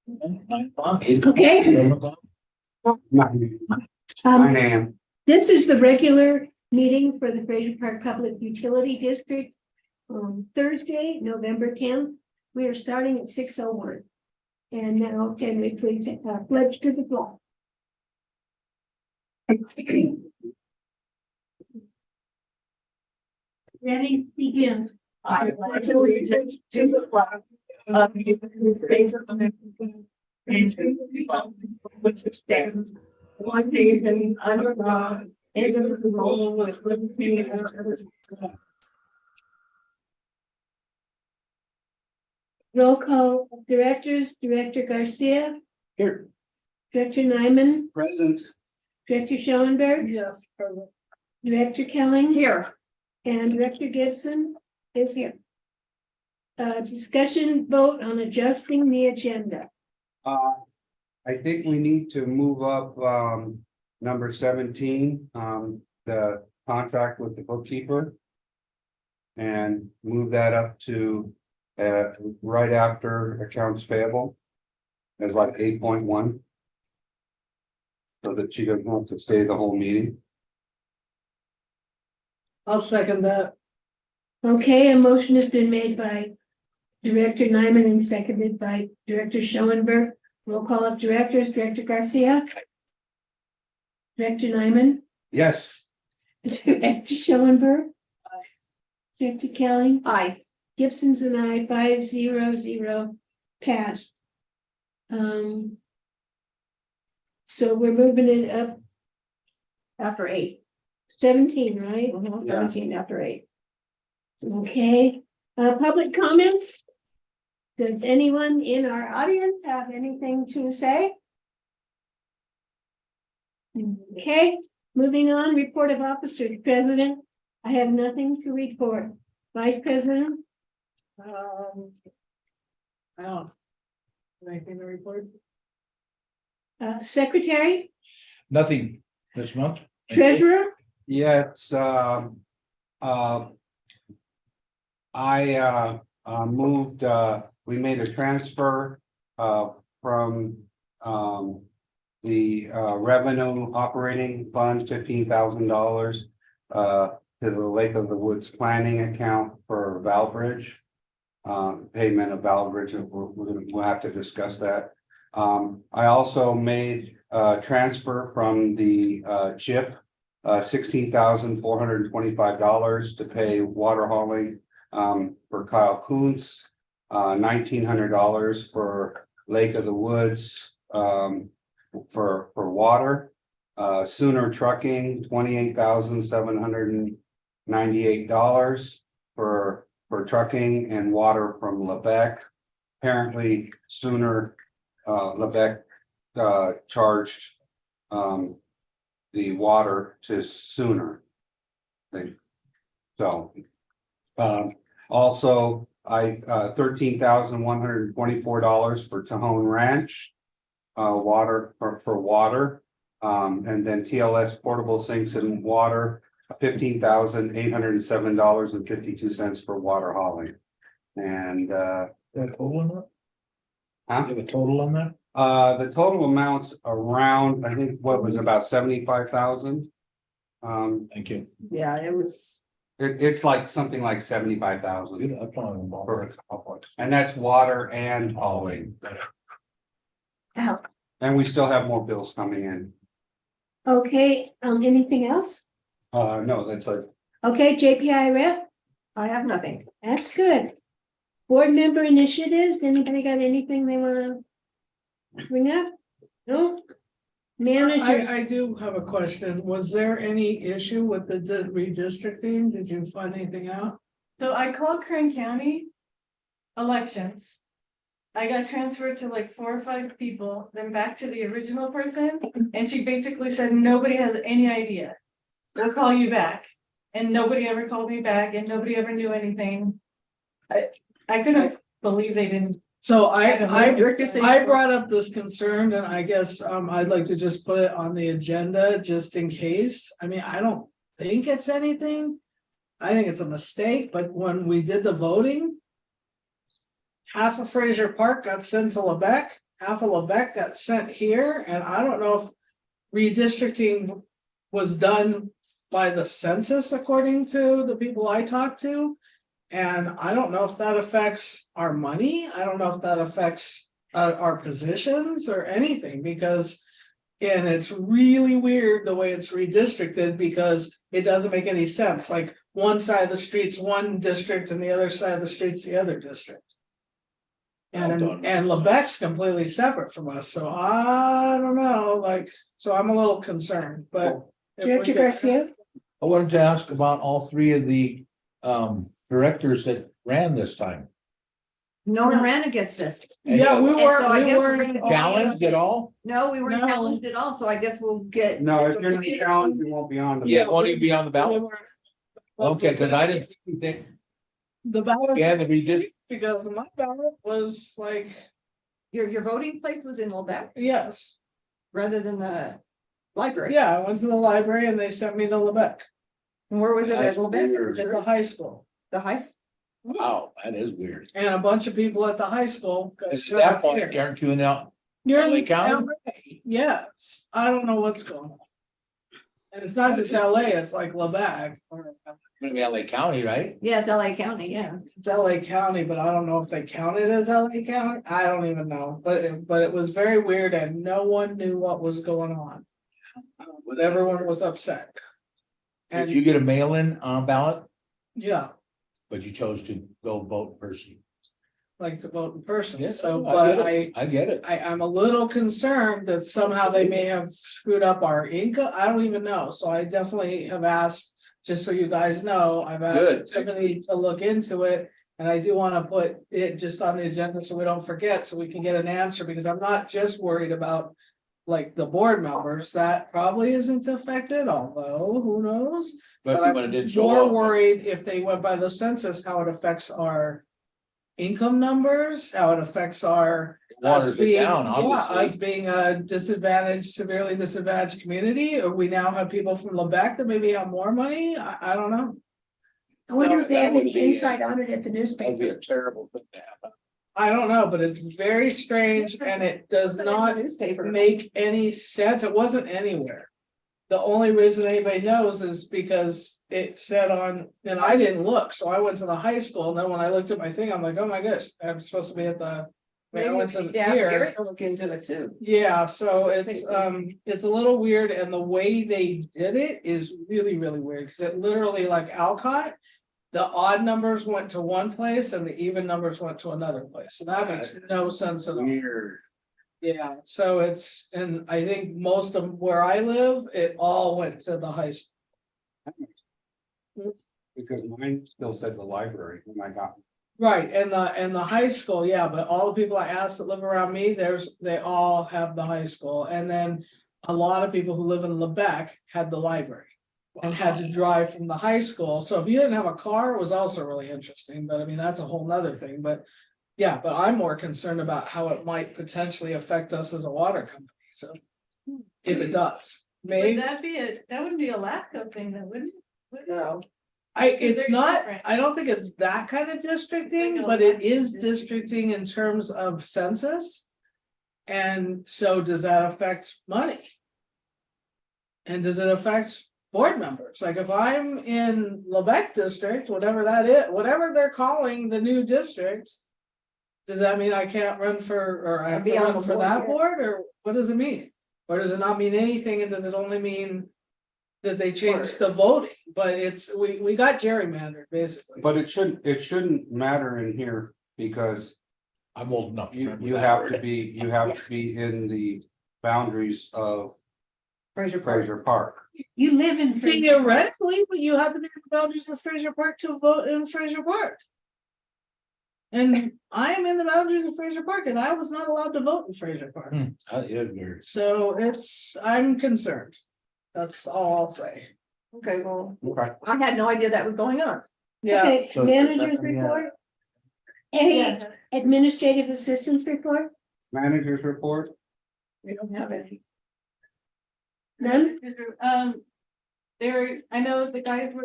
Okay. I am. This is the regular meeting for the Fraser Park Public Utility District. Thursday, November 10th. We are starting at 6:01. And now can we please pledge to the flag? Ready, begin. I pledge allegiance to the flag of the United States of America and to the republic for which it stands, one nation under God, indivisible with liberty and justice. Roll call of directors, Director Garcia, Here. Director Nyman, Present. Director Schoenberg, Yes. Director Kelling. Here. And Director Gibson is here. Discussion vote on adjusting the agenda. I think we need to move up, number 17, the contract with the bookkeeper. And move that up to, right after accounts payable. As like 8.1. So that she doesn't have to stay the whole meeting. I'll second that. Okay, a motion has been made by Director Nyman and seconded by Director Schoenberg. Roll call of directors, Director Garcia. Director Nyman. Yes. Director Schoenberg. Director Kelly. Aye. Gibson's and I, 5-0-0 passed. So we're moving it up After 8. 17, right? 17 after 8. Okay, public comments? Does anyone in our audience have anything to say? Okay, moving on, report of officers, President. I have nothing to report. Vice President, I don't. Anything to report? Secretary, Nothing this month. Treasurer, Yeah, it's, I moved, we made a transfer, from, the, revenue operating fund, $15,000, to the Lake of the Woods planning account for Valbridge. Payment of Valbridge, we'll have to discuss that. I also made a transfer from the, CHIP, $16,425 to pay water hauling, for Kyle Kuntz, $1,900 for Lake of the Woods, for water. Sooner Trucking, $28,798 for trucking and water from Lebec. Apparently Sooner, Lebec, charged, the water to Sooner. Also, I, $13,124 for Tejon Ranch. Water for water, and then TLS portable sinks and water, $15,807.52 for water hauling. And, That total on that? huh? You have a total on that? The total amounts around, I think, what was about 75,000. Thank you. Yeah, it was. It's like something like 75,000, Good, I'm following the ball. and that's water and hauling. Ow. And we still have more bills coming in. okay, anything else? No, that's like, Okay, JPI rep, I have nothing. that's good. Board member initiatives, anybody got anything they wanna bring up? No? Managers, I do have a question. Was there any issue with the redistricting? Did you find anything out? So I called Kern County elections. I got transferred to like 4 or 5 people, then back to the original person, and she basically said, nobody has any idea. We'll call you back. And nobody ever called me back and nobody ever knew anything. I couldn't believe they didn't. So I I brought up this concern and I guess I'd like to just put it on the agenda just in case. I mean, I don't think it's anything. I think it's a mistake, but when we did the voting. Half of Fraser Park got sent to Lebec half of Lebec got sent here, and I don't know if redistricting was done by the census according to the people I talked to. And I don't know if that affects our money. I don't know if that affects our positions or anything, because and it's really weird the way it's redistricted, because it doesn't make any sense. Like one side of the street's one district and the other side of the street's the other district. And Lebec's completely separate from us, so I don't know, like, so I'm a little concerned, but. if we Director get- Garcia? I wanted to ask about all three of the directors that ran this time. No one ran against us. Yeah, we And weren't, so I we guess we're weren't. gonna- Challenged at all? No, we weren't No. challenged at all, so I guess we'll get. No, if you're gonna be challenged, you won't be on the. Yeah, won't even be on the we ballot? weren't- Okay, cause I didn't think, The ballot, yeah, the redistrict, because my ballot was like, Your voting place was in Lebec yes, rather than the library. yeah, I went to the library and they sent me to Lebec, And where was it at That's Lebec? weird. at the high school. The high school? wow, that is weird. And a bunch of people at the high school. got At sent that up point, here. aren't you in out? You're LA in County? LA, yes, I don't know what's going on. And it's not just LA, it's like Lebec, or Gonna be LA County, right? Yes, LA County, yeah. it's LA County, but I don't know if they count it as LA County, I don't even know, but it was very weird and no one knew what was going on. But everyone was upset. Did you And, get a mail-in ballot, yeah, but you chose to go vote in person? like to vote in person, Yes, so, I but get it. I get it. I'm a little concerned that somehow they may have screwed up our income. I don't even know. So I definitely have asked, just so you guys know, I've Good. asked Tiffany to look into it. And I do want to put it just on the agenda so we don't forget, so we can get an answer, because I'm not just worried about like the board members. That probably isn't affected, although who knows? But But when it I'm did show more up. worried if they went by the census, how it affects our income numbers, how it affects our Waters us it being, down, yeah, obviously. us being a disadvantaged, severely disadvantaged community, or we now have people from Lebec that maybe have more money, I don't know. I wonder So if they that have would any be- insight on it at the That'd be newspaper. a terrible thing to happen. I don't know, but it's very strange and it does It's in the not Newspaper. make any sense, it wasn't anywhere. The only reason anybody knows is because it said on, and I didn't look, so I went to the high school, and then when I looked at my thing, I'm like, oh my gosh, I'm supposed to be at the. I mean, I Maybe went we to should ask here. Garrett to look into it too. Yeah, so Newspaper. it's a little weird, and the way they did it is really, really weird, because it literally like Alcott. The odd numbers went to one place and the even numbers went to another place, so that makes no sense at all. Weird. Yeah, so it's, and I think most of where I live, it all went to the high school. Because mine still said the library when I got. Right, and the high school, yeah, but all the people I asked that live around me, they all have the high school, and then. A lot of people who live in Lebec had the library. And had to drive from the high school, so if you didn't have a car, it was also really interesting, but I mean, that's a whole nother thing, but. Yeah, but I'm more concerned about how it might potentially affect us as a water company, so. If it does, Would maybe, that wouldn't be a lack of thing, that wouldn't? Would it? it's they're not, different. I don't think it's that kind of districting, Like a but it lot. is districting in terms of census. And so does that affect money? And does it affect board members? Like if I'm in Lebec district, whatever that is, whatever they're calling the new district. Does that mean I can't run for, or I have to Be on run the for board, that yeah. board, or what does it mean? Or does it not mean anything, and does it only mean? That they changed the voting, but it's, we got gerrymandered, basically. But it shouldn't matter in here because I'm old enough. to you remember you that have word. to be in the boundaries of Fraser Park. Fraser Park. You live in. Fraser. Theoretically, but you have to be in the boundaries of Fraser Park to vote in Fraser Park. And I am in the boundaries of Fraser Park, and I was not allowed to vote in Fraser Park. That is weird. So I'm concerned. That's all I'll say. Okay, well, Okay. I had no idea that was going on. Yeah, Okay, So managers nothing yet. report. A, Yeah. administrative assistance report, Managers report. We don't have any. none? They were, I know the guys were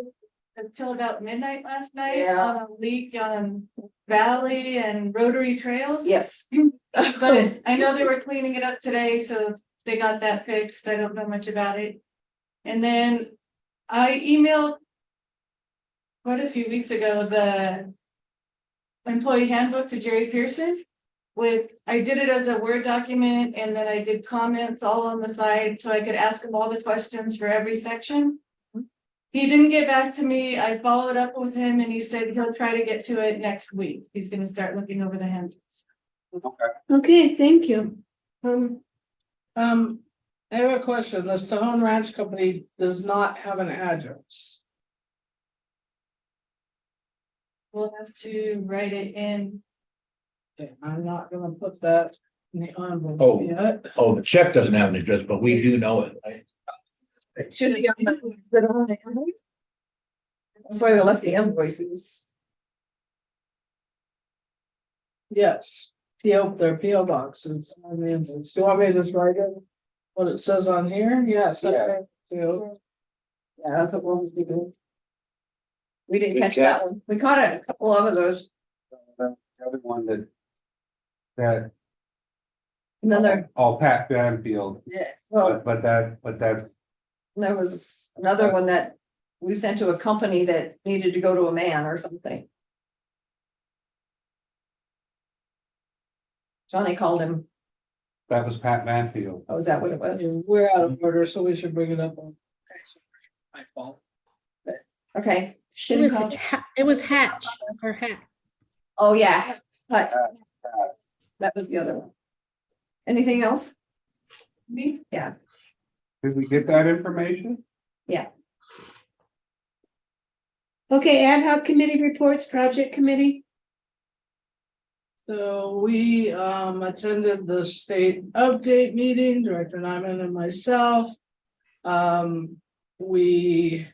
until about midnight last night Yeah. on a leak on Valley and Rotary Trails. Yes. But I know they were cleaning it up today, so they got that fixed. I don't know much about it. And then I emailed quite a few weeks ago, the employee handbook to Jerry Pearson. I did it as a Word document and then I did comments all on the side so I could ask him all the questions for every section. He didn't get back to me. I followed up with him and he said he'll try to get to it next week. He's gonna start looking over the handbooks. Okay, thank you. I have a question. The Stone Ranch Company does not have an address. We'll have to write it in. Okay, I'm not gonna put that in the envelope Oh. yet. Oh, the check doesn't have an address, but we do know it, right? It should be on the invoice. That's why they left the invoices. Yes, their PO boxes. I mean, do you want me to just write it? What it says on here? Yes. Okay. So, Yeah, that's what we'll do. We didn't Good catch catch. that one. We caught it, a couple of those. The other one that, Another, oh, Pat Banfield, yeah, well, but that's, there was another one that we sent to a company that needed to go to a man or something. Johnny called him. that was Pat Banfield. Oh, is that what it was? we're out of order, so we should bring it up on. My fault. Okay. It was, it was Hatch or Hat. Oh, yeah, but that was the other one. Anything else? Me? Yeah, Did we get that information? Okay, ad hoc committee reports, project committee. So we attended the state update meeting, Director Nyman and myself. We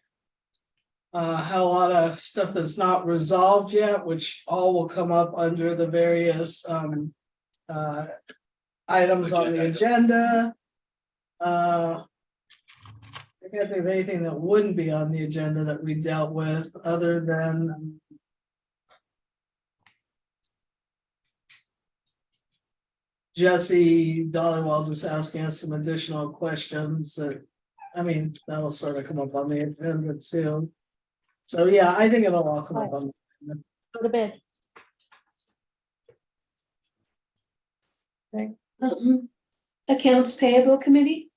had a lot of stuff that's not resolved yet, which all will come up under the various items on the agenda. I can't think of anything that wouldn't be on the agenda that we dealt with, other than Jesse Dollywell just asking us some additional questions that, I mean, that'll sort of come up on the agenda soon. So, yeah, I think it'll all come up on. Go to bed. Accounts payable committee.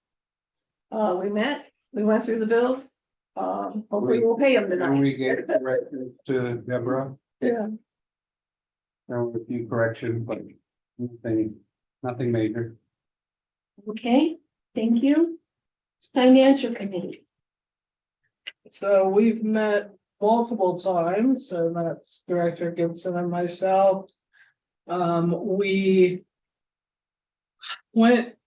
we met, we went through the bills. Hopefully we'll pay them Can tonight. we get corrections to Deborah? Yeah. There were a few corrections, but nothing major. Okay, thank you. Financial committee. So we've met multiple times, and that's Director Gibson and myself.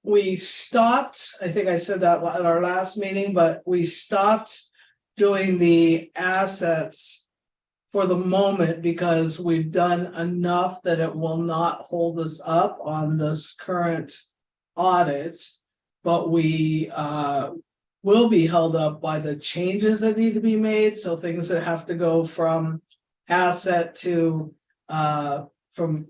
We stopped, I think I said that at our last meeting, but we stopped doing the assets for the moment because we've done enough that it will not hold us up on this current audit. But we will be held up by the changes that need to be made, so things that have to go from asset to from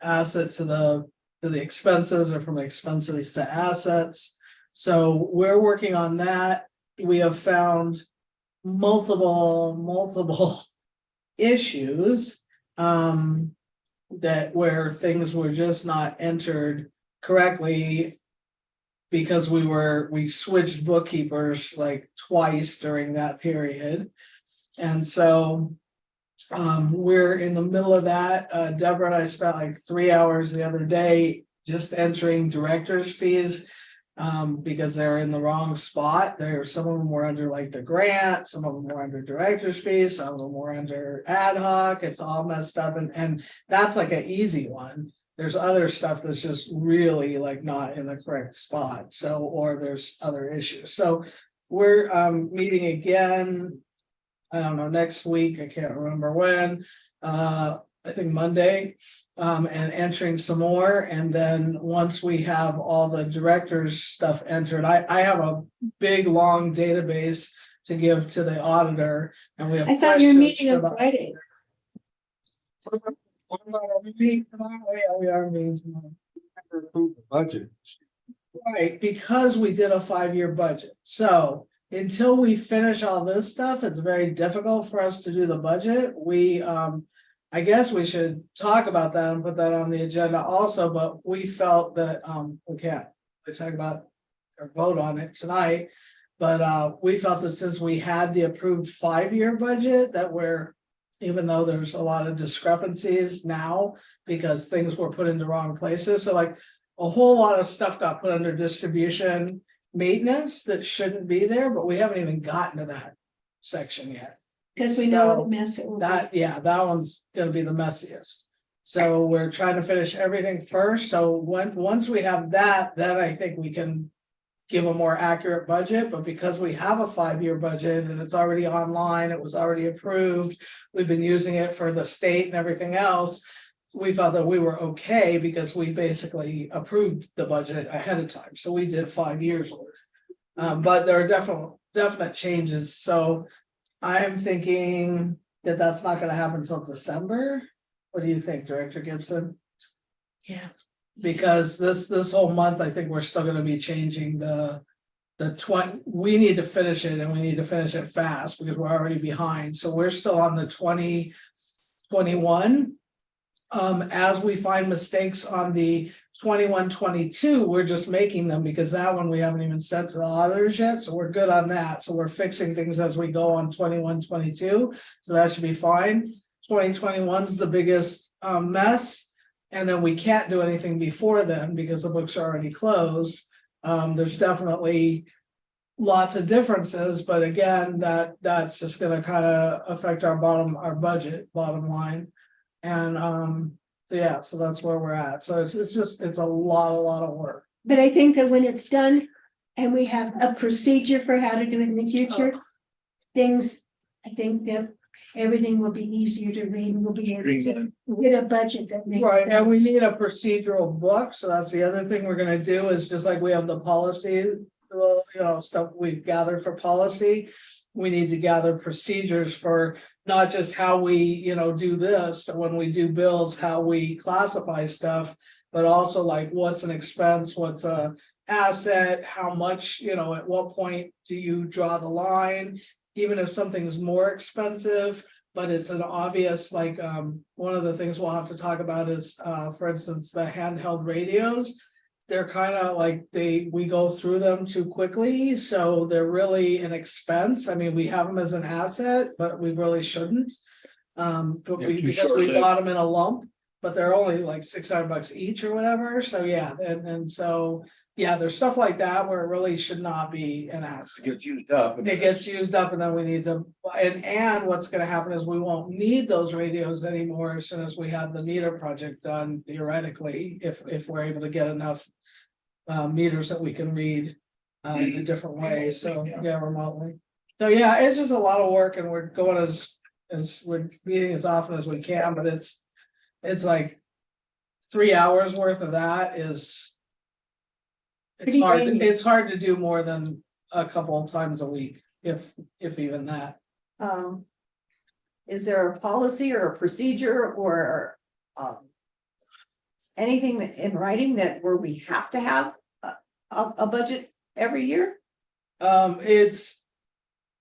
asset to the expenses, or from expenses to assets. So we're working on that. We have found multiple issues that where things were just not entered correctly, because we switched bookkeepers like twice during that period. And so we're in the middle of that. Deborah and I spent like 3 hours the other day just entering directors' fees because they're in the wrong spot. Some of them were under like the grant, some of them were under directors' fees, some of them were under ad hoc. It's all messed up, and that's like an easy one. There's other stuff that's just really like not in the correct spot. So, or there's other issues. So we're meeting again. I don't know, next week, I can't remember when, I think Monday, and entering some more. And then once we have all the directors' stuff entered, I have a big, long database to give to the auditor, and we have. I thought you were questions meeting for on the- Friday. What about our meeting tomorrow? Oh, yeah, we are meeting tomorrow. Never approved the budget. Right, because we did a 5-year budget, so until we finish all this stuff, it's very difficult for us to do the budget, I guess we should talk about that and put that on the agenda also, but we felt that, we can't, let's talk about. Or vote on it tonight, but, we felt that since we had the approved 5-year budget, that even though there's a lot of discrepancies now, because things were put into wrong places, so like. A whole lot of stuff got put under distribution maintenance that shouldn't be there, but we haven't even gotten to that section yet. Because we know what So, a mess it will be. That one's gonna be the messiest. So we're trying to finish everything first, so once we have that, then I think we can. Give a more accurate budget, but because we have a 5-year budget and it's already online, it was already approved. We've been using it for the state and everything else. We felt that we were okay because we basically approved the budget ahead of time, so we did 5 years worth. But there are definite changes, so I'm thinking that that's not gonna happen until December. What do you think, Director Gibson? Yeah. Because this whole month, I think we're still gonna be changing the 20, we need to finish it and we need to finish it fast because we're already behind, so we're still on the 2021. As we find mistakes on the 21-22, we're just making them because that one we haven't even sent to the auditors yet, so we're good on that, so we're fixing things as we go on 21-22, so that should be fine. 2021's the biggest mess, and then we can't do anything before then because the books are already closed. There's definitely lots of differences, but again, that's just gonna kind of affect our bottom line. And so yeah, so that's where we're at. So it's a lot of work. But I think that when it's done and we have a procedure for how to do it in the future, I think that everything will be easier to read and we'll be able to get a budget that makes Right, and we sense. need a procedural book, so that's the other thing we're gonna do is just like we have the policy. Stuff we've gathered for policy. We need to gather procedures for not just how we, do this, when we do bills, how we classify stuff. But also like what's an expense, what's a asset, how much, at what point do you draw the line? Even if something's more expensive, but it's an obvious, like, one of the things we'll have to talk about is, for instance, the handheld radios. They're kind of like we go through them too quickly, so they're really an expense. I mean, we have them as an asset, but we really shouldn't. Because we bought them in a lump, but they're only like $600 each or whatever, so yeah, and so. Yeah, there's stuff like that where it really should not be an asset. It gets used up. It gets used up and then we need to, and what's gonna happen is we won't need those radios anymore as soon as we have the meter project done theoretically, if we're able to get enough. Meters that we can read in a different way, so yeah, remotely. So yeah, it's just a lot of work and we're going as we're meeting as often as we can, but it's like 3 hours worth of that is. Pretty draining. It's hard to do more than a couple of times a week, if even that. Is there a policy or a procedure or anything in writing where we have to have a budget every year? It's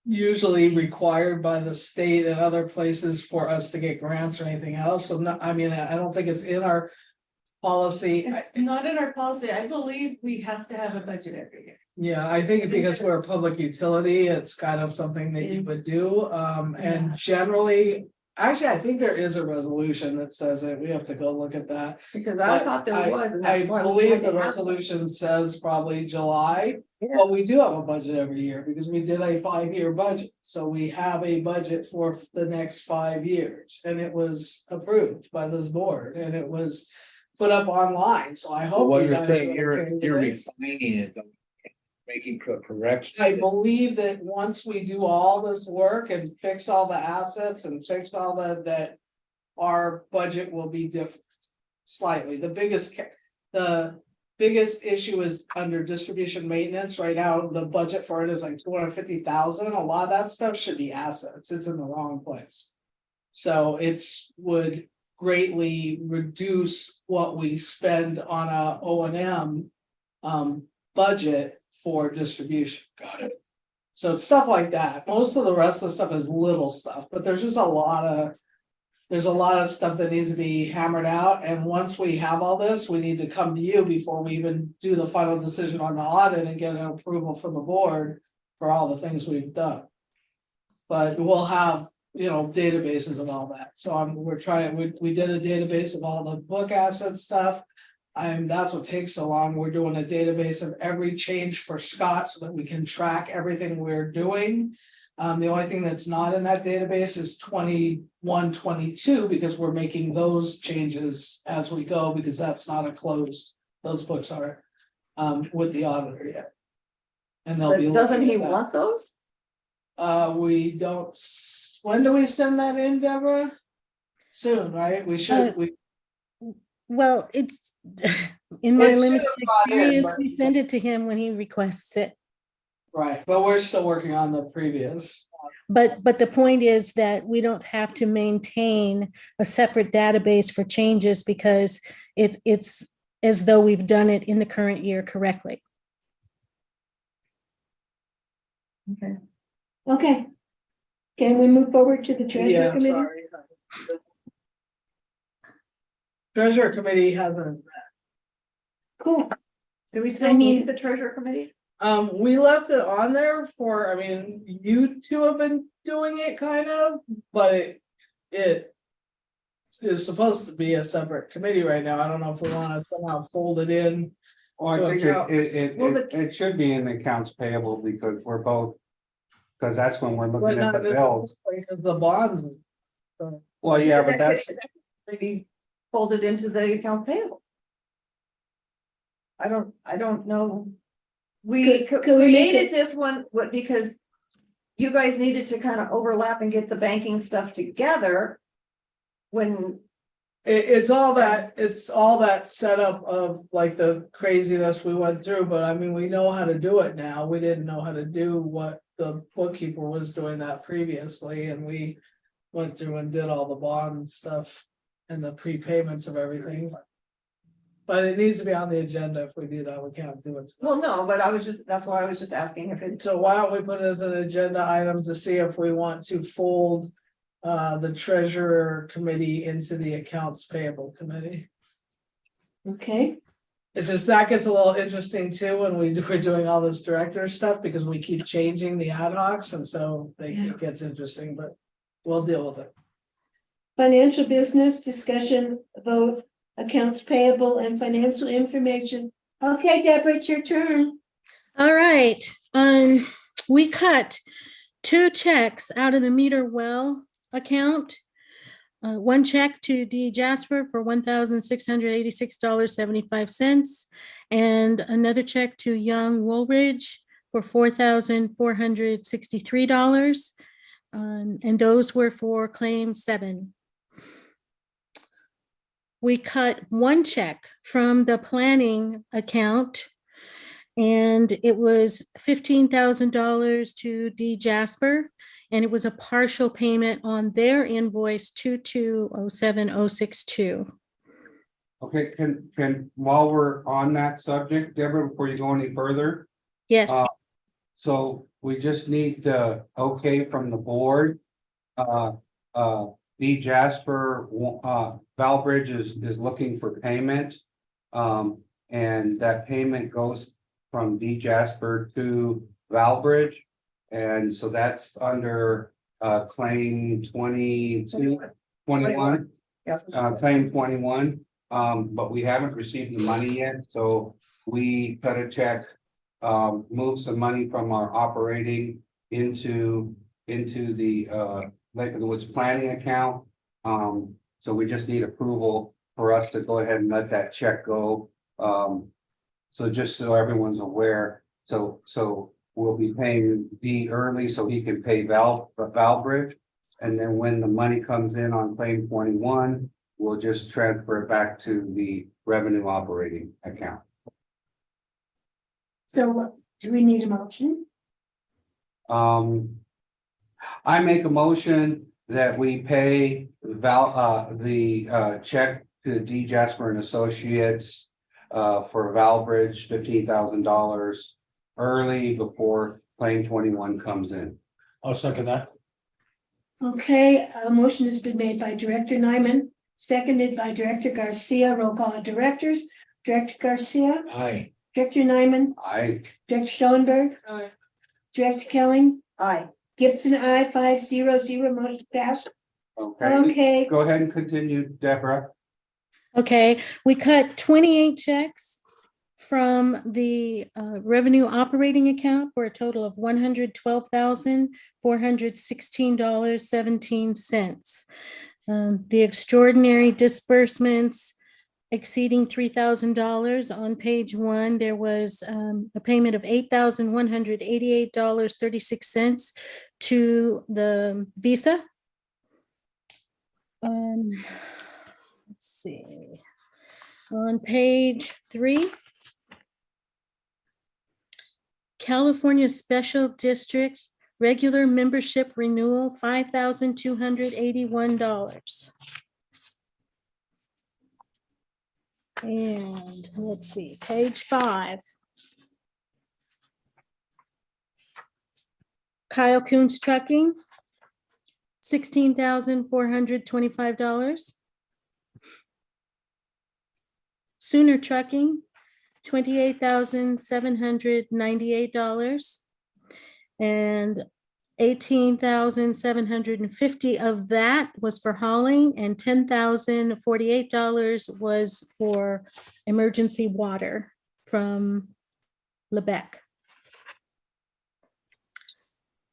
usually required by the state and other places for us to get grants or anything else. So I don't think it's in our policy. It's not in our policy. I believe we have to have a budget every year. Yeah, I think because we're a public utility, it's kind of something that you would do. And generally, actually, I think there is a resolution that says it. We have to go look at that. Because I thought there was. and I that's why we believe had to the have it. resolution says probably July, Yeah. but we do have a budget every year because we did a 5-year budget. So we have a budget for the next 5 years and it was approved by this board and it was put up online. So I hope. What you you're guys saying, are okay with you're it. refining it, making corrections. I believe that once we do all this work and fix all the assets and fix all that our budget will be different slightly. The biggest issue is under distribution maintenance. Right now, the budget for it is like 250,000. A lot of that stuff should be assets. It's in the wrong place. So it's would greatly reduce what we spend on a O and M budget for distribution. Got it. So it's stuff like that. Most of the rest of the stuff is little stuff, but there's just there's a lot of stuff that needs to be hammered out, and once we have all this, we need to come to you before we even do the final decision on the audit and get an approval from the board for all the things we've done. But we'll have, databases and all that, so we're trying, we did a database of all the book asset stuff. That's what takes so long. We're doing a database of every change for Scott so that we can track everything we're doing. The only thing that's not in that database is 21, 22, because we're making those changes as we go, because that's not a closed, those books are with the auditor yet. And they'll be. But doesn't he looking at that. want those? We don't, when do we send that in, Deborah? Soon, right? We should, Well, it's, in my It should limited have gone in, experience, but- we send it to him when he requests it. right, but we're still working on the previous. But the point is that we don't have to maintain a separate database for changes because it's as though we've done it in the current year correctly. Okay. Okay. Can we move forward to the treasurer Yeah, committee? sorry. Treasurer committee hasn't. Cool. Do we I still mean- need the treasurer committee? We left it on there for, you two have been doing it kind of, but it is supposed to be a separate committee right now. I don't know if we want to somehow fold it in. Well, I think Well, it should be in the accounts payable because we're both. Because that's when we're But looking at not the bills. because the bonds. Well, yeah, but that's, Maybe folded into the accounts payable. I don't know. We Could we make created it- this one, because you guys needed to kind of overlap and get the banking stuff together. When, It's all that setup of like the craziness we went through, but we know how to do it now. We didn't know how to do what the bookkeeper was doing that previously, and we went through and did all the bond stuff and the prepayments of everything. But it needs to be on the agenda. If we do that, we can't do it. well, no, but that's why I was just asking if it, So why don't we put it as an agenda item to see if we want to fold the treasurer committee into the accounts payable committee? Okay, It's just that gets a little interesting too, when we're doing all this director stuff, because we keep changing the ad hocs, and so it gets interesting, but we'll deal with it. financial business discussion, vote, accounts payable and financial information. Okay, Deborah, it's your turn. All right, we cut 2 checks out of the meter well account. One check to D Jasper for $1,686.75, and another check to Young Woolridge for $4,463. And those were for claim 7. We cut 1 check from the planning account, and it was $15,000 to D Jasper, and it was a partial payment on their invoice 2207062. okay, while we're on that subject, Deborah, before you go any further. Yes, So we just need okay from the board. B Jasper, Valbridge is looking for payment. And that payment goes from D Jasper to Valbridge. And so that's under claim 21. yes. Claim 21, but we haven't received the money yet, so we cut a check. Move some money from our operating into the Lake of the Woods planning account. So we just need approval for us to go ahead and let that check go. So just so everyone's aware, so we'll be paying D early so he can pay Valbridge. And then when the money comes in on claim 21, we'll just transfer it back to the revenue operating account. So do we need a motion? I make a motion that we pay the check to D Jasper and Associates. For Val Bridge, $15,000 early before claim 21 comes in. I'll second that. Okay, a motion has been made by Director Nyman, seconded by Director Garcia. Roll call of directors. Director Garcia, Aye. Director Nyman, I, Director Schoenberg, Aye. Director Kelly, Aye. Gibson, I 500, motion passed. okay, Okay, go ahead and continue, Deborah. Okay, we cut 28 checks from the revenue operating account for a total of $112,416.17. The extraordinary disbursements exceeding $3,000 on page 1, there was a payment of $8,188.36 to the Visa. Let's see, on page 3. California Special District regular membership renewal, $5,281. And let's see, page 5. Kyle Coons Trucking, $16,425. Sooner Trucking, $28,798. And $18,750 of that was for hauling, and $10,048 was for emergency water from Lebec.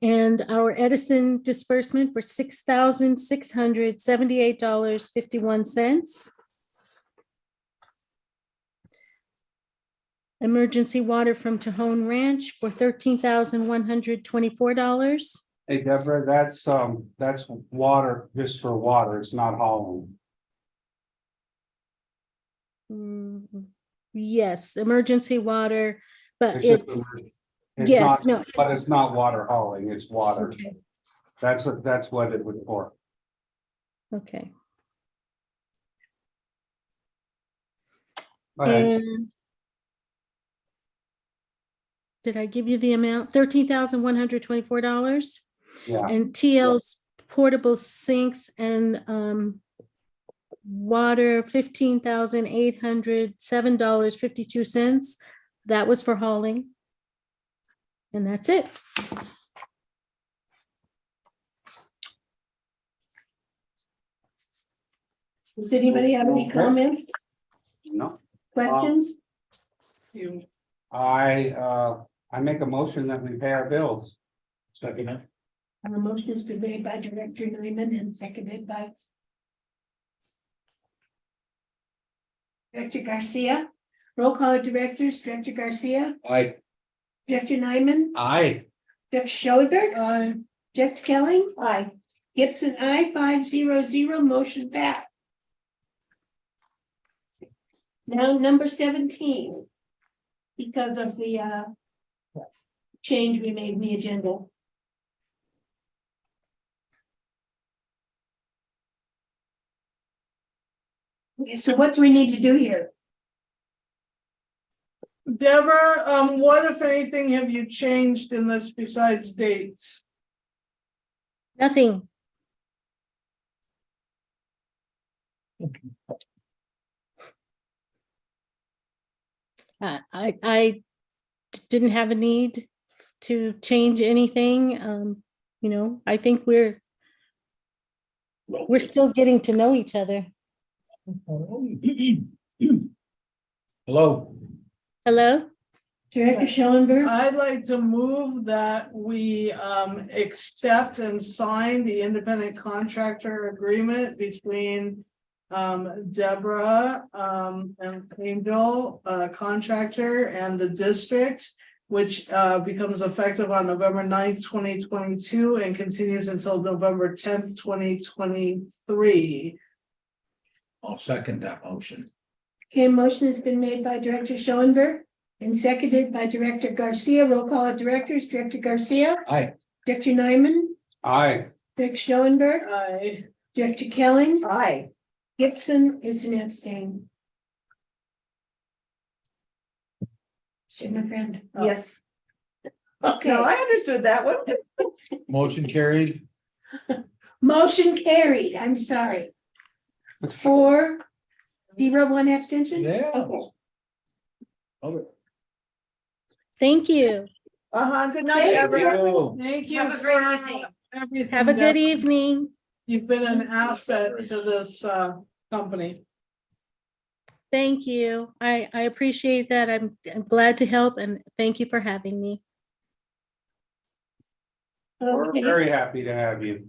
And our Edison disbursement for $6,678.51. Emergency water from Tejon Ranch for $13,124. Hey, Deborah, that's water, just for water, it's not hauling. Yes, emergency water, but Just it's, not- yes, no. But it's not water hauling, it's water. Okay, That's what it was for. okay. All right, And did I give you the amount? $13,124. yeah, And TL's portable sinks and water, $15,807.52. That was for hauling. And that's it. does anybody have any comments, no, questions? You, I make a motion that we pay our bills. Second it. A motion has been made by Director Nyman and seconded by Director Garcia. Roll call of directors, Director Garcia, Aye. Director Nyman, Aye. Director Schoenberg, aye. Director Kelly, Aye. Gibson, I 500, motion passed. Now, number 17. Because of the change we made in the agenda. Okay, so what do we need to do here? Deborah, what if anything have you changed in this besides dates? Nothing. I didn't have a need to change anything. I think we're still getting to know each other. Hello. Hello? Director Schellenberg, I'd like to move that we accept and sign the independent contractor agreement between Deborah and Angel contractor and the district, which becomes effective on November 9th, 2022 and continues until November 10th, 2023. I'll second that motion. okay, motion has been made by Director Schoenberg and seconded by Director Garcia. Roll call of directors, Director Garcia, Aye. Director Nyman, Aye. Director Schoenberg, I, Director Kelly, Aye. Gibson is an abstain. Shit, my friend. Oh, Yes. Okay, No, I understood that one. Motion carried. motion carried. I'm sorry. 4-0, 1 abstention? Yeah. Okay. Okay. Thank you. Good night, Thank everyone. thank you Have a great for evening. everything. Have a good Deborah. evening. You've been an asset to this company. Thank you. I appreciate that. I'm glad to help and thank you for having me. We're Okay. very happy to have you.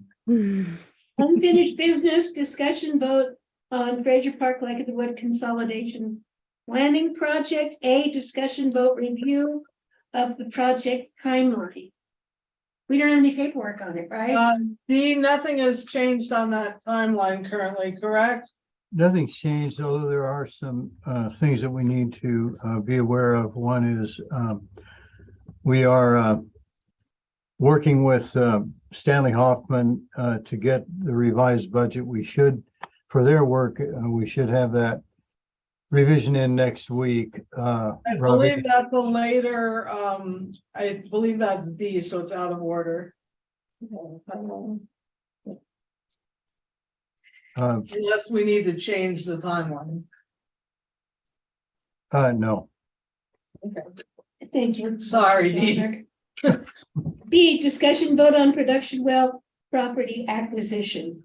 Unfinished business discussion vote on Fraser Park Lake of the Wood Consolidation Planning Project. A discussion vote review of the project timeline. We don't have any paperwork on it, right? D, nothing has changed on that timeline currently, correct? Nothing's changed, although there are some things that we need to be aware of. One is we are working with Stanley Hoffman to get the revised budget. We should, for their work, we should have that revision in next week. I Robbie, believe that's the later, I believe that's D, so it's out of order. Unless we need to change the timeline. no, Thank you. Sorry, Dee. B, discussion vote on production well property acquisition.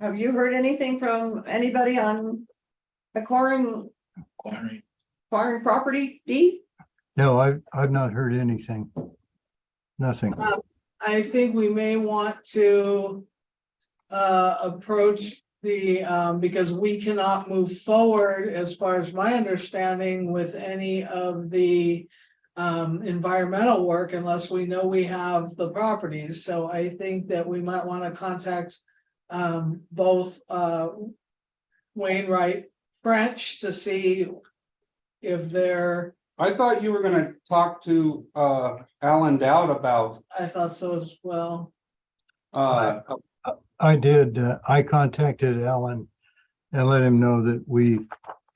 Have you heard anything from anybody on acquiring property, D? no, I've not heard anything. Nothing. I think we may want to approach the, because we cannot move forward, as far as my understanding, with any of the environmental work unless we know we have the properties. So I think that we might want to contact both Wainwright French to see if they're, I thought you were gonna talk to Alan Dowd about I thought so as well. I did, I contacted Alan and let him know that we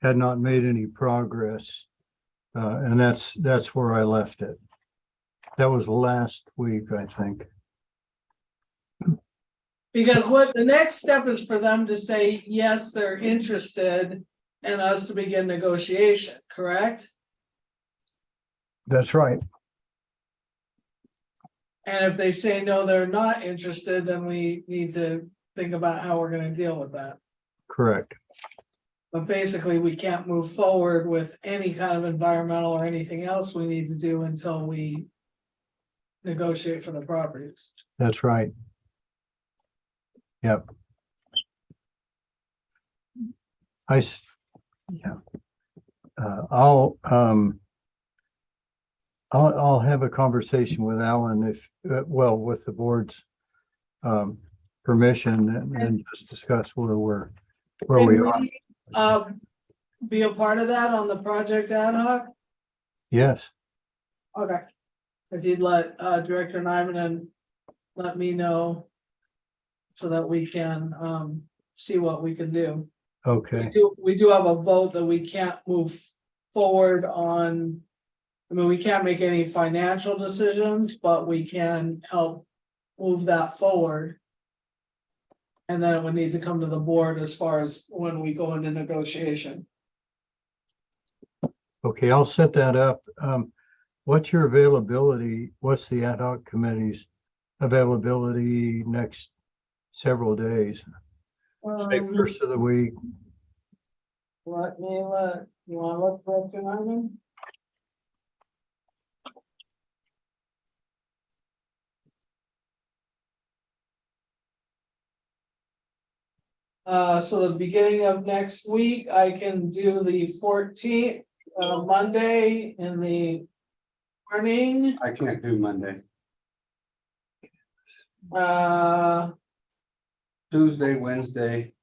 had not made any progress. And that's where I left it. That was last week, I think. Because what the next step is for them to say, yes, they're interested, and us to begin negotiation, correct? That's right. And if they say, no, they're not interested, then we need to think about how we're gonna deal with that. Correct. But basically, we can't move forward with any kind of environmental or anything else we need to do until we negotiate for the properties. That's right. Yep. Yeah. I'll have a conversation with Alan if, well, with the board's permission and just discuss where we are. Be a part of that on the project ad hoc? Yes, Okay. If you'd let Director Nyman and let me know. So that we can see what we can do. okay, We do have a vote that we can't move forward on. I mean, we can't make any financial decisions, but we can help move that forward. And then it would need to come to the board as far as when we go into negotiation. okay, I'll set that up. What's your availability? What's the ad hoc committee's availability next several days? Say first of the week. Let me you wanna look for Director Nyman? So the beginning of next week, I can do the 14th, Monday in the morning. I can't do Monday, Uh, Tuesday, Wednesday.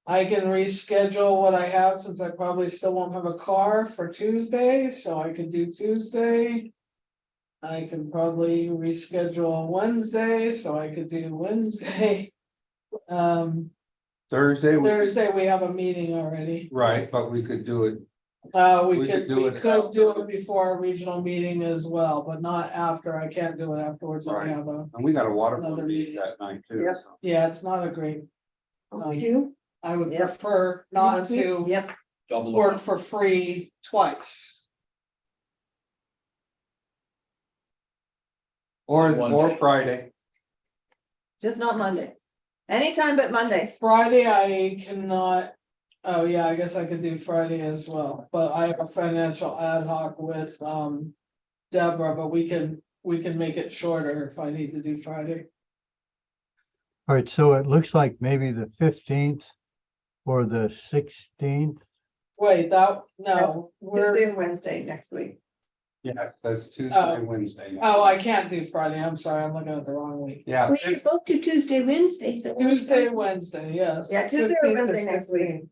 I can reschedule what I have since I probably still won't have a car for Tuesday, so I could do Tuesday. I can probably reschedule Wednesday, so I could do Wednesday. Thursday, Thursday, we have a meeting already. right, but we could do it. We We could, could do we it. could do it before our regional meeting as well, but not after. I can't do it afterwards. I Right. have a, And we got a water Another board meeting meeting. that night too. Yep. so. yeah, it's not a great, We do. I would Yep. prefer not to Yep, Double work for free twice. Or Friday. just not Monday. Anytime but Monday. Friday, I cannot. Oh, yeah, I guess I could do Friday as well, but I have a financial ad hoc with Deborah, but we can make it shorter if I need to do Friday. All right, so it looks like maybe the 15th or the 16th. Wait, That's no, we're, Tuesday and Wednesday next week. Yes, that's Tuesday Oh. and Wednesday. oh, I can't do Friday. I'm sorry, I'm looking at the wrong week. Yeah, We could both do Tuesday, Wednesday, so. Tuesday, Wednesday, yes. Yeah, Tuesday or 15th Wednesday next week. 16th.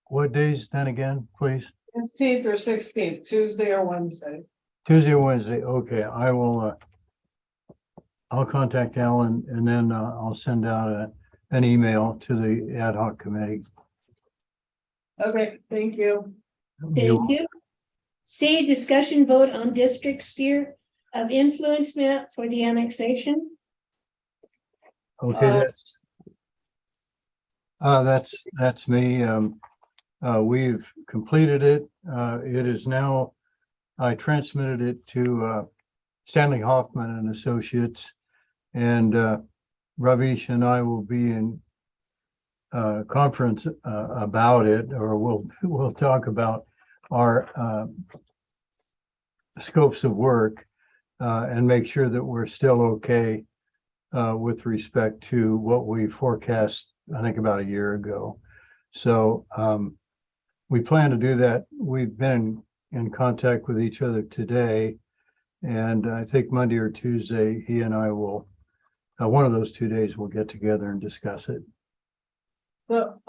What days then again, please? 15th or 16th, Tuesday or Wednesday. Tuesday or Wednesday? Okay, I will, I'll contact Alan and then I'll send out an email to the ad hoc committee. Okay, thank you. Thank you. C, discussion vote on district sphere of influence map for the annexation. Okay, that's me. We've completed it. It is now, I transmitted it to Stanley Hoffman and Associates. And Ravish and I will be in conference about it, or we'll talk about our scopes of work and make sure that we're still okay with respect to what we forecast, I think about a year ago. So we plan to do that. We've been in contact with each other today. And I think Monday or Tuesday, he and I will, one of those 2 days, we'll get together and discuss it. So,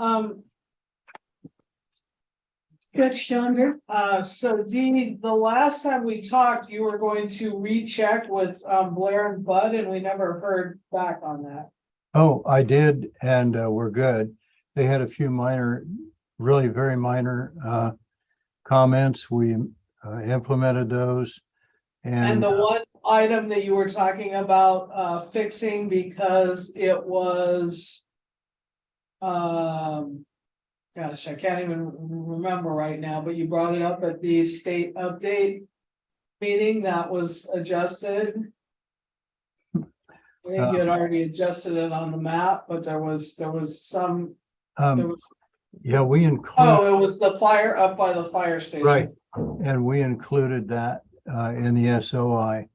Judge Schaumburg, so Dee, the last time we talked, you were going to recheck with Blair and Bud, and we never heard back on that. Oh, I did, and we're good. They had a few minor, really very minor comments. We implemented those. And the one item that you were talking about fixing because it was. Gosh, I can't even remember right now, but you brought it up at the state update meeting that was adjusted. I think you had already adjusted it on the map, but there was some, Yeah, we include, oh, it was the fire up by the fire station. right, and we included that in the SOI.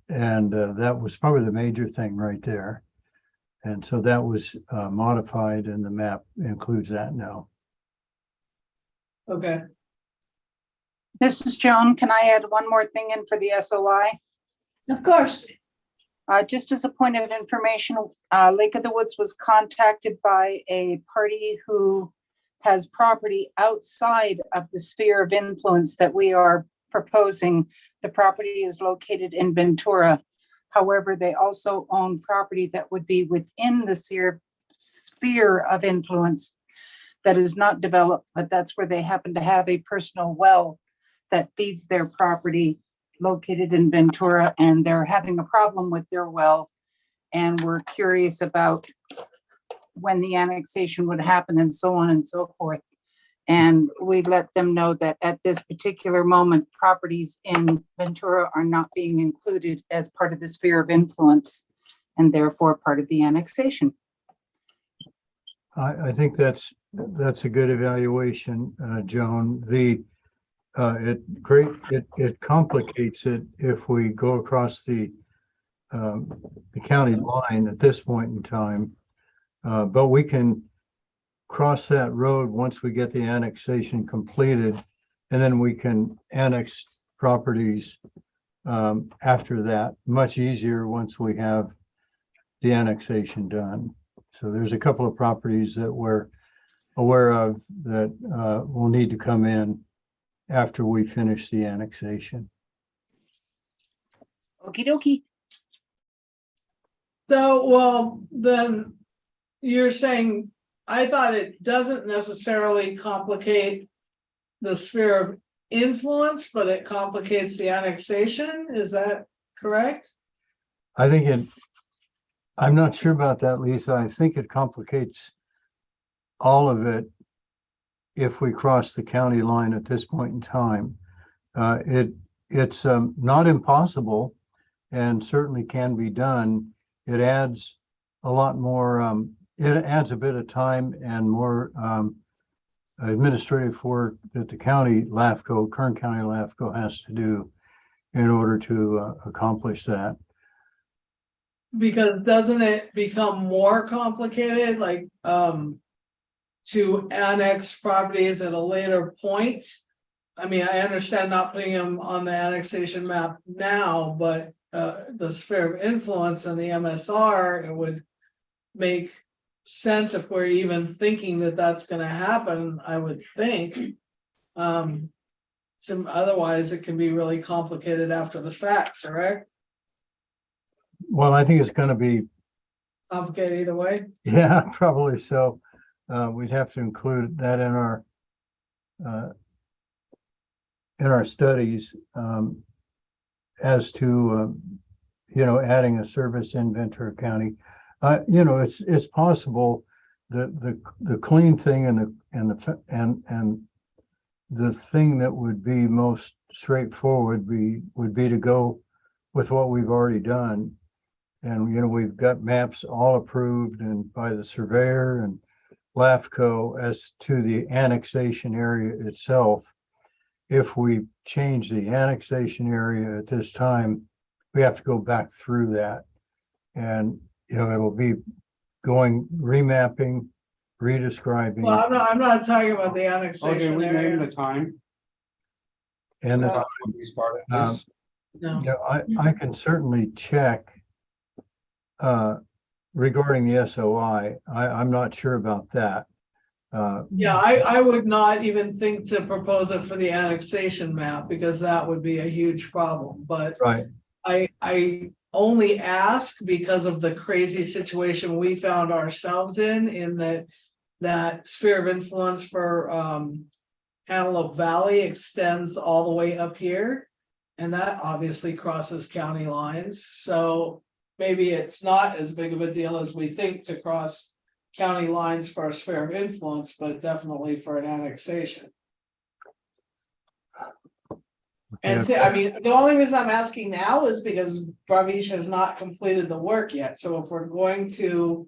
And that was probably the major thing right there. And so that was modified and the map includes that now. Okay, This is Joan. Can I add one more thing in for the SOI? of course. Just as a point of information, Lake of the Woods was contacted by a party who has property outside of the sphere of influence that we are proposing. The property is located in Ventura. However, they also own property that would be within the sphere of influence that is not developed, but that's where they happen to have a personal well that feeds their property located in Ventura, and they're having a problem with their well. And we're curious about when the annexation would happen and so on and so forth. And we let them know that at this particular moment, properties in Ventura are not being included as part of the sphere of influence and therefore part of the annexation. I think that's a good evaluation, Joan. It complicates it if we go across the county line at this point in time. But we can cross that road once we get the annexation completed, and then we can annex properties after that, much easier once we have the annexation done. So there's a couple of properties that we're aware of that will need to come in after we finish the annexation. Okey dokey. So, well, then you're saying, I thought it doesn't necessarily complicate the sphere of influence, but it complicates the annexation. Is that correct? I think I'm not sure about that, Lisa. I think it complicates all of it if we cross the county line at this point in time. It's not impossible and certainly can be done. It adds a lot more, it adds a bit of time and more administrative work that the county LAFCO, Kern County LAFCO has to do in order to accomplish that. Because doesn't it become more complicated, like, to annex properties at a later point? I mean, I understand not putting them on the annexation map now, but the sphere of influence and the MSR, it would make sense if we're even thinking that that's gonna happen, I would think. Otherwise, it can be really complicated after the fact, correct? Well, I think it's going to be, Complicated either way. yeah, probably so. We'd have to include that in our studies as to adding a service in Ventura County. It's possible that the clean thing and the thing that would be most straightforward would be to go with what we've already done. And we've got maps all approved and by the surveyor and LAFCO as to the annexation area itself. If we change the annexation area at this time, we have to go back through that. And, it'll be remapping, redescribing. Well, I'm not talking about the annexation Okay, we area. named the time. And The time we started this. No. I can certainly check regarding the SOI. I'm not sure about that. Yeah, I would not even think to propose it for the annexation map because that would be a huge problem, but Right. I only ask because of the crazy situation we found ourselves in that sphere of influence for Antelope Valley extends all the way up here. And that obviously crosses county lines, so maybe it's not as big of a deal as we think to cross county lines for a sphere of influence, but definitely for an annexation. And see, I mean, the only reason I'm asking now is because Bravish has not completed the work yet, so if we're going to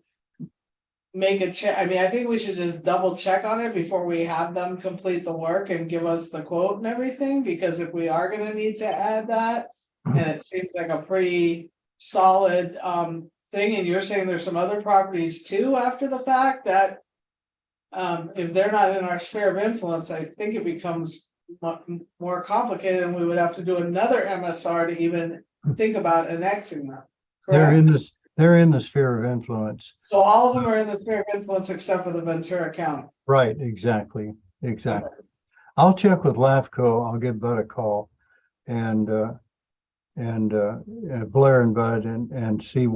make a check, I mean, I think we should just double check on it before we have them complete the work and give us the quote and everything, because if we are gonna need to add that, and it seems like a pretty solid thing, and you're saying there's some other properties too after the fact that if they're not in our sphere of influence, I think it becomes more complicated and we would have to do another MSR to even think about annexing them. Correct? They're in the sphere of influence. So all of them are in the sphere of influence except for the Ventura County. Right, exactly. I'll check with LAFCO. I'll give Bud a call and Blair and Bud and see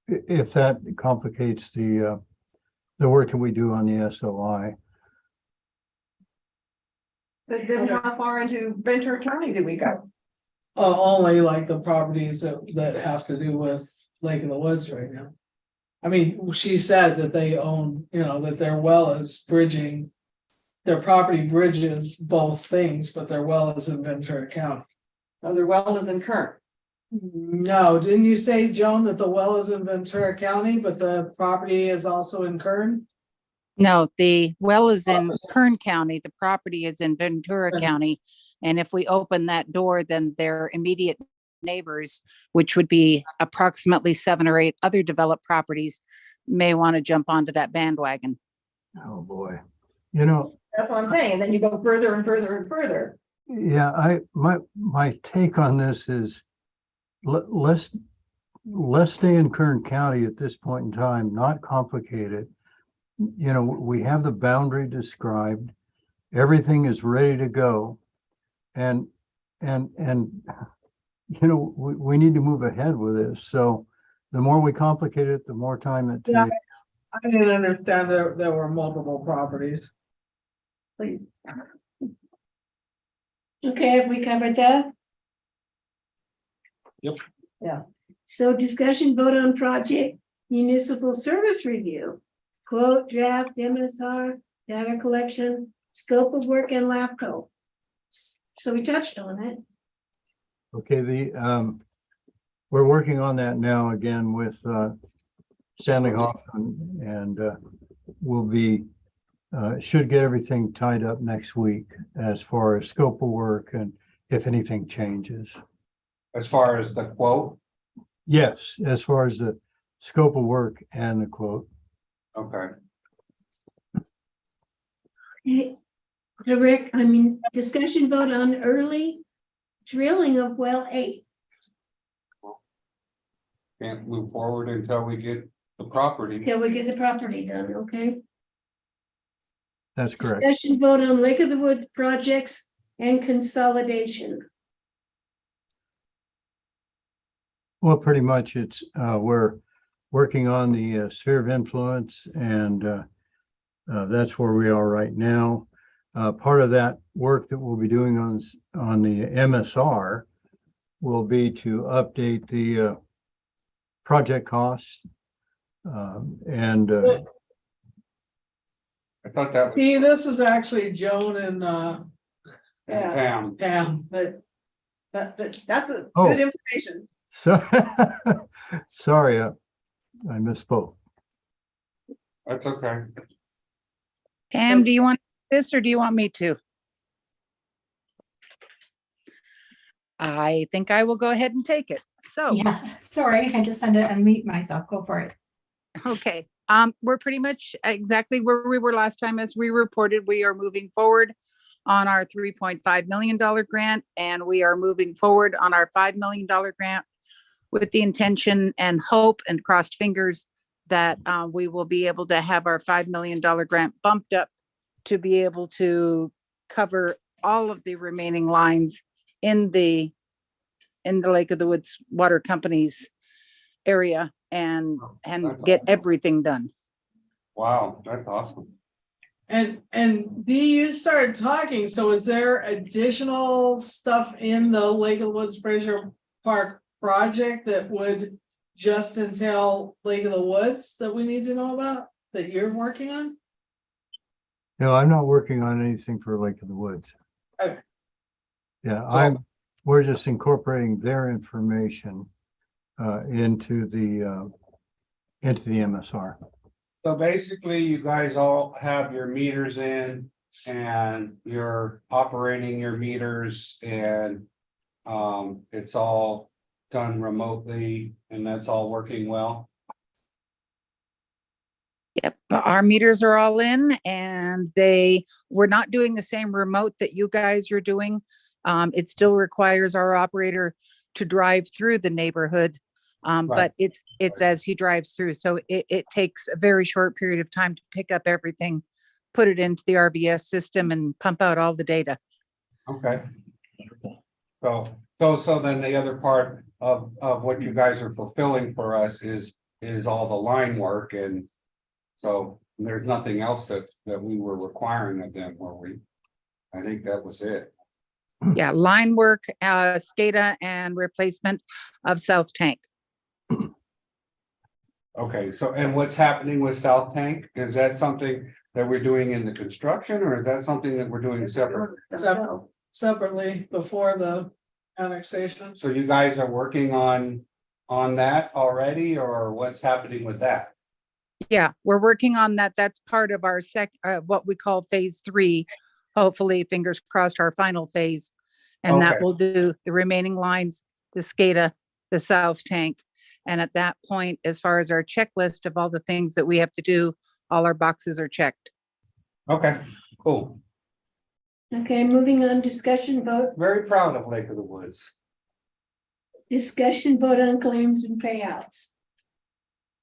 if that complicates the work that we do on the SOI. But then how far into Ventura County do we go? Only like the properties that have to do with Lake of the Woods right now. I mean, she said that they own, that their well is bridging. Their property bridges both things, but their well is in Ventura County. Oh, their well is in Kern. No, didn't you say, Joan, that the well is in Ventura County, but the property is also in Kern? No, the well is in Kern County, the property is in Ventura Okay. County. And if we open that door, then their immediate neighbors, which would be approximately 7 or 8 other developed properties, may want to jump onto that bandwagon. Oh, boy. That's what I'm saying. Then you go further and further and further. Yeah, my take on this is let's let's stay in Kern County at this point in time, not complicate it. You know, we have the boundary described. Everything is ready to go. And, you know, we need to move ahead with this. So the more we complicate it, the more time it Yeah. takes. I didn't understand there were multiple properties. Please. Okay, have we covered that? Yep. Yeah. So discussion vote on project municipal service review. Quote, draft, MSR, data collection, scope of work and LAFCO. So we touched on it. Okay, we're working on that now again with Stanley Hoffman, and we'll be should get everything tied up next week as far as scope of work and if anything changes. As far as the quote, Yes, as far as the scope of work and the quote. okay. Hey, Rick, discussion vote on early drilling of well 8. Can't move forward until we get the property. Till we get the property done, okay? That's correct. Discussion vote on Lake of the Woods projects and consolidation. Well, pretty much it's, we're working on the sphere of influence, and that's where we are right now. Part of that work that we'll be doing on the MSR will be to update the project costs. And I thought that was See, this is actually Joan and Yeah, Pam. Pam. that's a Oh. good information. so, sorry, I misspoke. That's okay. Pam, do you want this or do you want me to? I think I will go ahead and take it. So, Yeah, sorry, I just had to unmute myself. Go for it. okay, we're pretty much exactly where we were last time. As we reported, we are moving forward on our $3.5 million grant, and we are moving forward on our $5 million grant with the intention and hope and crossed fingers that we will be able to have our $5 million grant bumped up to be able to cover all of the remaining lines in the Lake of the Woods Water Company's area and get everything done. Wow, that's awesome. And Dee, you started talking, so is there additional stuff in the Lake of the Woods Fraser Park project that would just entail Lake of the Woods that we need to know about, that you're working on? No, I'm not working on anything for Lake of the Woods. Okay. Yeah, we're just incorporating their information into the MSR. So basically, you guys all have your meters in and you're operating your meters and it's all done remotely and that's all working well. Yep, our meters are all in and we're not doing the same remote that you guys are doing. It still requires our operator to drive through the neighborhood. But it's as he drives through. So it takes a very short period of time to pick up everything, put it into the RBS system and pump out all the data. Okay. So then the other part of what you guys are fulfilling for us is all the line work, and so there's nothing else that we were requiring of them, were we? I think that was it. Yeah, line work, SCADA and replacement of South Tank. Okay, so and what's happening with South Tank? Is that something that we're doing in the construction, or is that something that we're doing separate? Separately before the annexation. So you guys are working on that already, or what's happening with that? Yeah, we're working on that. That's part of our what we call phase 3. Hopefully, fingers crossed, our final phase. And that Okay. will do the remaining lines, the SCADA, the South Tank. And at that point, as far as our checklist of all the things that we have to do, all our boxes are checked. Okay, cool. Okay, moving on, discussion vote. Very proud of Lake of the Woods. Discussion vote on claims and payouts.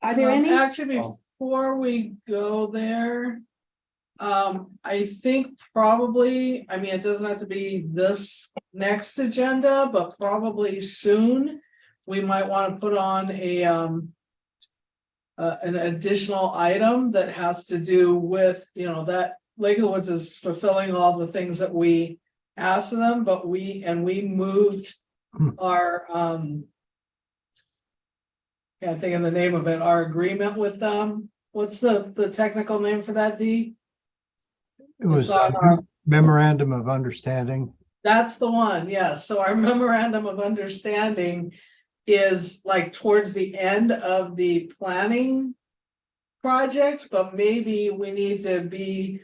Are there any? Actually, before we go there. I think probably, I mean, it doesn't have to be this next agenda, but probably soon. We might want to put on a an additional item that has to do with, you know, that Lake of the Woods is fulfilling all the things that we asked of them, but we moved our can't think of the name of it, our agreement with them. What's the technical name for that, Dee? It was It's on our- memorandum of understanding. That's the one, yes. So our memorandum of understanding is like towards the end of the planning project, but maybe we need to be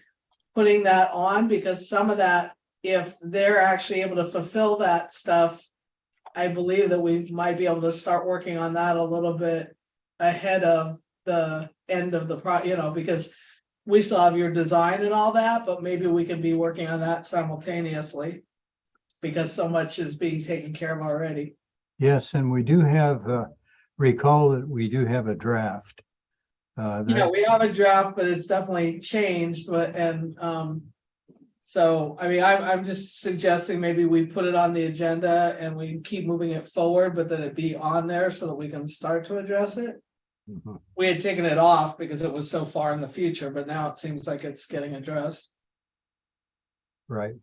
putting that on because some of that, if they're actually able to fulfill that stuff, I believe that we might be able to start working on that a little bit ahead of the end of the you know, because we still have your design and all that, but maybe we can be working on that simultaneously. Because so much is being taken care of already. Yes, and we do have, recall that we do have a draft. Yeah, we have a draft, but it's definitely changed, but so, I mean, I'm just suggesting maybe we put it on the agenda and we keep moving it forward, but that it be on there so that we can start to address it. Mhm. We had taken it off because it was so far in the future, but now it seems like it's getting addressed. Right.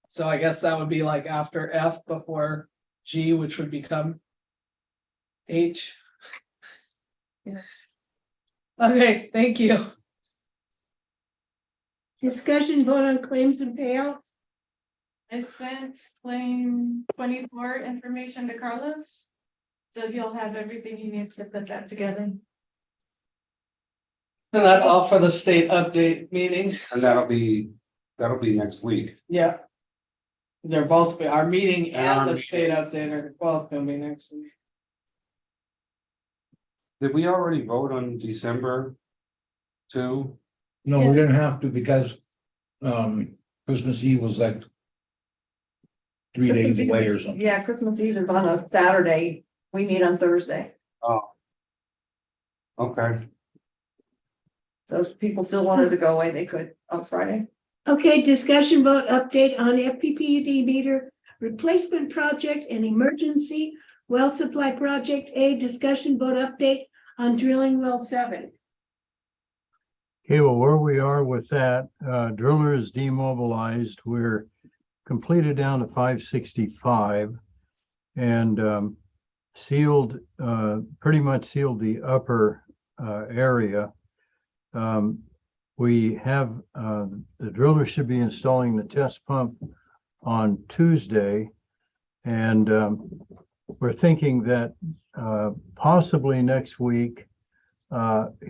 So I guess that would be like after F before G, which would become H. Yes. Okay, thank you. Discussion vote on claims and payouts. I sent claim 24 information to Carlos. So he'll have everything he needs to put that together. And that's all for the state update meeting. And that'll be next week. Yeah. They're both, our meeting And and our the state update are both gonna be next week. Did we already vote on December 2? No, we didn't have to because Christmas Eve was like 3 days Christmas Eve. away or something. Yeah, Christmas Eve is on a Saturday. We meet on Thursday. Oh. Okay, So if people still wanted to go away, they could on Friday. Okay, discussion vote update on FPPUD meter replacement project and emergency well supply project. A discussion vote update on drilling well 7. Okay, well, where we are with that, driller is demobilized. We're completed down to 565 and sealed, pretty much sealed the upper area. We have, the driller should be installing the test pump on Tuesday. And we're thinking that possibly next week,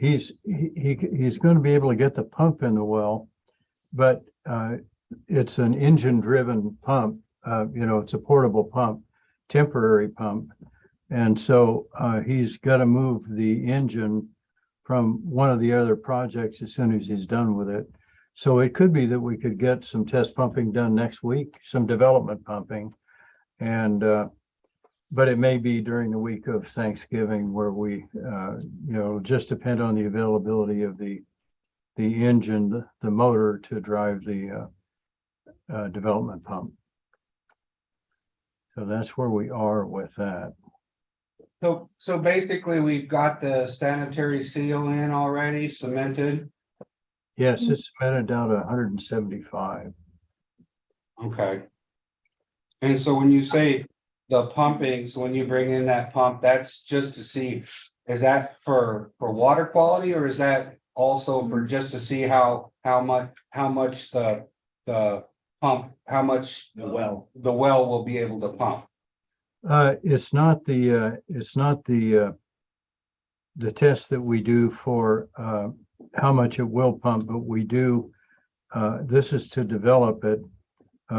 he's going to be able to get the pump in the well, but it's an engine driven pump. You know, it's a portable pump, temporary pump. And so he's got to move the engine from one of the other projects as soon as he's done with it. So it could be that we could get some test pumping done next week, some development pumping. And but it may be during the week of Thanksgiving where we, you know, just depend on the availability of the engine, the motor to drive the development pump. So that's where we are with that. so basically we've got the sanitary seal in already cemented. Yes, it's cemented down to 175. Okay. And so when you say the pumping, so when you bring in that pump, that's just to see, is that for water quality or is that also for just to see how much the pump, how much the well will be able to pump? It's not the test that we do for how much it will pump, but we do, this is to develop it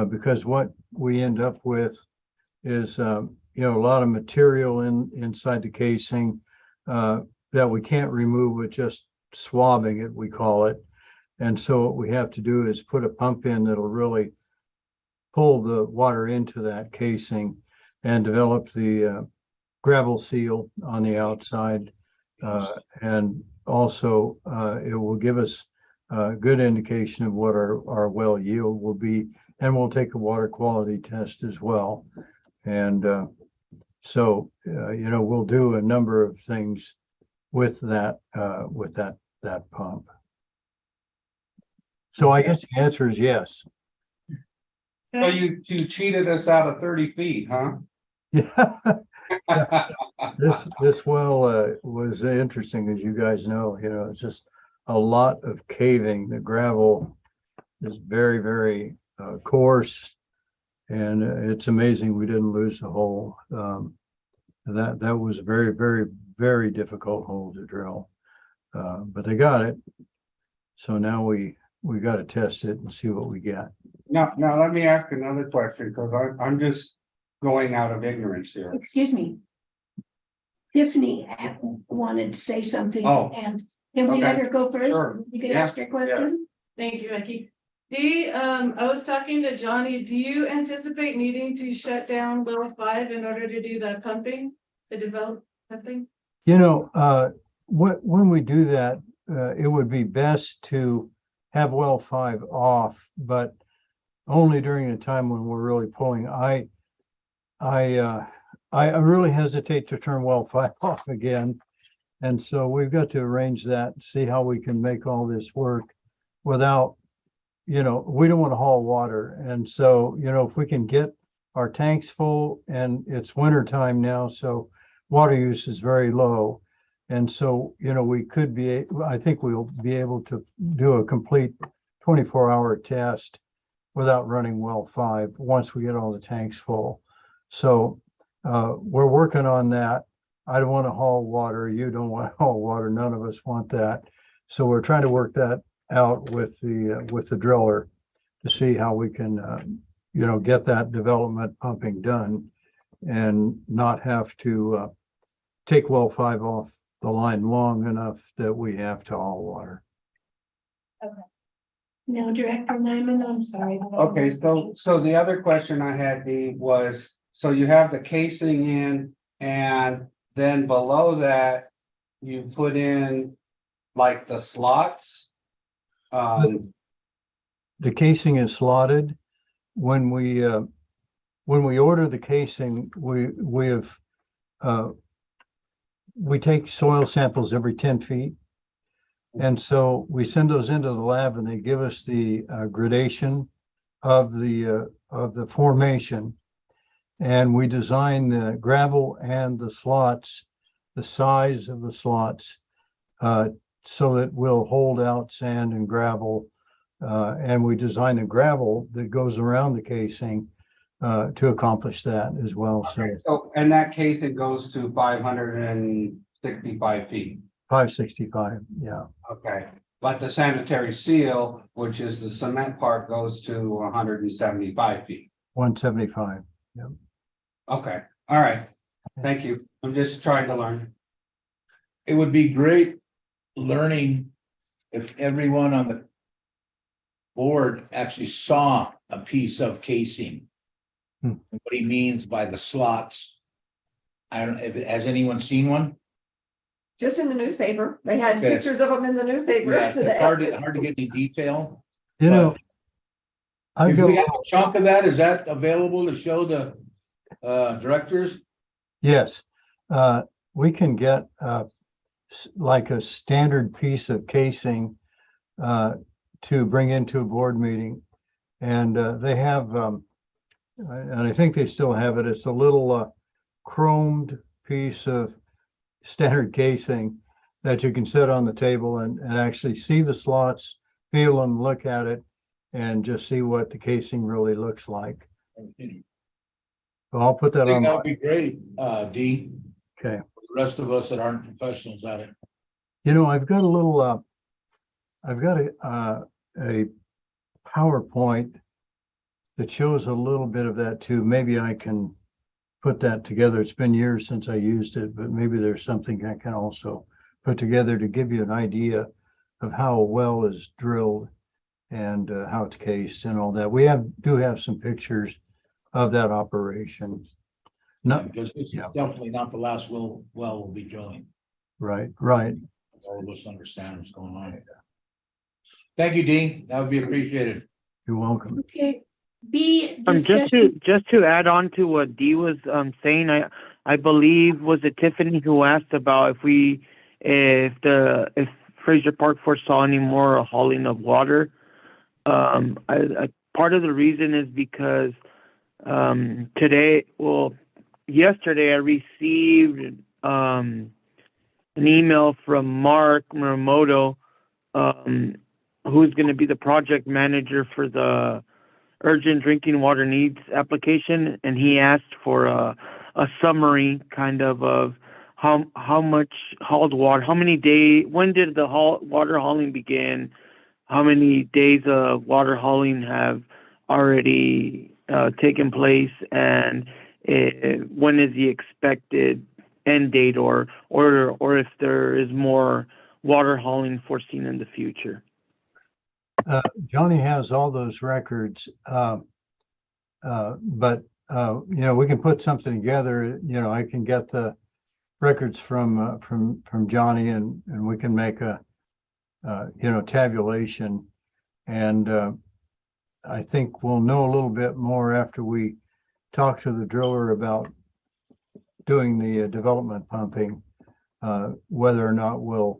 because what we end up with is, you know, a lot of material inside the casing that we can't remove with just swabbing it, we call it. And so what we have to do is put a pump in that'll really pull the water into that casing. and develop the gravel seal on the outside. And also, it will give us a good indication of what our well yield will be, and we'll take a water quality test as well. And so, we'll do a number of things with that pump. So I guess the answer is yes. So you cheated us out of 30 feet, huh? Yeah. This well was interesting, as you guys know. It's just a lot of caving. The gravel is very, very coarse, and it's amazing we didn't lose the hole. That was a very, very, very difficult hole to drill, but they got it. So now we got to test it and see what we get. Now let me ask another question, because I'm just going out of ignorance here. Excuse me. Tiffany wanted to say something. Oh, And can we let okay. her go first? Sure. You can Yeah, ask her questions. Thank you, Becky. Dee, I was talking to Johnny. Do you anticipate needing to shut down well 5 in order to do the pumping, the develop pumping? When we do that, it would be best to have well 5 off, but only during the time when we're really pulling. I really hesitate to turn well 5 off again. And so we've got to arrange that, see how we can make all this work without, we don't want to haul water. And so, if we can get our tanks full, and it's winter time now, so water use is very low. And so, we could I think we'll be able to do a complete 24-hour test without running well 5 once we get all the tanks full. So we're working on that. I don't want to haul water. You don't want to haul water. None of us want that. So we're trying to work that out with the driller to see how we can, get that development pumping done and not have to take well 5 off the line long enough that we have to haul water. Now, Director Nyman, I'm sorry. Okay, so the other question I had, Dee, was, so you have the casing in, and then below that, you put in like the slots. The casing is slotted. When we order the casing, we take soil samples every 10 feet. And so we send those into the lab, and they give us the gradation of the formation. And we design the gravel and the slots, the size of the slots, so that we'll hold out sand and gravel. And we design the gravel that goes around the casing to accomplish that as well. So, and that casing goes to 565 feet. 565, yeah. Okay, but the sanitary seal, which is the cement part, goes to 175 feet. 175, yeah. Okay, all right. Thank you. I'm just trying to learn. It would be great learning if everyone on the board actually saw a piece of casing. Hmm. What he means by the slots. I don't, has anyone seen one? Just in the newspaper. They had Okay. pictures of them in the newspaper Yeah, today. it's hard to get any detail. I've If got, we have a chunk of that, is that available to show the directors? yes, we can get like a standard piece of casing to bring into a board meeting. And they have, and I think they still have it, it's a little chromed piece of standard casing that you can set on the table and actually see the slots, feel them, look at it, and just see what the casing really looks like. So I'll put I that think on. that would be great, Dee. Okay. The rest of us that aren't professionals at it. I've got a little, I've got a PowerPoint that shows a little bit of that too. Maybe I can put that together. It's been years since I used it, but maybe there's something I can also put together to give you an idea of how a well is drilled and how it's cased and all that. We do have some pictures of that operation. No, Because this is yeah. definitely not the last well we'll be drilling. right, right. All of us understand what's going on. Thank you, Dean. That would be appreciated. You're welcome. Okay. B, Just discussion, to add on to what Dee was saying, I believe was it Tiffany who asked about if Fraser Park foresaw any more hauling of water. I part of the reason is because yesterday I received an email from Mark Muramoto, who's going to be the project manager for the urgent drinking water needs application, and he asked for a summary kind of how much hauled water, how many days, when did the water hauling begin, how many days of water hauling have already taken place, and when is the expected end date, or if there is more water hauling foreseen in the future. Johnny has all those records, but we can put something together. I can get the records from Johnny, and we can make a tabulation, and I think we'll know a little bit more after we talk to the driller about doing the development pumping, whether or not we'll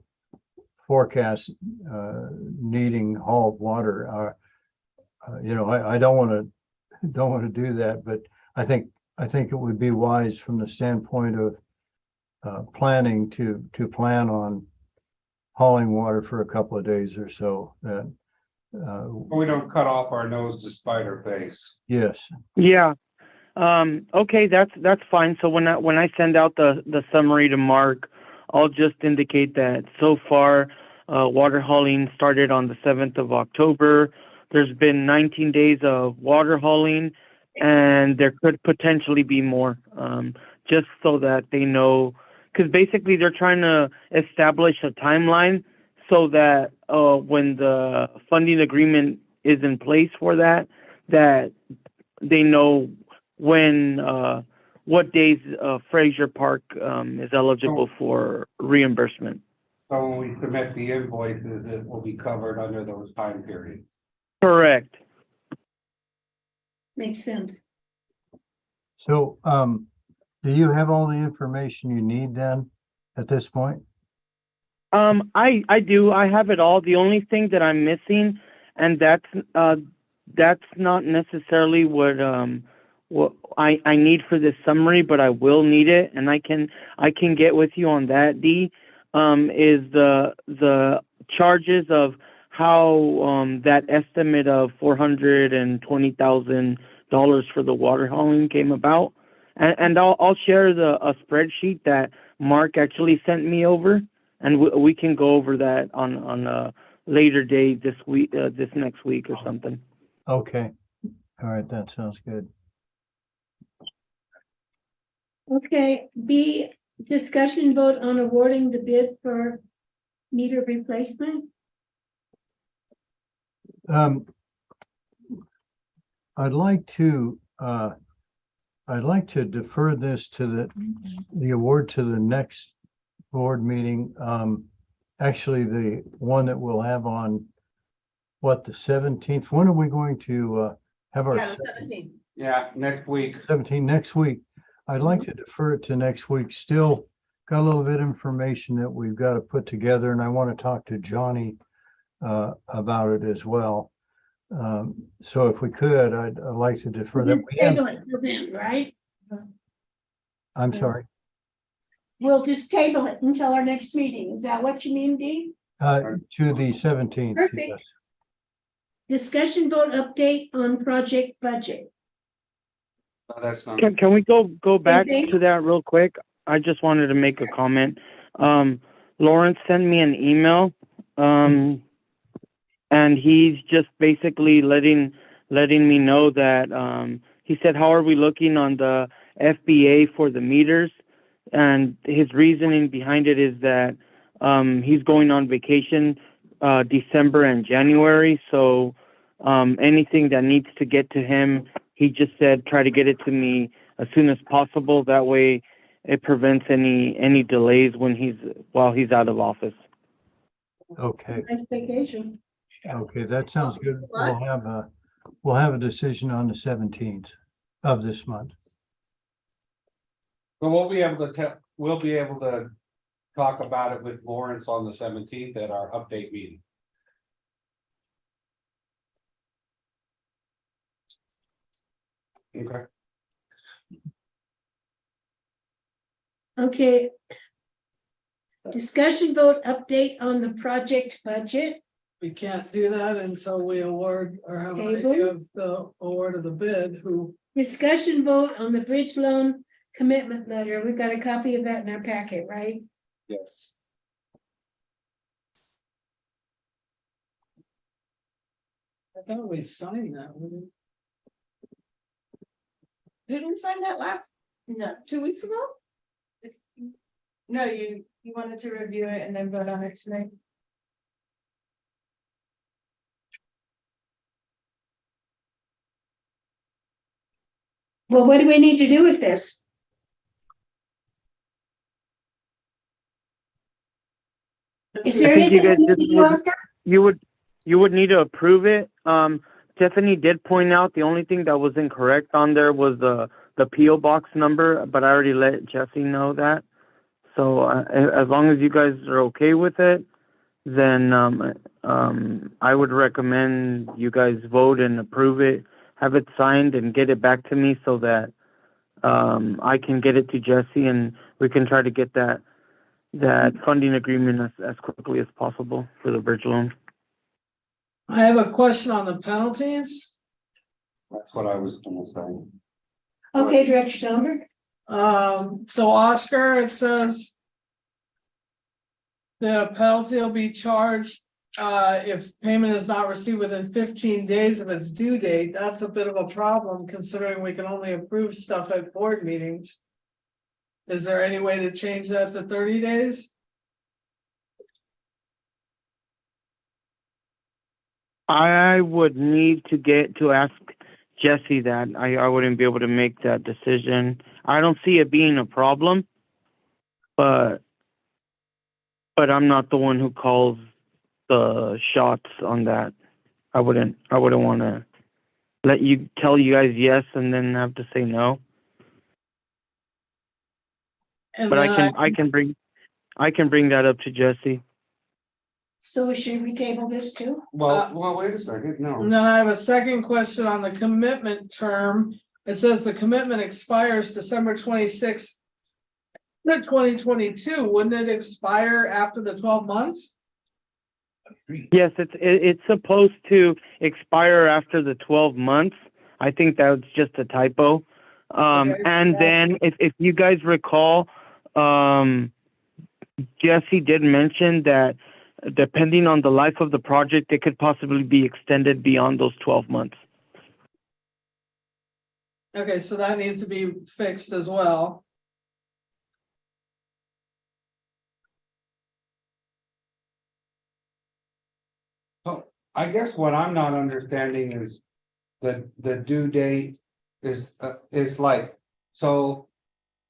forecast needing hauled water. I don't want to do that, but I think it would be wise from the standpoint of planning to plan on hauling water for a couple of days or so. That We don't cut off our nose to spite our face. yes, Yeah. Okay, that's fine. So when I send out the summary to Mark, I'll just indicate that so far, water hauling started on the 7th of October. There's been 19 days of water hauling, and there could potentially be more, just so that they know, because basically they're trying to establish a timeline so that when the funding agreement is in place for that they know when what days Fraser Park is eligible for reimbursement. So when we submit the invoices, it will be covered under those time periods. Correct. makes sense. so do you have all the information you need then at this point? I do. I have it all. The only thing that I'm missing, and that's not necessarily what I need for this summary, but I will need it, and I can get with you on that, Dee. Is the charges of how that estimate of $420,000 for the water hauling came about, and I'll share a spreadsheet that Mark actually sent me over, and we can go over that on a later day this week, this next week or something. Okay, all right, that sounds good. Okay, B, discussion vote on awarding the bid for meter replacement. I'd like to defer this to the award to the next board meeting. Actually, the one that we'll have on the 17th. When are we going to have our 17. Yeah, next week. 17 next week? I'd like to defer it to next week. Still got a little bit of information that we've got to put together, and I want to talk to Johnny about it as well. So if we could, I'd like to defer that. Table it for them, right? I'm sorry. We'll just table it until our next meeting. Is that what you mean, Dee? To the 17th. Perfect. Yes. Discussion vote update on project budget. No, that's not. Can we go back Okay. to that real quick? I just wanted to make a comment. Lawrence sent me an email, and he's just basically letting me know that he said, how are we looking on the FBA for the meters? And his reasoning behind it is that he's going on vacation December and January, so anything that needs to get to him, he just said try to get it to me as soon as possible. That way it prevents any delays while he's out of office. Okay, Nice vacation. okay, that sounds good. We'll have a decision on the 17th of this month. But we'll be able to talk about it with Lawrence on the 17th at our update meeting. Okay. Okay. Discussion vote update on the project budget. We can't do that until we award or have an Table. idea of the award of the bid, who, Discussion vote on the bridge loan commitment letter. We've got a copy of that in our packet, right? Yes. I thought we signed that. Didn't we sign that No, 2 weeks ago? no, you wanted to review it and then vote on it tonight. Well, what do we need to do with this? Is there I think you anything guys we need to just do, would- Oscar? You would need to approve it. Stephanie did point out the only thing that was incorrect on there was the PO box number, but I already let Jesse know that. So as long as you guys are okay with it, then I would recommend you guys vote and approve it, have it signed and get it back to me so that I can get it to Jesse and we can try to get that funding agreement as quickly as possible for the bridge loan. I have a question on the penalties. That's what I was gonna say. Okay, Director Stomberg. So Oscar, it says that a penalty will be charged if payment is not received within 15 days of its due date. That's a bit of a problem considering we can only approve stuff at board meetings. Is there any way to change that to 30 days? I would need to ask Jesse that. I wouldn't be able to make that decision. I don't see it being a problem, but I'm not the one who calls the shots on that. I wouldn't want to tell you guys yes and then have to say no. And But then I can bring that up to Jesse. So should we table this too? Well, wait a second, no. And then I have a second question on the commitment term. It says the commitment expires December 26th. 2022, wouldn't it expire after the 12 months? Yes, it's supposed to expire after the 12 months. I think that's just a typo. Okay. And then if you guys recall, Jesse did mention that depending on the life of the project, it could possibly be extended beyond those 12 months. Okay, so that needs to be fixed as well. I guess what I'm not understanding is the due date is like, so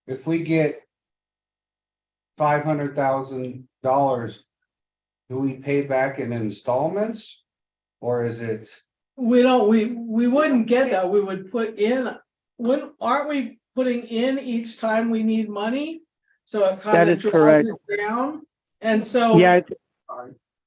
if we get $500,000, do we pay back in installments? Or is it? We wouldn't get that. We would put in, aren't we putting in each time we need money? So it kind That of is draws correct. it down. And so. Yeah,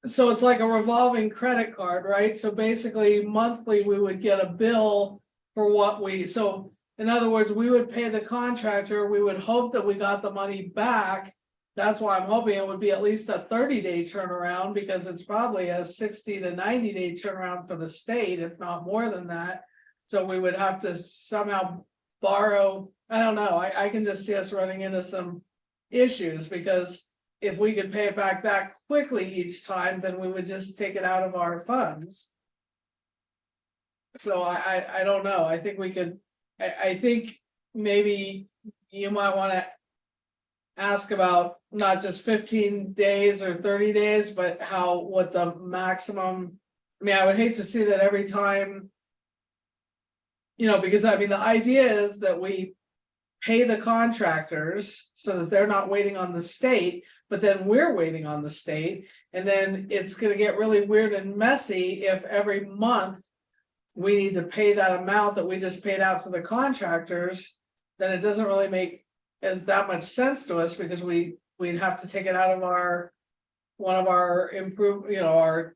So it's like a revolving credit card, right? So basically monthly, we would get a bill for what so in other words, we would pay the contractor, we would hope that we got the money back. That's why I'm hoping it would be at least a 30-day turnaround because it's probably a 60 to 90-day turnaround for the state, if not more than that. So we would have to somehow borrow, I don't know, I can just see us running into some issues because if we could pay it back that quickly each time, then we would just take it out of our funds. So I don't know. I think we could, I think maybe you might want to ask about not just 15 days or 30 days, but what the maximum, I mean, I would hate to see that every time, because I mean, the idea is that we pay the contractors so that they're not waiting on the state, but then we're waiting on the state. And then it's gonna get really weird and messy if every month we need to pay that amount that we just paid out to the contractors, then it doesn't really make as that much sense to us because we'd have to take it out of one of our our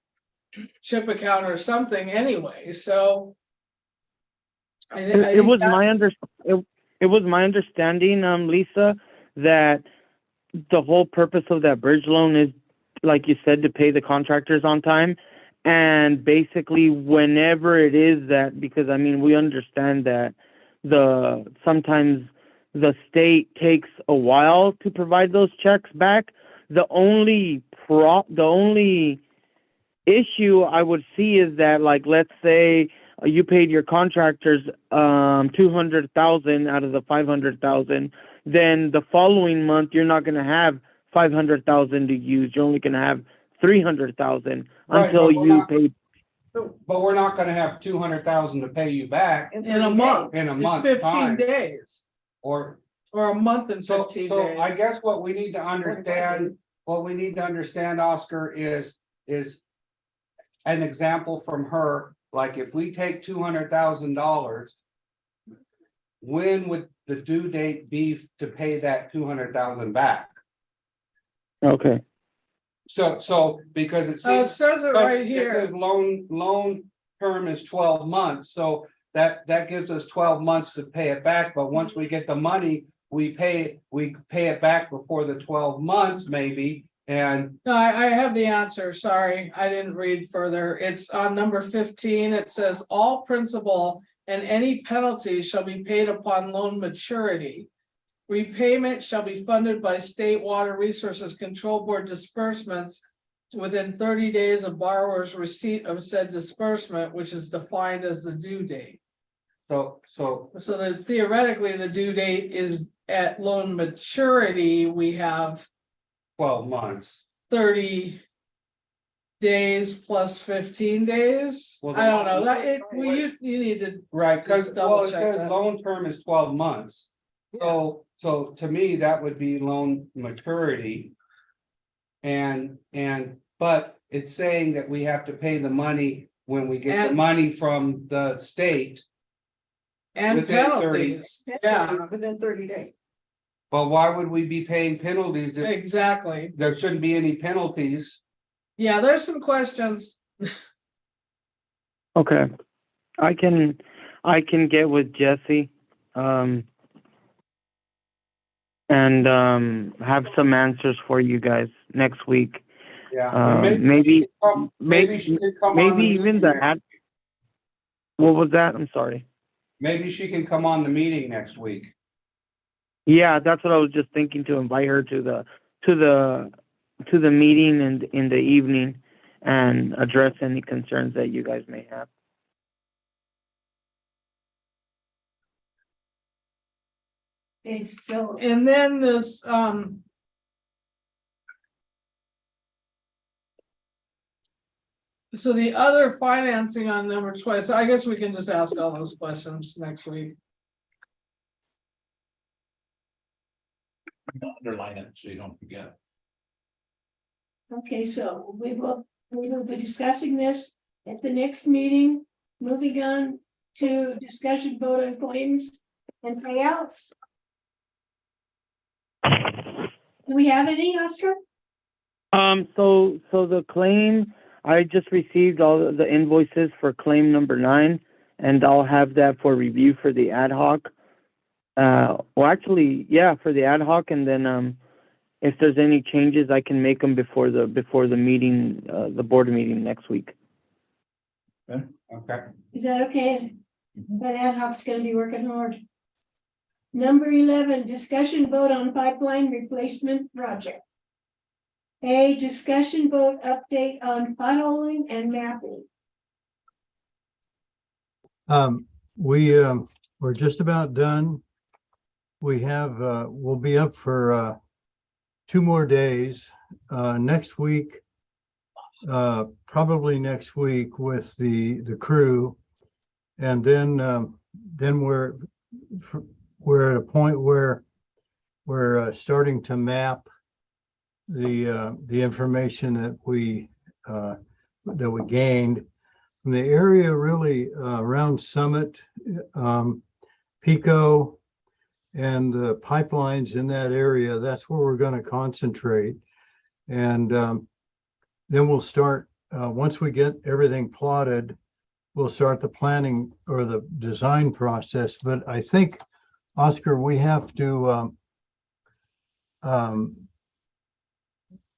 chip account or something anyway, so. It was my understanding, Lisa, that the whole purpose of that bridge loan is, like you said, to pay the contractors on time. And basically, whenever it is that, because I mean, we understand that sometimes the state takes a while to provide those checks back. The only issue I would see is that, like, let's say you paid your contractors $200,000 out of the $500,000, then the following month you're not going to have $500,000 to use. You're only going to have $300,000 Right, until but we're you not- pay. But we're not gonna have 200,000 to pay you back In a month. in a It's month's 15 time, days, or or a month and so, 15 so days. I guess what we need to understand, Oscar, is an example from her, like if we take $200,000, when would the due date be to pay that 200,000 back? Okay. So, because it Oh, it seems. says it right Because here. loan term is 12 months, so that gives us 12 months to pay it back, but once we get the money, we pay it back before the 12 months maybe, and. No, I have the answer. Sorry, I didn't read further. It's on number 15. It says all principal and any penalties shall be paid upon loan maturity. Repayment shall be funded by State Water Resources Control Board disbursements within 30 days of borrower's receipt of said disbursement, which is defined as the due date. So So that theoretically, the due date is at loan maturity, we have 12 months. 30 days plus 15 days. Well, I don't know, you need to, Right, because, Just double it check says that. loan term is 12 months. So to me, that would be loan maturity. But it's saying that we have to pay the money when we get the And- money from the state. and Within 30. penalties, yeah, Within 30 days. But why would we be paying penalties? exactly. There shouldn't be any penalties. Yeah, there's some questions. Okay. I can get with Jesse, and have some answers for you guys next week. Yeah. Maybe Maybe she could come on. maybe the even meeting the next- what was that? I'm sorry. Maybe she can come on the meeting next week. Yeah, that's what I was just thinking, to invite her to the meeting in the evening and address any concerns that you guys may have. Okay, so And then this, so the other financing on number 20, so I guess we can just ask all those questions next week. Underline it so you don't forget. okay, so we will be discussing this at the next meeting, moving on to discussion vote on claims and payouts. Do we have any, Oscar? So the claim, I just received all the invoices for claim number 9, and I'll have that for review for the ad hoc. Well, actually, yeah, for the ad hoc, and then if there's any changes, I can make them before the meeting, the board meeting next week. Okay. Is that okay? That ad hoc's gonna be working hard. Number 11, discussion vote on pipeline replacement project. A discussion vote update on potholing and mapping. We're just about done. We have, we'll be up for 2 more days next week. Probably next week with the crew, and then we're at a point where we're starting to map the information that we gained from the area really around Summit, Pico, and the pipelines in that area. That's where we're going to concentrate. And then we'll start, once we get everything plotted, we'll start the planning or the design process. But I think, Oscar, we have to,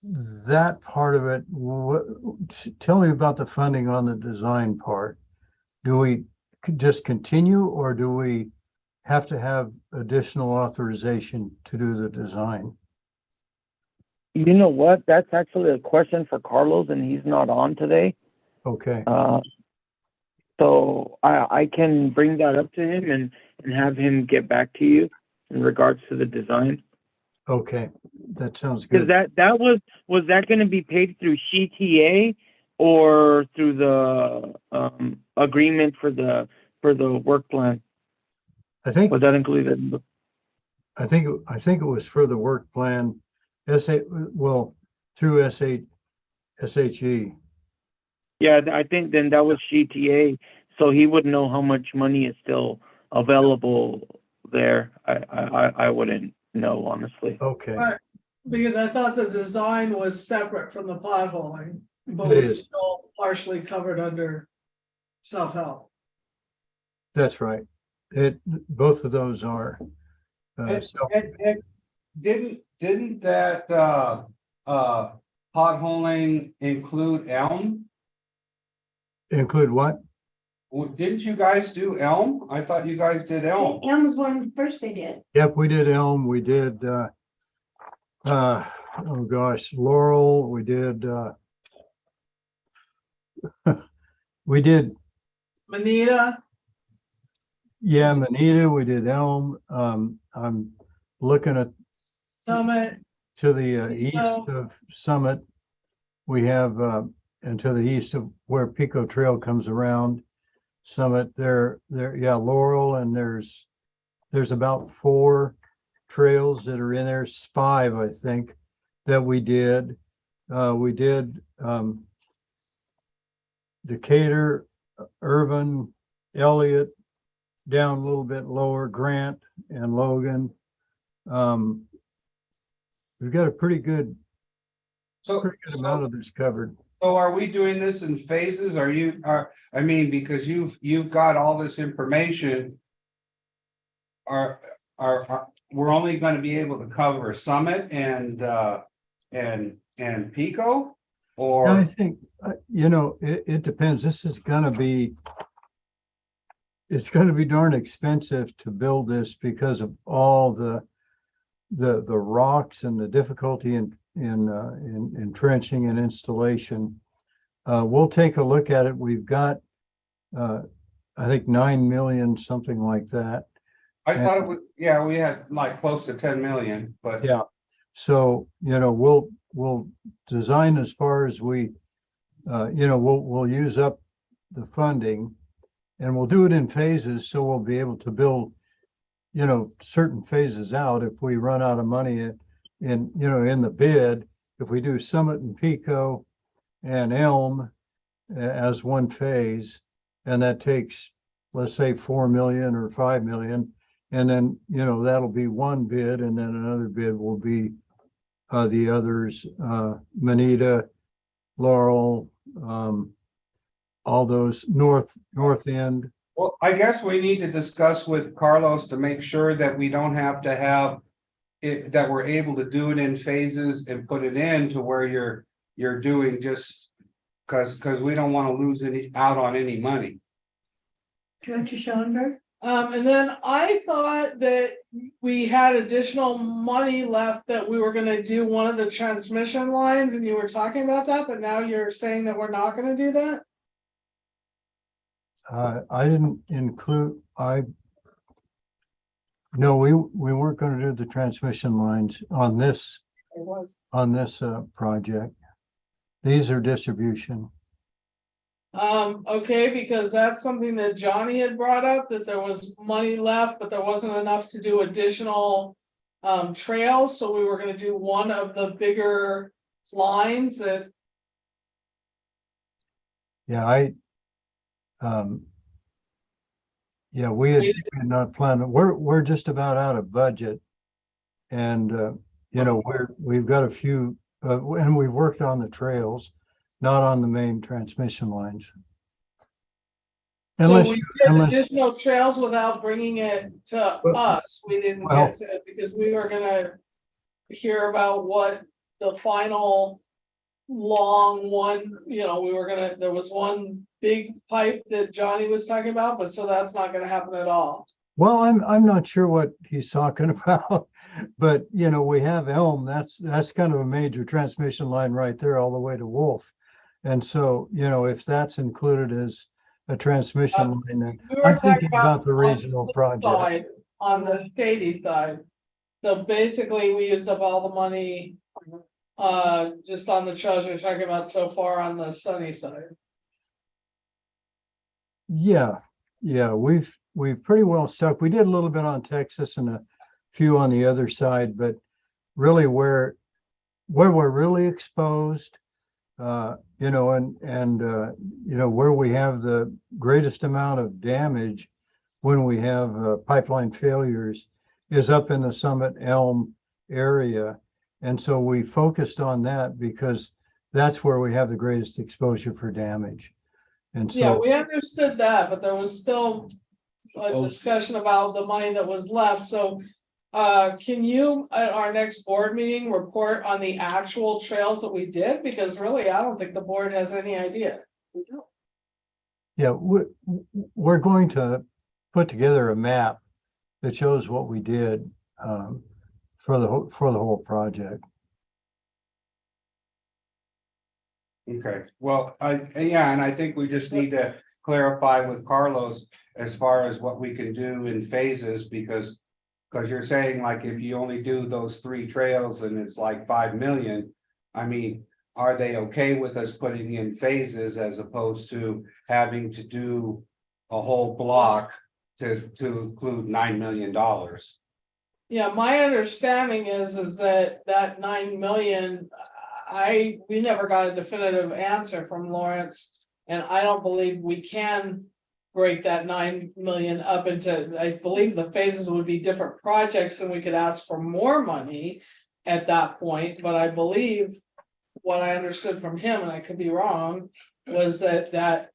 that part of it, tell me about the funding on the design part. Do we just continue, or do we have to have additional authorization to do the design? You know what? That's actually a question for Carlos, and he's not on today. Okay, So I can bring that up to him and have him get back to you in regards to the design. okay, that sounds Because good. that was that going to be paid through CTA or through the agreement for the work plan? I think, Was that included? in the- I think it was for the work plan, through SHE. Yeah, I think then that was CTA, so he would know how much money is still available there. I wouldn't know, honestly. Okay, Right, because I thought the design was separate from the potholing, but It was is. still partially covered under self-help. that's right. Both of those are. So And didn't that potholing include Elm? include what? Well, didn't you guys do Elm? I thought you guys did Elm. Elm's one first they did. Yep, we did Elm, we did, oh gosh, Laurel, we did, we did, Manita, yeah, Manita, we did Elm. I'm looking at Summit, to the east of Summit. We have, and to the east of where Pico Trail comes around Summit, yeah, Laurel, and there's about 4 trails that are in there, 5, I think, that we did. We did Decatur, Irvin, Elliott, down a little bit lower, Grant and Logan. We've got a pretty good amount of this covered. So are we doing this in phases? I mean, because you've got all this information. We're only going to be able to cover Summit and Pico? I Or, think, it depends. This is gonna be, it's gonna be darn expensive to build this because of all the rocks and the difficulty in trenching and installation. We'll take a look at it. We've got, I think 9 million, something like that. I thought it was, yeah, we had like close to 10 million, but. Yeah. So, we'll design as far as we, we'll use up the funding, and we'll do it in phases. So we'll be able to build, certain phases out. If we run out of money in the bid, if we do Summit and Pico and Elm as one phase, and that takes, let's say, 4 million or 5 million. And then, that'll be one bid, and then another bid will be the others, Manita, Laurel, all those north end. Well, I guess we need to discuss with Carlos to make sure that we don't have to have it, that we're able to do it in phases and put it in to where you're doing just because we don't want to lose out on any money. Director Schoenberg? and then I thought that we had additional money left that we were gonna do one of the transmission lines, and you were talking about that, but now you're saying that we're not gonna do that? I didn't include, no, we weren't gonna do the transmission lines on this It was. project. These are distribution. Okay, because that's something that Johnny had brought up, that there was money left, but there wasn't enough to do additional. Trails, so we were gonna do one of the bigger lines that, Yeah, yeah, we had not planned, we're just about out of budget. And, you know, we've got a few, and we've worked on the trails, not on the main transmission lines. so Unless, we you- did unless, additional trails without bringing it to Well- us. We didn't well- get to it because we were gonna. Hear about what the final. Long one, you know, there was one big pipe that Johnny was talking about, but so that's not gonna happen at all. well, I'm not sure what he's talking about, but you know, we have Elm, that's kind of a major transmission line right there all the way to Wolf. And so, you know, if that's included as a transmission line, then We were I'm talking thinking about the on the regional project. side, on the shady side. So basically, we used up all the money. Just on the trails we're talking about so far on the sunny side. Yeah, we've pretty well stuck. We did a little bit on Texas and a few on the other side, but really where we're really exposed, you know, and you know, where we have the greatest amount of damage when we have pipeline failures is up in the Summit Elm area. And so we focused on that because that's where we have the greatest exposure for damage. And Yeah, so, we understood that, but there was still a discussion about the money that was left, so. Can you, at our next board meeting, report on the actual trails that we did? Because really, I don't think the board has any idea. yeah, we're going to put together a map that shows what we did for the whole project. Okay, well, yeah, and I think we just need to clarify with Carlos as far as what we can do in phases, because. Because you're saying like if you only do those 3 trails and it's like 5 million. I mean, are they okay with us putting in phases as opposed to having to do a whole block to include $9 million? Yeah, my understanding is that 9 million, we never got a definitive answer from Lawrence. And I don't believe we can break that 9 million up into, I believe the phases would be different projects and we could ask for more money at that point, but I believe what I understood from him, and I could be wrong, was that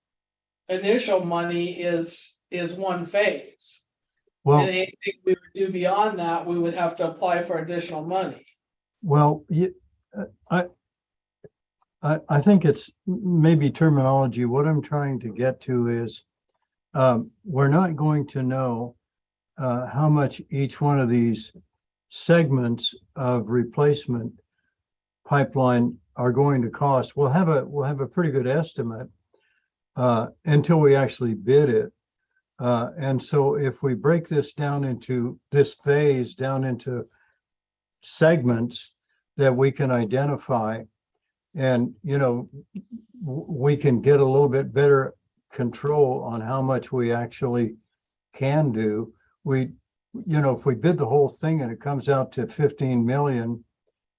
initial money is one phase. Well, And anything we would do beyond that, we would have to apply for additional money. well, I think it's maybe terminology. What I'm trying to get to is we're not going to know how much each one of these segments of replacement pipeline are going to cost. We'll have a pretty good estimate until we actually bid it. And so if we break this down into this phase down into segments that we can identify, and you know, we can get a little bit better control on how much we actually can do. You know, if we bid the whole thing and it comes out to 15 million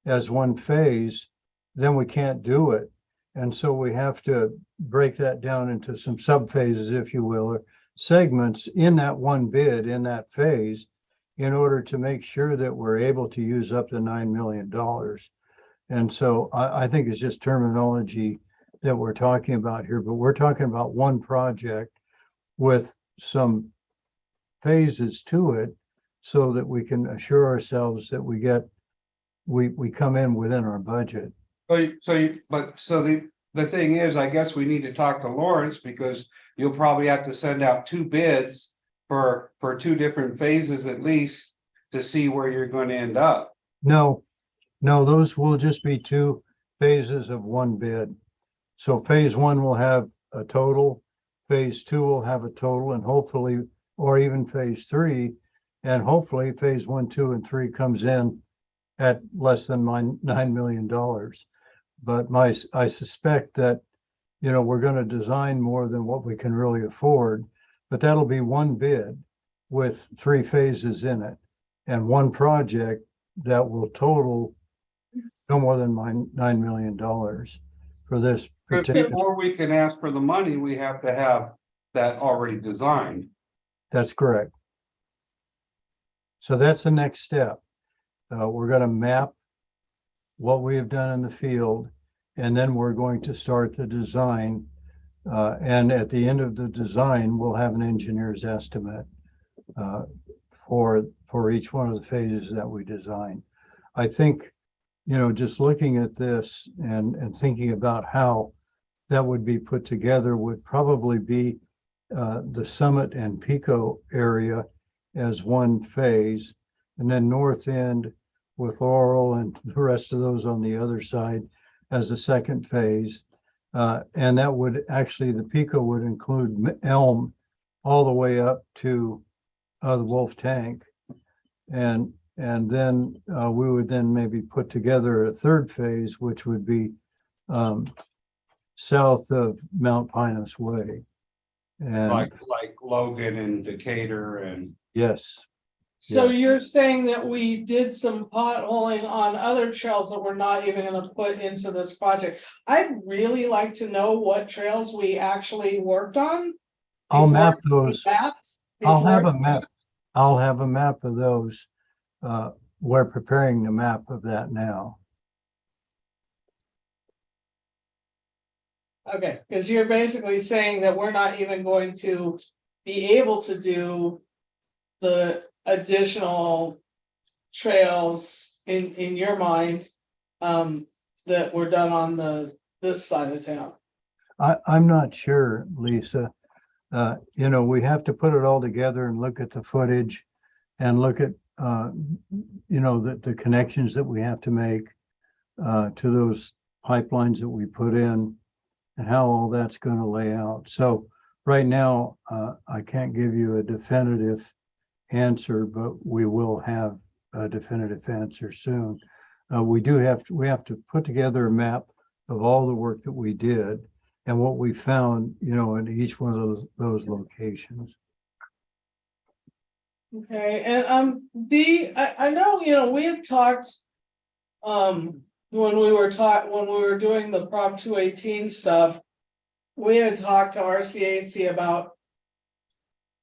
as one phase, then we can't do it. And so we have to break that down into some sub phases, if you will, or segments in that one bid in that phase in order to make sure that we're able to use up the $9 million. And so I think it's just terminology that we're talking about here, but we're talking about one project with some phases to it so that we can assure ourselves that we come in within our budget. So the thing is, I guess we need to talk to Lawrence because you'll probably have to send out 2 bids for 2 different phases at least to see where you're going to end up. No, those will just be 2 phases of one bid. So phase 1 will have a total, phase 2 will have a total, and hopefully, or even phase 3, and hopefully phase 1, 2, and 3 comes in at less than $9 million. But I suspect that we're gonna design more than what we can really afford, but that'll be one bid with 3 phases in it and one project that will total no more than $9 million for this Because particular. before we can ask for the money, we have to have that already designed. That's correct. So that's the next step. We're gonna map what we have done in the field, and then we're going to start the design. And at the end of the design, we'll have an engineer's estimate for each one of the phases that we design. I think, just looking at this and thinking about how that would be put together would probably be the Summit and Pico area as one phase, and then North End with Laurel and the rest of those on the other side as a second phase. And that would actually, the Pico would include Elm all the way up to the Wolf Tank. And then we would then maybe put together a third phase, which would be south of Mount Pinus Way. And Like Logan and Decatur and. yes, So Yeah. you're saying that we did some potholing on other trails that we're not even gonna put into this project? I'd really like to know what trails we actually worked on. I'll before map it's those. mapped, I'll before have a it's map. mapped. I'll have a map of those. We're preparing the map of that now. Okay, because you're basically saying that we're not even going to be able to do the additional trails in your mind that were done on this side of town. I'm not sure, Lisa. We have to put it all together and look at the footage and look at, the connections that we have to make to those pipelines that we put in and how all that's going to lay out. So right now, I can't give you a definitive answer, but we will have a definitive answer soon. We have to put together a map of all the work that we did and what we found, in each one of those locations. Okay, and I know, we had talked. When we were doing the Prop 218 stuff. We had talked to RCAC about.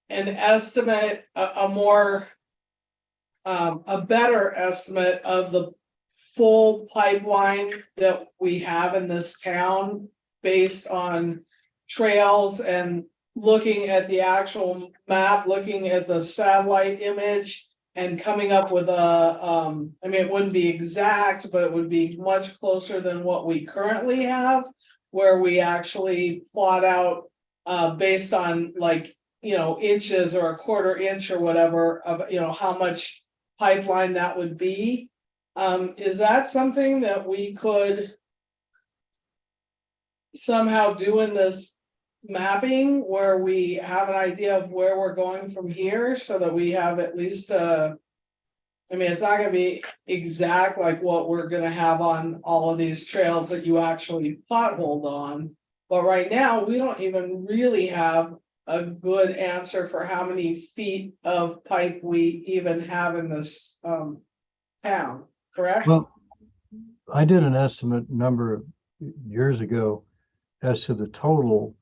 An estimate, a better estimate of the full pipeline that we have in this town. Based on trails and looking at the actual map, looking at the satellite image. And coming up with it wouldn't be exact, but it would be much closer than what we currently have. Where we actually plot out, based on inches or a quarter inch or whatever of, how much pipeline that would be. Is that something that we could somehow do in this mapping where we have an idea of where we're going from here so that we have at least it's not gonna be exact like what we're gonna have on all of these trails that you actually potholed on. But right now, we don't even really have a good answer for how many feet of pipe we even have in this town, correct? Well, I did an estimate a number of years ago as to the total.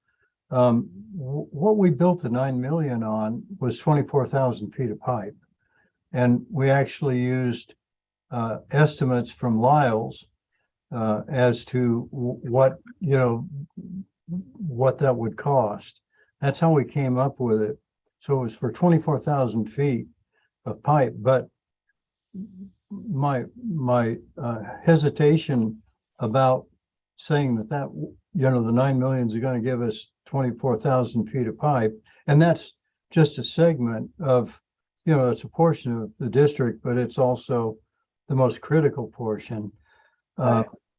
What we built the 9 million on was 24,000 feet of pipe. And we actually used estimates from Lyles as to what that would cost. That's how we came up with it. So it was for 24,000 feet of pipe, but my hesitation about saying that the 9 million is going to give us 24,000 feet of pipe, and that's just a segment of, it's a portion of the district, but it's also the most critical portion.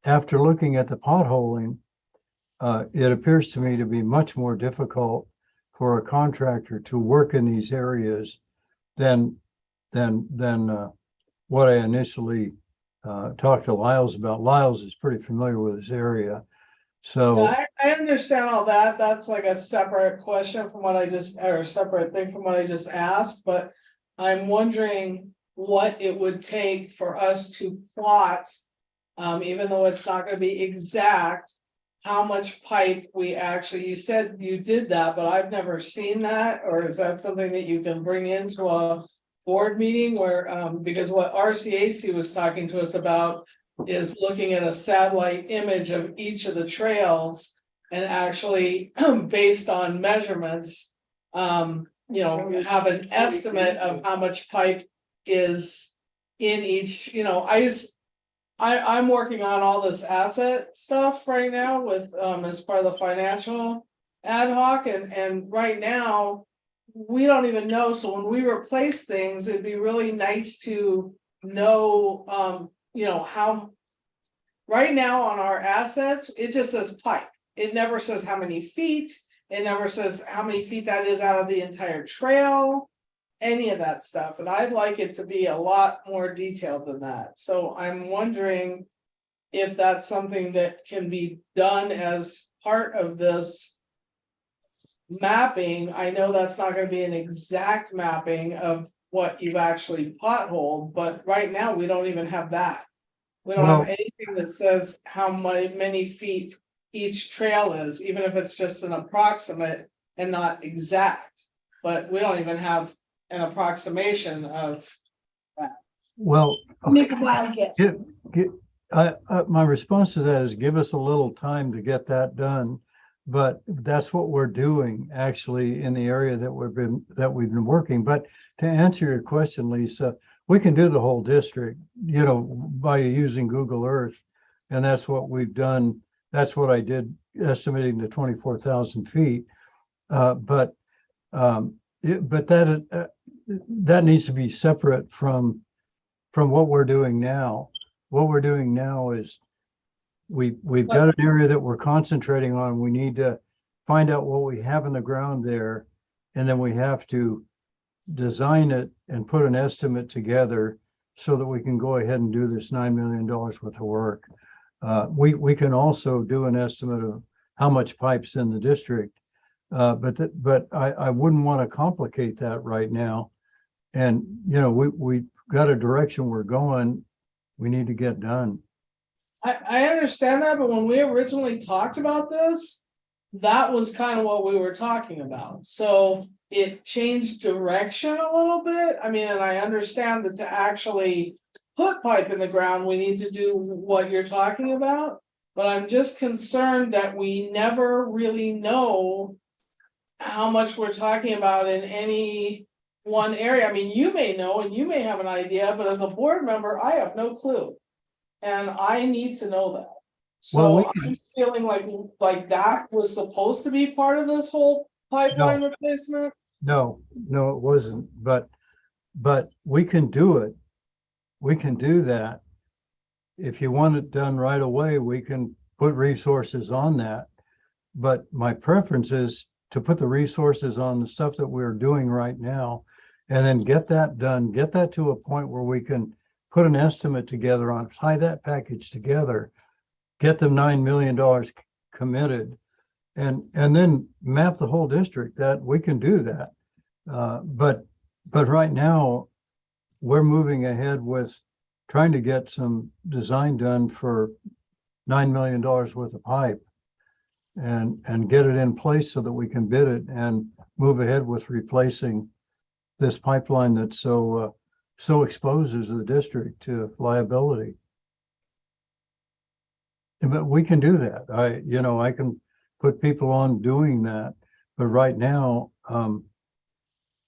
After looking at the potholing, it appears to me to be much more difficult for a contractor to work in these areas than what I initially talked to Lyles about. Lyles is pretty familiar with this area. So, I understand all that. That's like a separate question from what I just, or a separate thing from what I just asked, but I'm wondering what it would take for us to plot, even though it's not gonna be exact, how much pipe we actually, you said you did that, but I've never seen that, or is that something that you can bring into a board meeting where, because what RCAC was talking to us about is looking at a satellite image of each of the trails and actually based on measurements, have an estimate of how much pipe is in each, I'm working on all this asset stuff right now with, as part of the financial ad hoc and right now we don't even know. So when we replace things, it'd be really nice to know, how. Right now on our assets, it just says pipe. It never says how many feet. It never says how many feet that is out of the entire trail. Any of that stuff. And I'd like it to be a lot more detailed than that. So I'm wondering if that's something that can be done as part of this mapping. I know that's not going to be an exact mapping of what you've actually potholed, but right now we don't even have that. We don't Well- have anything that says how many feet each trail is, even if it's just an approximate and not exact. But we don't even have an approximation of. well, Make a wild guess. my response to that is give us a little time to get that done. But that's what we're doing actually in the area that we've been working. But to answer your question, Lisa, we can do the whole district, by using Google Earth. And that's what we've done. That's what I did, estimating the 24,000 feet. But that needs to be separate from what we're doing now. What we're doing now is we've got an area that we're concentrating on. We need to find out what we have in the ground there. And then we have to design it and put an estimate together so that we can go ahead and do this $9 million worth of work. We can also do an estimate of how much pipe's in the district. But I wouldn't want to complicate that right now. And, we've got a direction we're going, we need to get done. I understand that, but when we originally talked about this, that was kind of what we were talking about. So it changed direction a little bit. I mean, and I understand that to actually put pipe in the ground, we need to do what you're talking about. But I'm just concerned that we never really know how much we're talking about in any one area. I mean, you may know and you may have an idea, but as a board member, I have no clue. And I need to know that. Well, So I'm feeling like that was supposed to be part of this whole pipeline replacement. No, it wasn't, but we can do it. We can do that. If you want it done right away, we can put resources on that. But my preference is to put the resources on the stuff that we're doing right now and then get that done, get that to a point where we can put an estimate together on, tie that package together, get them $9 million committed, and then map the whole district. That we can do that. But right now, we're moving ahead with trying to get some design done for $9 million worth of pipe and get it in place so that we can bid it and move ahead with replacing this pipeline that so exposes the district to liability. But we can do that. I can put people on doing that. But right now,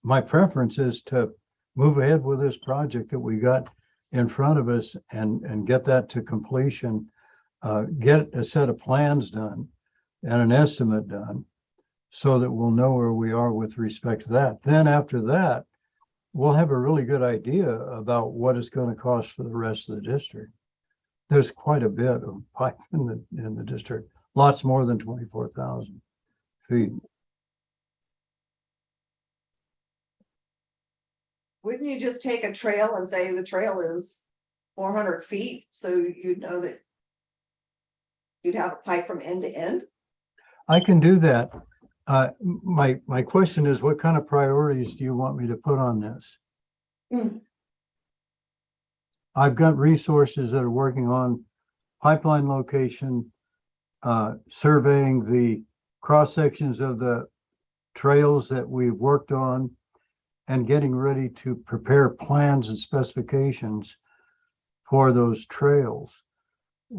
my preference is to move ahead with this project that we got in front of us and get that to completion, get a set of plans done and an estimate done so that we'll know where we are with respect to that. Then after that, we'll have a really good idea about what it's going to cost for the rest of the district. There's quite a bit of pipe in the district, lots more than 24,000 feet. Wouldn't you just take a trail and say the trail is 400 feet, so you'd know that you'd have a pipe from end to end? I can do that. My question is, what kind of priorities do you want me to put on this? I've got resources that are working on pipeline location, surveying the cross sections of the trails that we've worked on, and getting ready to prepare plans and specifications for those trails.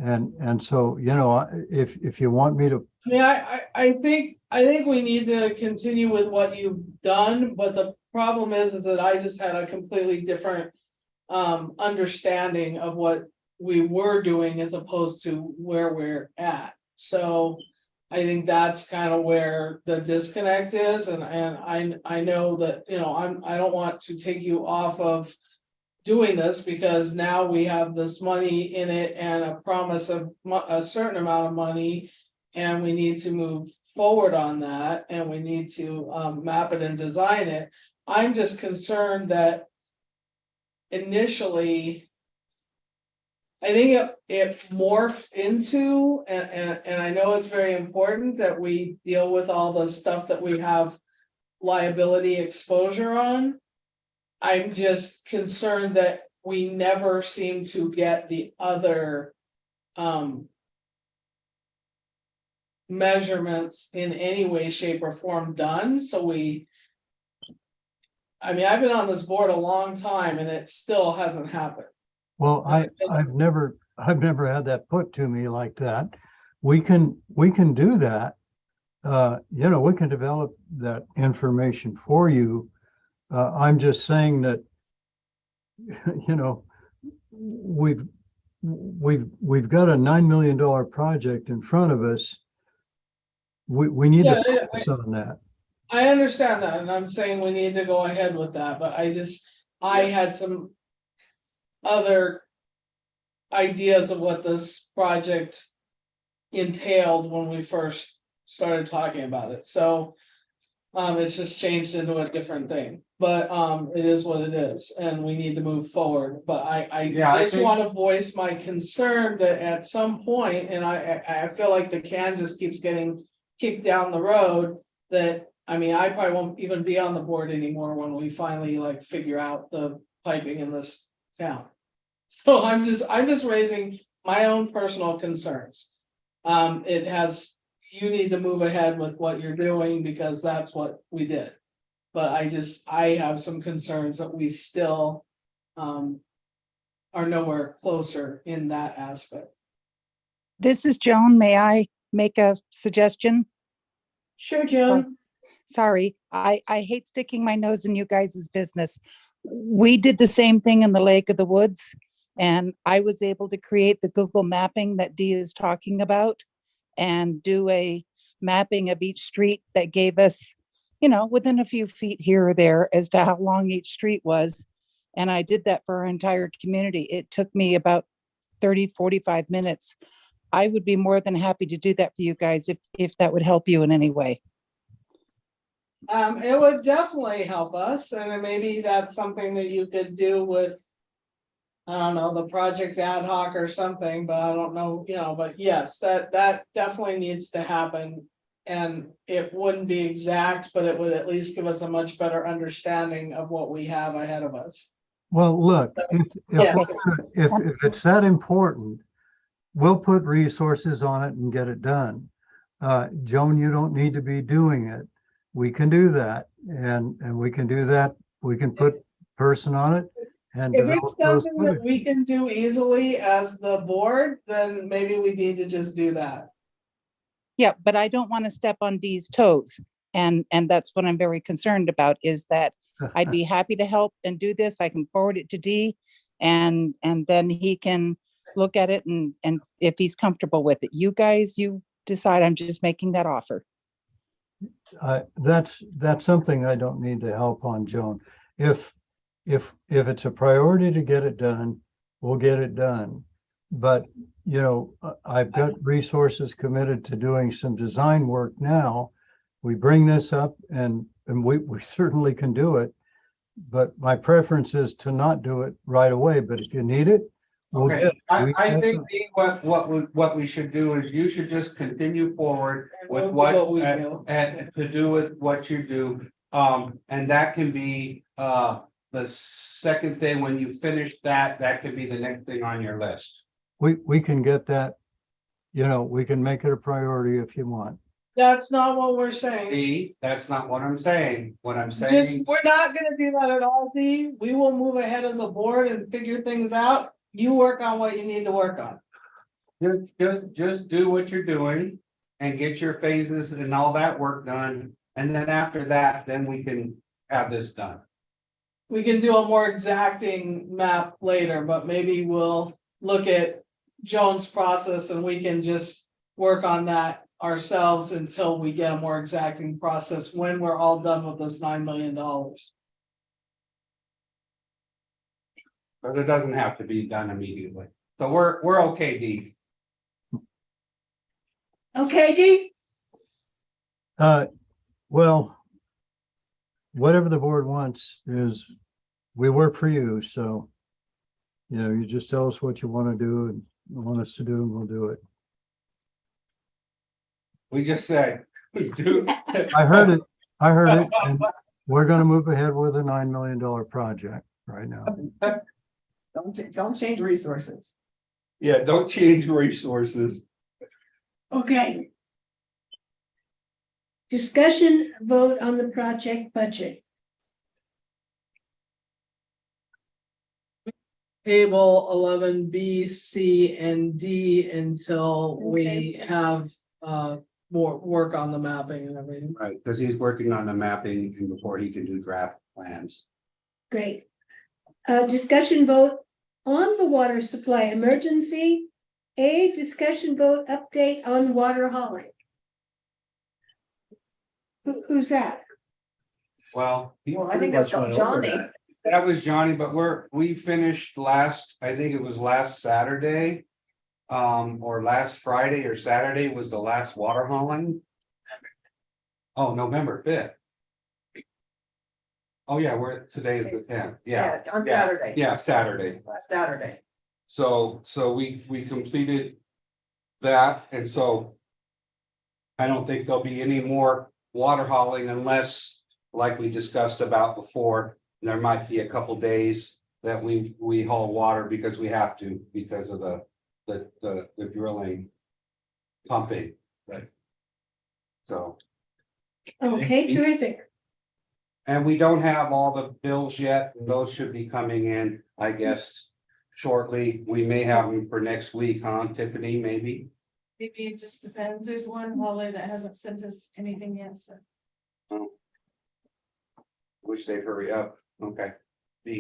And so, you know, if you want me to, Yeah, I think we need to continue with what you've done, but the problem is that I just had a completely different. Understanding of what we were doing as opposed to where we're at. So I think that's kind of where the disconnect is, and I know that, you know, I don't want to take you off of doing this, because now we have this money in it and a promise of a certain amount of money, and we need to move forward on that, and we need to map it and design it. I'm just concerned that initially, I think it morphed into, and I know it's very important that we deal with all the stuff that we have liability exposure on. I'm just concerned that we never seem to get the other measurements in any way, shape, or form done, so I mean, I've been on this board a long time and it still hasn't happened. well, I've never had that put to me like that. We can do that. You know, we can develop that information for you. I'm just saying that, you know, we've got a $9 million project in front of us. We need to focus on that. I understand that, and I'm saying we need to go ahead with that, but I had some other ideas of what this project entailed when we first started talking about it, so it's just changed into a different thing, but it is what it is, and we need to move forward, but I just want to voice my concern that at some point, and I feel like the can just keeps getting kicked down the road, that I mean, I probably won't even be on the board anymore when we finally like figure out the piping in this town. So I'm just raising my own personal concerns. You need to move ahead with what you're doing because that's what we did. But I have some concerns that we still are nowhere closer in that aspect. This is Joan. May I make a suggestion? Sure, Joan. Sorry, I hate sticking my nose in you guys' business. We did the same thing in the Lake of the Woods, and I was able to create the Google mapping that Dee is talking about and do a mapping of each street that gave us, you know, within a few feet here or there as to how long each street was. And I did that for our entire community. It took me about 30-45 minutes. I would be more than happy to do that for you guys if that would help you in any way. It would definitely help us, and maybe that's something that you could do with, I don't know, the project ad hoc or something, but I don't know, you know, but yes, that definitely needs to happen. And it wouldn't be exact, but it would at least give us a much better understanding of what we have ahead of us. Well, look, Yes. if it's that important, we'll put resources on it and get it done. Joan, you don't need to be doing it. We can do that, and we can do that. We can put person on it. And If it's something that we can do easily as the board, then maybe we need to just do that. Yeah, but I don't want to step on Dee's toes. And that's what I'm very concerned about, is that I'd be happy to help and do this. I can forward it to Dee, and then he can look at it, and if he's comfortable with it. You guys, you decide. I'm just making that offer. That's something I don't need the help on, Joan. If it's a priority to get it done, we'll get it done. But, you know, I've got resources committed to doing some design work now. We bring this up and we certainly can do it. But my preference is to not do it right away. But if you need it, We'll Okay, get- I we- think Dee, what we should do is you should just continue forward with What we what, do. and to do with what you do. And that can be, the second thing, when you finish that, that could be the next thing on your list. We can get that, you know, we can make it a priority if you want. That's not what we're saying. Dee, that's not what I'm saying. What I'm This, saying, we're not gonna do that at all, Dee. We will move ahead as a board and figure things out. You work on what you need to work on. just do what you're doing and get your phases and all that work done. And then after that, then we can have this done. We can do a more exacting map later, but maybe we'll look at Joan's process and we can just work on that ourselves until we get a more exacting process when we're all done with this $9 million. But it doesn't have to be done immediately. So we're okay, Dee. Okay, Dee? Well, whatever the board wants is, we work for you, so, you know, you just tell us what you want to do and want us to do, and we'll do it. We just said, we do. I heard it, and we're gonna move ahead with a $9 million project right now. Don't change resources. Yeah, don't change resources. Okay. Discussion vote on the project budget. Table 11B, C, and D until we have more work on the mapping and everything. Right, because he's working on the mapping and before he can do draft plans. Great. Discussion vote on the water supply emergency. A discussion vote update on water hauling. Who's that? Well. he Well, I think pretty that's much went over Johnny. that. That was Johnny, but we finished last, I think it was last Saturday. Or last Friday or Saturday was the last water hauling. Oh, November 5th. Oh, yeah, today is the 10th, yeah. On Yeah. Saturday. Yeah, Saturday. Last Saturday. So we completed that, and so. I don't think there'll be any more water hauling unless, like we discussed about before, there might be a couple days that we haul water because we have to, because of the drilling. Pumping, right? So, Okay, terrific. and we don't have all the bills yet, those should be coming in, I guess. Shortly, we may have them for next week, huh, Tiffany, maybe? Maybe it just depends. There's one hauler that hasn't sent us anything yet, so. Wish they'd hurry up, okay.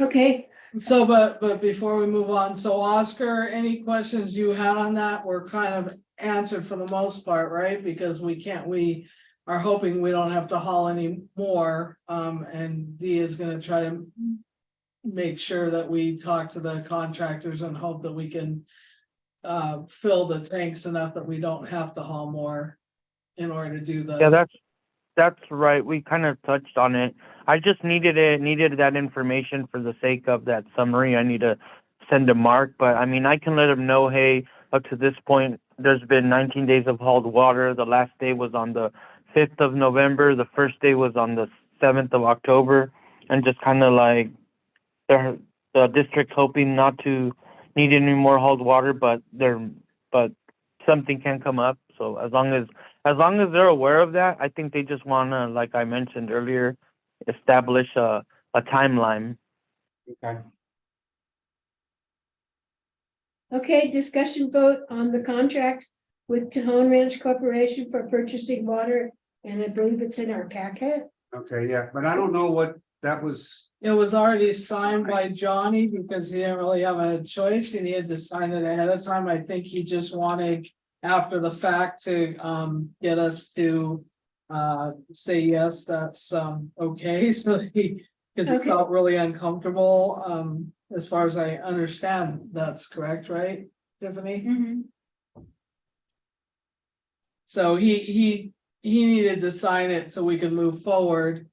Okay, So, but before we move on, so Oscar, any questions you had on that were kind of answered for the most part, right? Because we are hoping we don't have to haul any more, and Dee is gonna try to make sure that we talk to the contractors and hope that we can fill the tanks enough that we don't have to haul more in order to do the. Yeah, that's right. We kind of touched on it. I just needed that information for the sake of that summary. I need to send to Mark, but I mean, I can let him know, hey, up to this point, there's been 19 days of hauled water. The last day was on the 5th of November. The first day was on the 7th of October, and just kind of like the district's hoping not to need any more hauled water, but something can come up. So as long as they're aware of that, I think they just wanna, like I mentioned earlier, establish a timeline. Okay. okay, discussion vote on the contract with Tejon Ranch Corporation for purchasing water, and I believe it's in our packet. Okay, yeah, but I don't know what that was. It was already signed by Johnny because he didn't really have a choice. He needed to sign it ahead of time. I think he just wanted after the fact to get us to say yes, that's okay. So because he Okay. felt really uncomfortable. As far as I understand, that's correct, right, Tiffany? So he needed to sign it so we can move forward.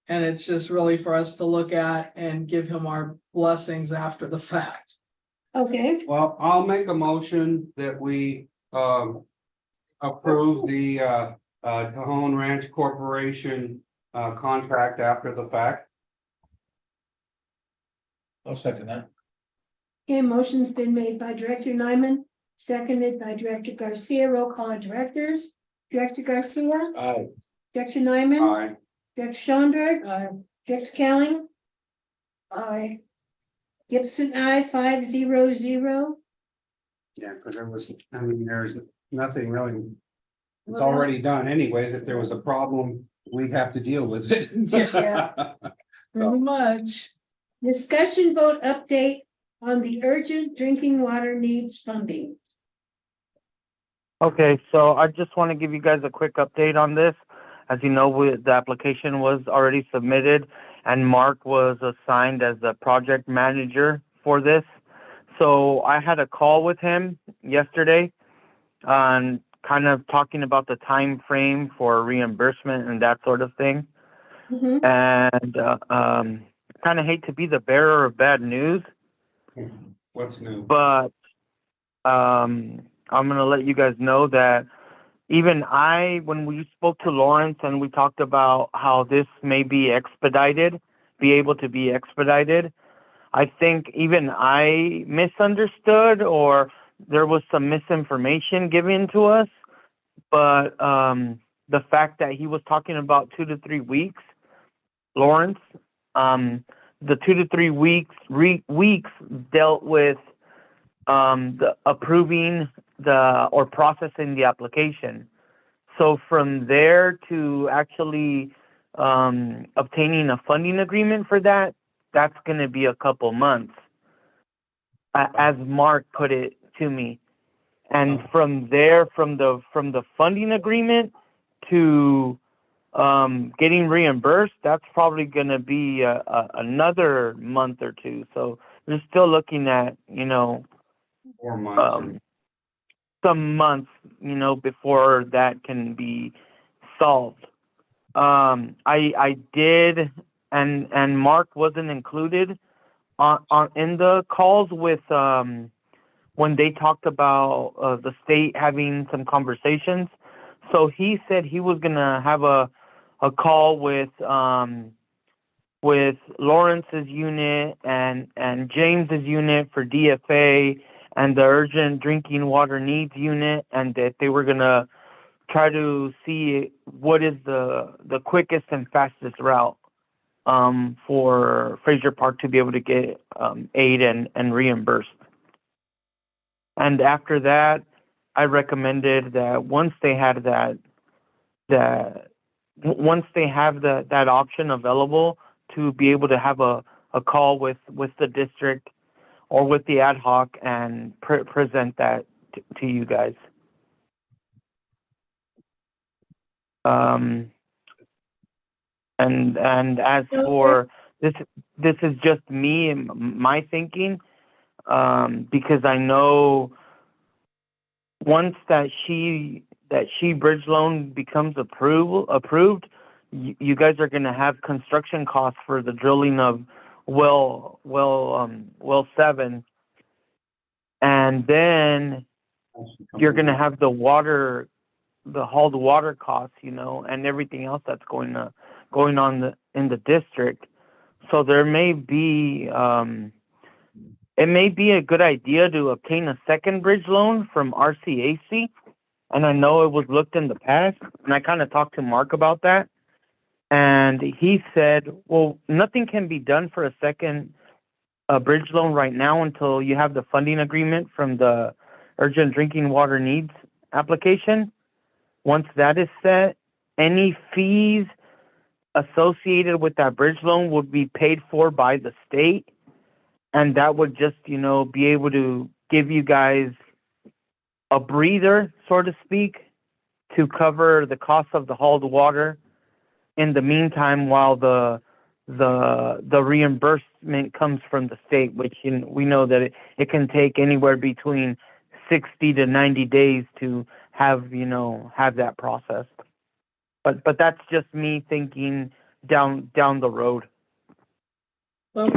And it's just really for us to look at and give him our blessings after the fact. Okay, Well, I'll make a motion that we approve the Cajon Ranch Corporation contract after the fact. I'll second that. okay, motion's been made by Director Nyman, seconded by Director Garcia. Roll call on directors. Director Garcia, Aye. Director Nyman, Aye. Director Schoenberg, Director Kelly. Aye. Gibson, I 500. Yeah, because there was, I mean, there's nothing really. It's already done anyways. If there was a problem, we have to deal with it. Yeah. Pretty much. Discussion vote update on the urgent drinking water needs funding. Okay, so I just want to give you guys a quick update on this. As you know, the application was already submitted and Mark was assigned as the project manager for this. So I had a call with him yesterday on kind of talking about the time frame for reimbursement and that sort of thing. Mhm. And kind of hate to be the bearer of bad news, What's new? but I'm gonna let you guys know that even when we spoke to Lawrence and we talked about how this may be able to be expedited, I think even I misunderstood or there was some misinformation given to us. But the fact that he was talking about 2 to 3 weeks, Lawrence, the 2 to 3 weeks dealt with the approving or processing the application. So from there to actually obtaining a funding agreement for that, that's going to be a couple months, as Mark put it to me. And from there, from the funding agreement to getting reimbursed, that's probably going to be another month or two. So we're still looking at, 4 months. some months, before that can be solved. I did, and Mark wasn't included in the calls with when they talked about the state having some conversations. So he said he was gonna have a call with Lawrence's unit and James's unit for DFA and the urgent drinking water needs unit, and that they were gonna try to see what is the quickest and fastest route for Fraser Park to be able to get aid and reimbursed. And after that, I recommended that once they had that option available, to be able to have a call with the district or with the ad hoc and present that to you guys. And as for this is just me and my thinking, because I know once that she bridge loan becomes approved, you guys are going to have construction costs for the drilling of well 7, and then you're going to have the hauled water costs, and everything else that's going on in the district. So there may be it may be a good idea to obtain a second bridge loan from RCAC. And I know it was looked in the past, and I kind of talked to Mark about that. And he said, well, nothing can be done for a second bridge loan right now until you have the funding agreement from the urgent drinking water needs application. Once that is set, any fees associated with that bridge loan would be paid for by the state. And that would just, be able to give you guys a breather, so to speak, to cover the cost of the hauled water in the meantime, while the reimbursement comes from the state, which we know that it can take anywhere between 60 to 90 days to have that processed. But that's just me thinking down the road. Well,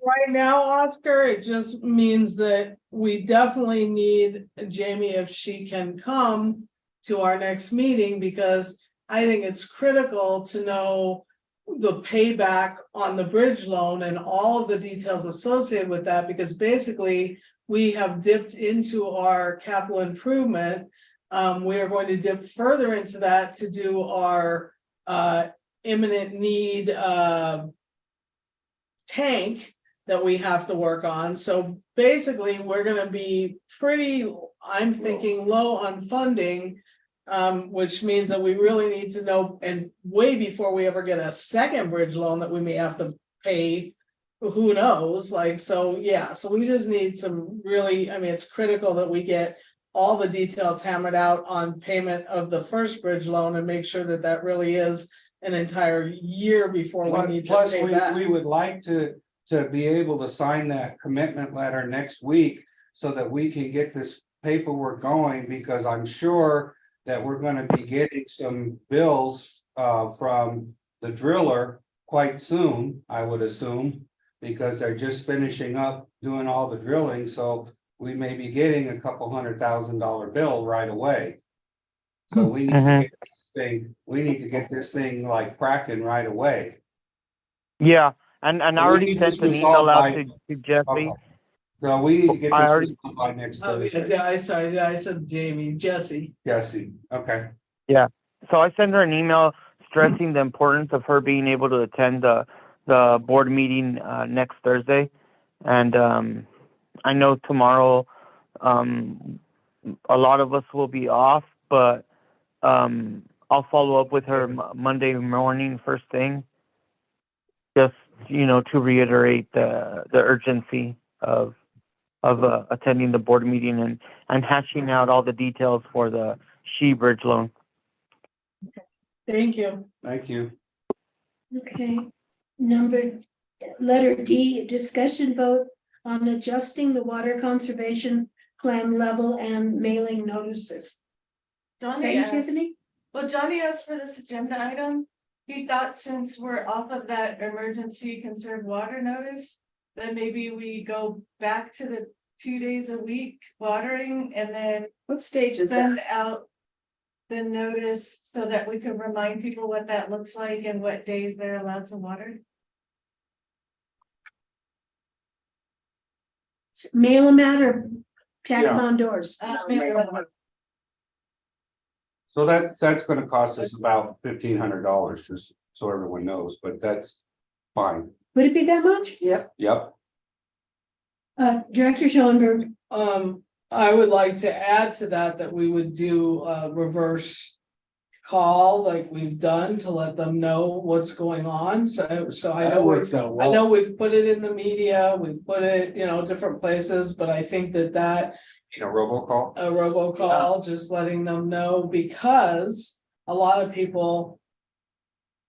right now, Oscar, it just means that we definitely need Jamie if she can come to our next meeting, because I think it's critical to know the payback on the bridge loan and all of the details associated with that, because basically we have dipped into our capital improvement. We are going to dip further into that to do our imminent need tank that we have to work on. So basically, we're gonna be pretty, I'm thinking, low on funding. Which means that we really need to know, and way before we ever get a second bridge loan that we may have to pay. Who knows, like, so, yeah, so we just need some really, I mean, it's critical that we get all the details hammered out on payment of the first bridge loan and make sure that that really is an entire year before we need to Plus, pay back. we would like to be able to sign that commitment letter next week so that we can get this paperwork going, because I'm sure that we're gonna be getting some bills from the driller quite soon, I would assume, because they're just finishing up doing all the drilling, so we may be getting a couple $100,000 bill right away. So we need to get this thing, like cracking right away. Yeah, and I we already need sent this an resolved email out by- to Jesse. So we need to get I this already- resolved by next Oh, Thursday. yeah, I said Jamie, Jesse. Jesse, okay. So I sent her an email stressing the importance of her being able to attend the board meeting next Thursday. And I know tomorrow a lot of us will be off, but I'll follow up with her Monday morning first thing. Just, to reiterate the urgency of attending the board meeting and hashing out all the details for the She Bridge loan. Thank you. Thank you. Okay, letter D, discussion vote on adjusting the water conservation plan level and mailing notices. Is that Johnny you, asked, Tiffany? well, Johnny asked for this agenda item. He thought since we're off of that emergency conserved water notice, that maybe we go back to the 2 days a week watering and then What stage is that? send out the notice so that we can remind people what that looks like and what days they're allowed to water. Mail them out or tack them Yeah. on doors? So that's gonna cost us about $1,500, just so everyone knows, but that's fine. Would it be that much? Yep. Yep. Director Schoenberg, I would like to add to that we would do a reverse call like we've done to let them know what's going on. So I know we've put it in the media, we've put it, different places, but I think that Robocall. a robocall, just letting them know, because a lot of people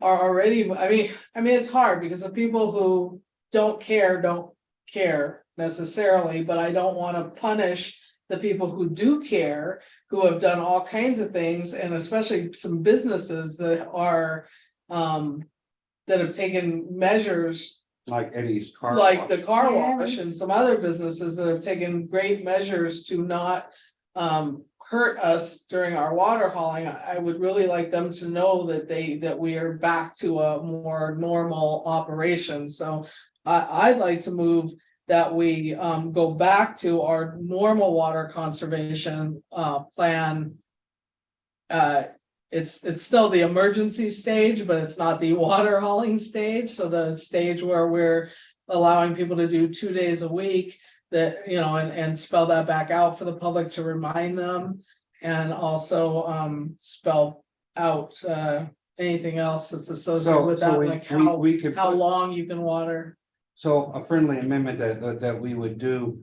are already, I mean, it's hard because the people who don't care necessarily, but I don't want to punish the people who do care, who have done all kinds of things, and especially some businesses that are that have taken measures Like Eddie's car. like the wash. car Yeah. wash and some other businesses that have taken great measures to not hurt us during our water hauling. I would really like them to know that we are back to a more normal operation. So I'd like to move that we go back to our normal water conservation plan. It's still the emergency stage, but it's not the water hauling stage. So the stage where we're allowing people to do 2 days a week, that, and spell that back out for the public to remind them. And also spell out anything else that's associated with that, like we could how put- long you can water. So a friendly amendment that we would do,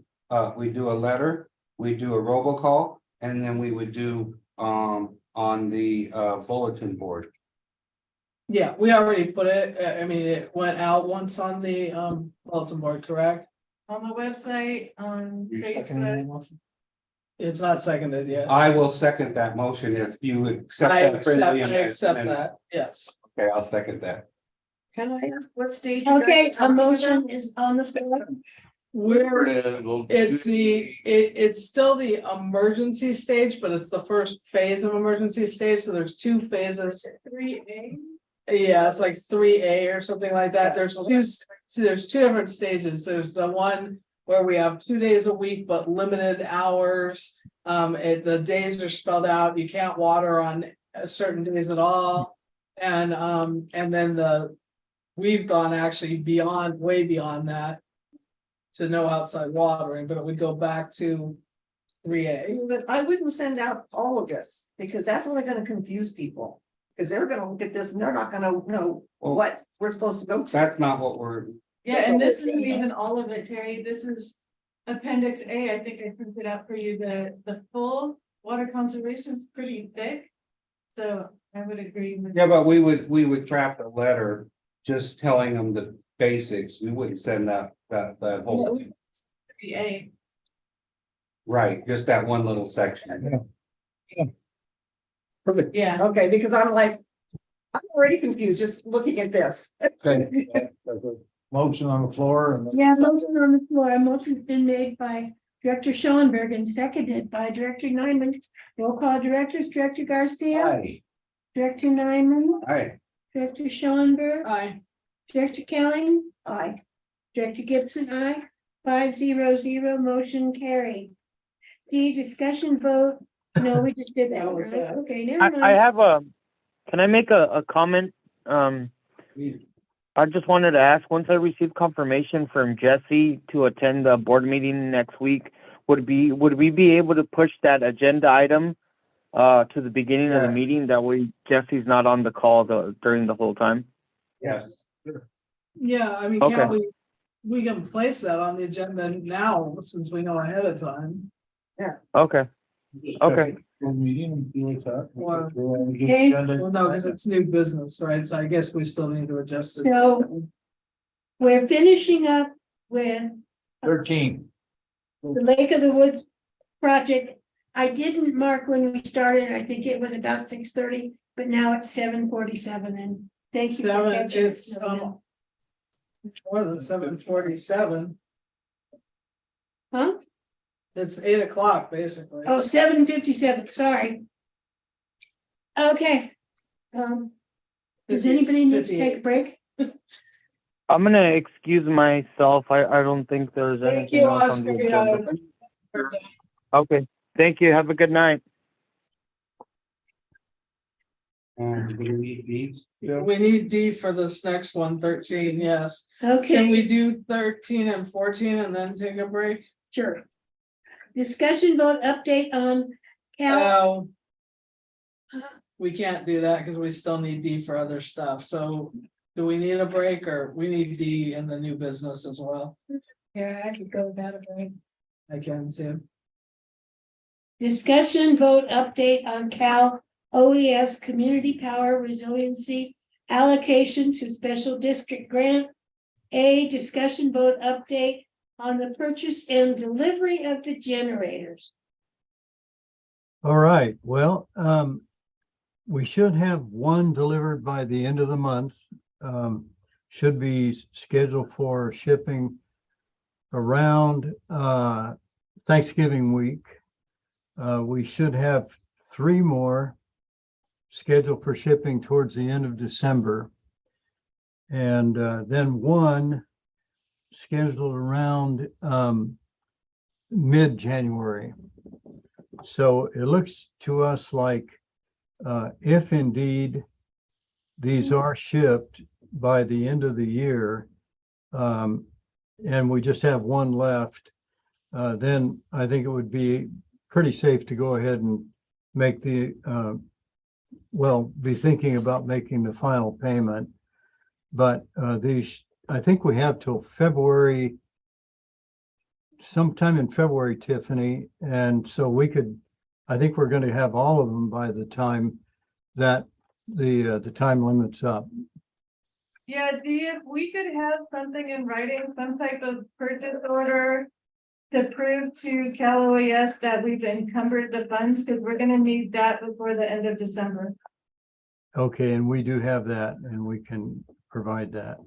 we do a letter, we do a robocall, and then we would do on the bulletin board. Yeah, we already put it, it went out once on the bulletin board, correct? On the website, on Facebook. It's not seconded yet. I will second that motion if you accept I that friendly accept amendment. that, yes. Okay, I'll second that. Can I ask what stage? you guys Okay, are a talking motion about? is on the floor. It's still the emergency stage, but it's the first phase of emergency stage, so there's two phases. 3A. Yeah, it's like 3A or something like that. There's two different stages. There's the one where we have 2 days a week, but limited hours. The days are spelled out. You can't water on certain days at all. And then we've gone actually beyond, way beyond that. To no outside watering, but it would go back to 3A. But I wouldn't send out all of this, because that's only gonna confuse people. Because they're gonna look at this and they're not gonna know what we're supposed to go to. That's not what we're, Yeah, and this isn't even all of it, Terry. This is Appendix A. I think I printed out for you. The full water conservation is pretty thick. So I would agree with. yeah, but we would craft a letter just telling them the basics. We wouldn't send that whole, 3A. right, just that one little section. Perfect. Yeah. Okay, because I'm like, I'm already confused just looking at this. Okay. Motion on the floor and Yeah, motion on the floor. A motion's been made by Director Schoenberg and seconded by Director Nyman. Roll call directors, Director Garcia, aye. Director Nyman, Aye. Director Schoenberg, Aye. Director Kelly, Aye. Director Gibson, aye. 5-0-0, motion carried. D, discussion vote. No, we just did that, That was right? that. Okay, never I mind. have can I make a comment? I just wanted to ask, once I receive confirmation from Jesse to attend the board meeting next week, would we be able to push that agenda item to the beginning of the Yes. meeting? That way Jesse's not on the call during the whole time. Yes. Yeah, I mean, Okay. can't we can place that on the agenda now, since we know ahead of time. Okay. Okay. Meeting and see what's up. Or- Okay. Well, no, because it's new business, right? So I guess we still need to adjust it. So we're finishing up with 13. the Lake of the Woods project. I didn't mark when we started. I think it was about 6:30, but now it's 7:47 and thank you. for Seven, catching us. it's more than 7:47. Huh? It's 8 o'clock, basically. Oh, 7:57, sorry. Okay. Does anybody need to take a break? I'm gonna excuse myself. I don't think there's Thank anything you, else on the Oscar. agenda. Yeah. Okay. Thank you. Have a good night. And we need these. Bill? We need D for this next one, 13, yes. Can Okay, we do 13 and 14 and then take a break? sure. Discussion vote update on Cal. We can't do that because we still need D for other stuff, so do we need a break or we need D in the new business as well? Yeah, I could go without a break. I can too. Discussion vote update on Cal OES Community Power Resiliency allocation to special district grant. A, discussion vote update on the purchase and delivery of the generators. All right, well, we should have one delivered by the end of the month. Should be scheduled for shipping around Thanksgiving week. We should have 3 more scheduled for shipping towards the end of December. And then 1 scheduled around mid-January. So it looks to us like if indeed these are shipped by the end of the year, and we just have 1 left, then I think it would be pretty safe to go ahead and make the, be thinking about making the final payment. But these, I think we have till February, sometime in February, Tiffany. And so we could, I think we're going to have all of them by the time that the time limit's up. Yeah, D, if we could have something in writing, some type of purchase order to prove to Cal OES that we've encumbered the funds, because we're gonna need that before the end of December. Okay, and we do have that, and we can provide that.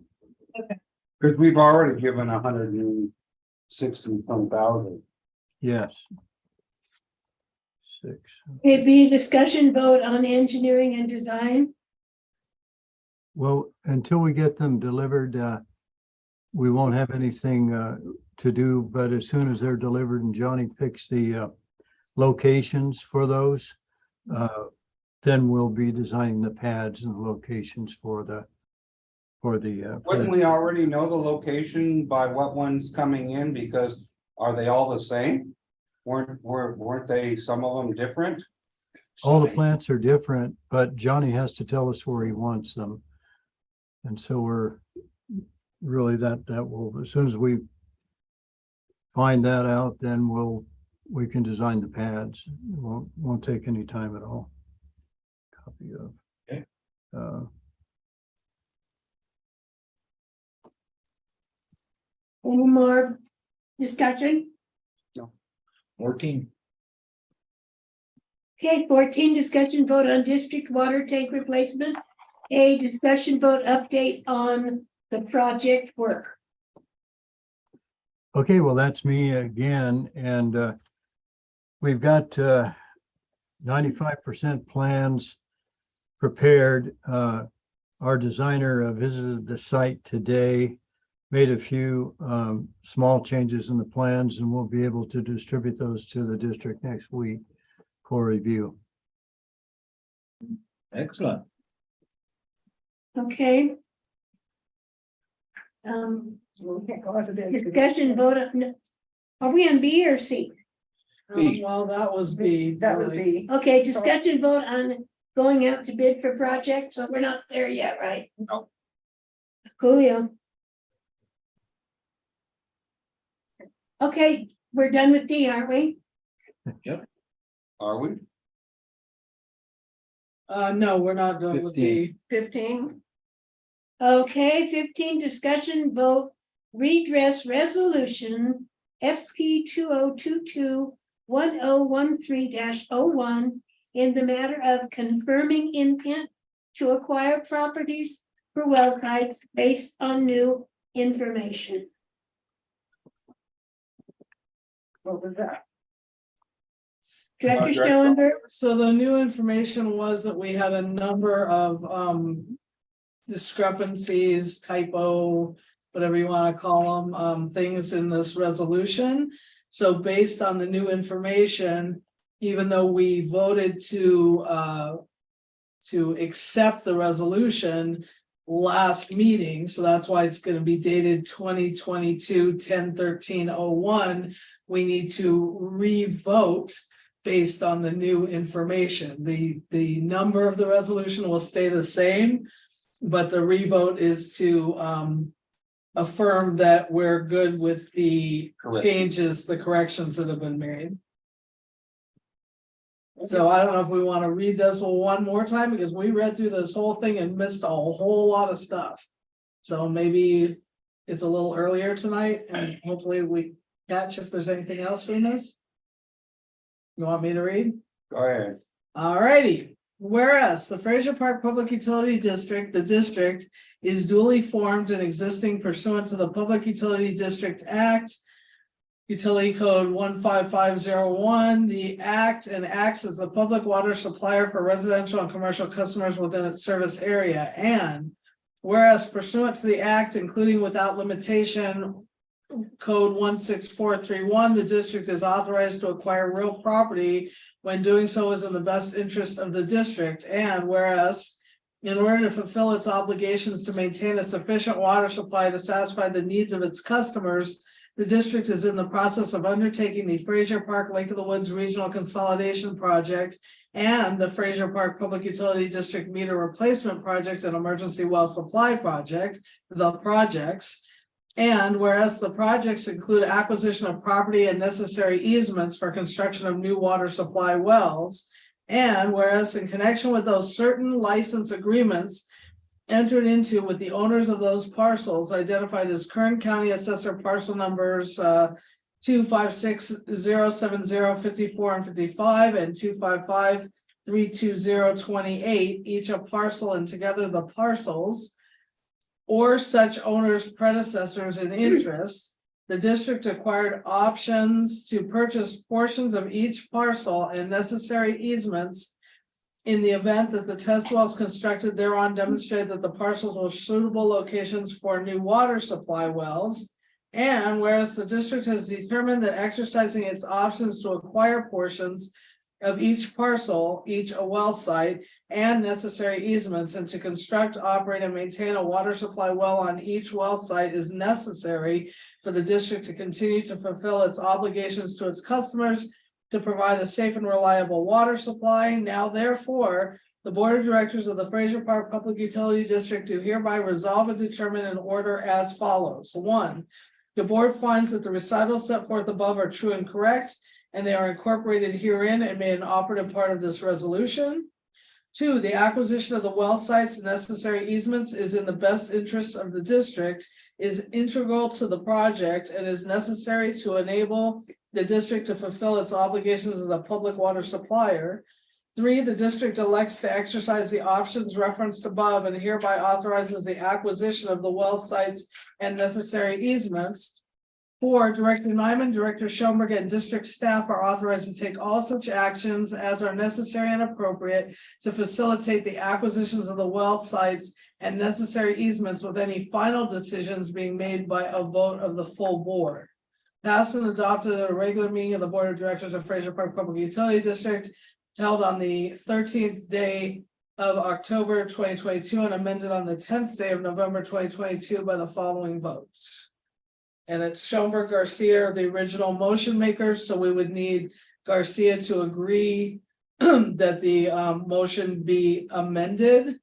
Because we've already given 160,000. Yes. 6. It'd be a discussion vote on engineering and design. Well, until we get them delivered, we won't have anything to do, but as soon as they're delivered and Johnny picks the locations for those, then we'll be designing the pads and the locations for the Wouldn't we already know the location by what one's coming in? Because are they all the same? Weren't they, some of them different? all the plants are different, but Johnny has to tell us where he wants them. And so we're really that will, as soon as we find that out, then we can design the pads. It won't take any time at all. Copy of. Okay. Any more discussion? 14. Okay, 14, discussion vote on district water tank replacement. A discussion vote update on the project work. Okay, well, that's me again, and we've got 95% plans prepared. Our designer visited the site today, made a few small changes in the plans, and we'll be able to distribute those to the district next week for review. Excellent. Okay. Discussion vote, are we on B or C? B. Well, that was B. That would really. be, Okay, discussion vote on going out to bid for projects, so we're not there yet, right? No. Coolio. Okay, we're done with D, aren't we? Are we? No, we're not doing with B. 15. Okay, 15, discussion vote, redress resolution FP 2022-1013-01 in the matter of confirming intent to acquire properties for well sites based on new information. What was that? Director Schoenberg, So the new information was that we had a number of discrepancies, typo, whatever you want to call them, things in this resolution. So based on the new information, even though we voted to accept the resolution last meeting, so that's why it's going to be dated 2022-10-13-01, we need to re-vote based on the new information. The number of the resolution will stay the same, but the revote is to affirm that we're good with the Correct. changes, the corrections that have been made. So I don't know if we want to read this one more time, because we read through this whole thing and missed a whole lot of stuff. So maybe it's a little earlier tonight, and hopefully we catch if there's anything else we missed. You want me to read? Go ahead. Alrighty, whereas the Fraser Park Public Utility District, the district is duly formed and existing pursuant to the Public Utility District Act. Utility Code 15501, the act and acts as a public water supplier for residential and commercial customers within its service area. And whereas pursuant to the act, including without limitation, Code 16431, the district is authorized to acquire real property when doing so is in the best interest of the district. And whereas in order to fulfill its obligations to maintain a sufficient water supply to satisfy the needs of its customers, the district is in the process of undertaking the Fraser Park Lake of the Woods Regional Consolidation Project and the Fraser Park Public Utility District Meter Replacement Project and Emergency Well Supply Project, the projects. And whereas the projects include acquisition of property and necessary easements for construction of new water supply wells. And whereas in connection with those certain license agreements entered into with the owners of those parcels identified as Kern County Assessor parcel numbers 256-070-54 and 55 and 255-320-28, each a parcel and together the parcels or such owner's predecessors in interest, the district acquired options to purchase portions of each parcel and necessary easements in the event that the test wells constructed thereon demonstrate that the parcels were suitable locations for new water supply wells. And whereas the district has determined that exercising its options to acquire portions of each parcel, each a well site, and necessary easements, and to construct, operate, and maintain a water supply well on each well site is necessary for the district to continue to fulfill its obligations to its customers to provide a safe and reliable water supply. Now therefore, the Board of Directors of the Fraser Park Public Utility District do hereby resolve and determine an order as follows. 1, the board finds that the recitals set forth above are true and correct, and they are incorporated herein and made an operative part of this resolution. 2, the acquisition of the well sites and necessary easements is in the best interests of the district, is integral to the project, and is necessary to enable the district to fulfill its obligations as a public water supplier. 3, the district elects to exercise the options referenced above and hereby authorizes the acquisition of the well sites and necessary easements. 4, Director Nyman, Director Schoenberg, and district staff are authorized to take all such actions as are necessary and appropriate to facilitate the acquisitions of the well sites and necessary easements, with any final decisions being made by a vote of the full board. Passed and adopted at a regular meeting of the Board of Directors of Fraser Park Public Utility District held on the 13th day of October 2022 and amended on the 10th day of November 2022 by the following votes. And it's Schoenberg, Garcia, the original motion makers, so we would need Garcia to agree that the motion be amended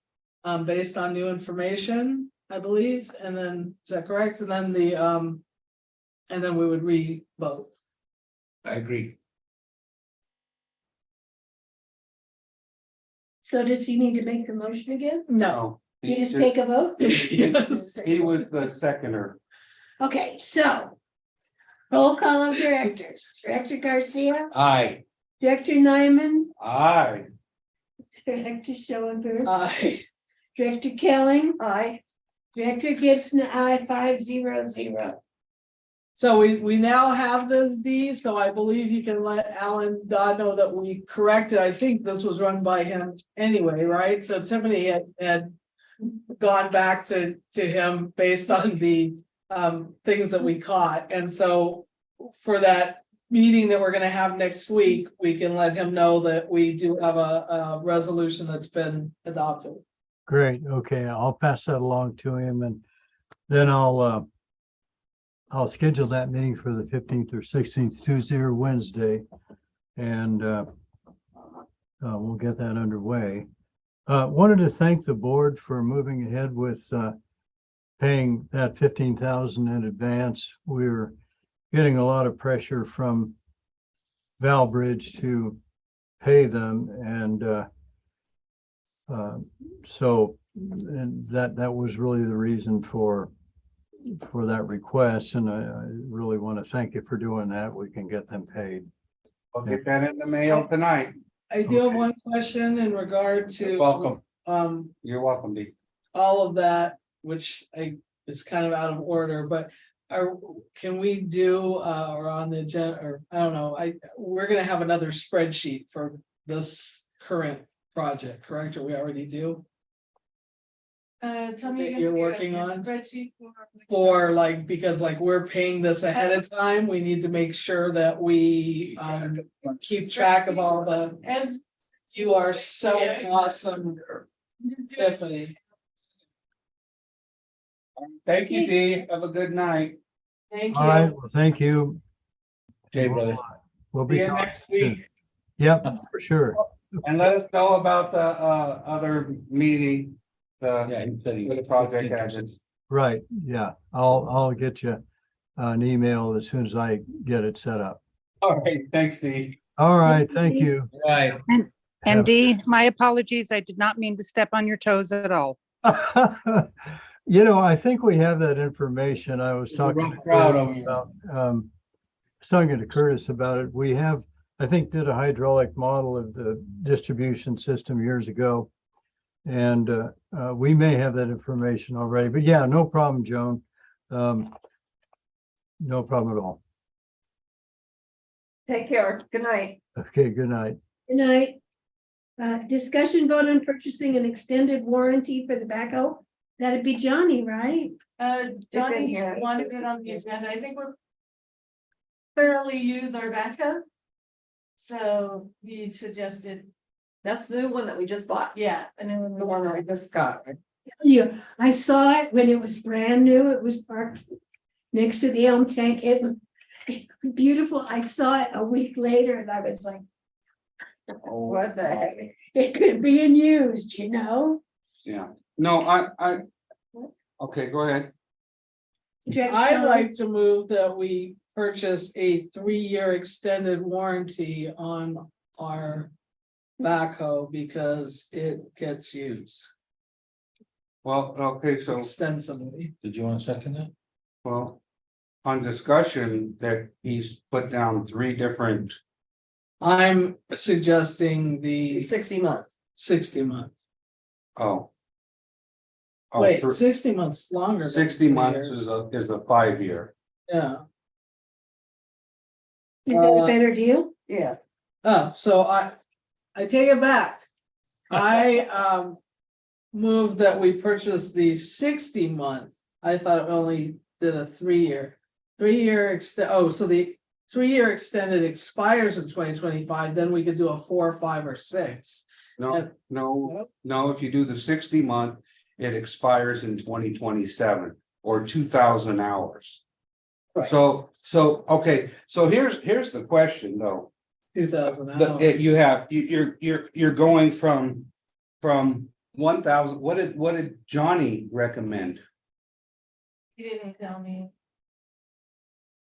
based on new information, I believe, and then, is that correct? And then and then we would re-vote. I agree. So does he need to make the motion again? No. You just take a vote? Yes. He was the seconder. Okay, so. Roll call of directors. Director Garcia, Aye. Director Nyman, Aye. Director Schoenberg, Aye. Director Kelling, Aye. Director Gibson, I 500. So we now have this D, so I believe you can let Alan Dodd know that we corrected. I think this was run by him anyway, right? So Tiffany had gone back to him based on the things that we caught. And so for that meeting that we're gonna have next week, we can let him know that we do have a resolution that's been adopted. Great, okay, I'll pass that along to him, and then I'll schedule that meeting for the 15th or 16th, Tuesday or Wednesday, and we'll get that underway. Wanted to thank the board for moving ahead with paying that $15,000 in advance. We're getting a lot of pressure from Valbridge to pay them, and so that was really the reason for that request, and I really want to thank you for doing that. We can get them paid. I'll get that in the mail tonight. I do have one question in regard to. Welcome. You're welcome, Dee. All of that, which is kind of out of order, but can we do, or on the agenda, or I don't know, we're gonna have another spreadsheet for this current project, correct? Or we already do? Tell me. That you're working a on? Spreadsheet For like, because like we're paying this ahead of time, we need to make sure that we keep track of all the, and you are so awesome, Tiffany. Thank you, Dee. Have a good night. Thank All right, you. well, thank you. Okay, brother. We'll See be you talking next soon. week. Yep, for sure. And let us know about the other meeting. Yeah, he said he- For the project action. Right, yeah, I'll get you an email as soon as I get it set up. All right, thanks, Dee. All right, thank you. Right. And Dee, my apologies. I did not mean to step on your toes at all. You know, I think we have that information. I was There's a talking rough crowd over here. about, I was talking to Curtis about it. We have, I think, did a hydraulic model of the distribution system years ago. And we may have that information already, but yeah, no problem, Joan. No problem at all. Take care. Good night. Okay, good night. Good night. Discussion vote on purchasing an extended warranty for the backhoe. That'd be Johnny, right? Johnny here. wanted it on the agenda. I think we're thoroughly use our backup. So he suggested, That's the new one that we just bought. yeah, and then The one that we just got. Yeah, I saw it when it was brand new. It was parked next to the Elm Tank. It was beautiful. I saw it a week later and I was like, What the heck? it could be in used, you know? Yeah, no, okay, go ahead. I'd like to move that we purchase a 3-year extended warranty on our backhoe because it gets used Well, okay, so, extensively. Did you want to second that? well, on discussion that he's put down 3 different, I'm suggesting the 60 months. 60 months. oh. Wait, Oh, 60 months longer. than 60 3 months years. is a 5-year. Yeah. Is that a better deal? Yes. Oh, so I take it back. I move that we purchase the 60-month. I thought it only did a 3-year. 3-year so the 3-year extended expires in 2025, then we could do a 4, 5, or 6. No, if you do the 60-month, it expires in 2027 or 2,000 hours. Right. So, okay, so here's the question though. 2,000 hours. You're going from 1,000, what did Johnny recommend? he didn't tell me.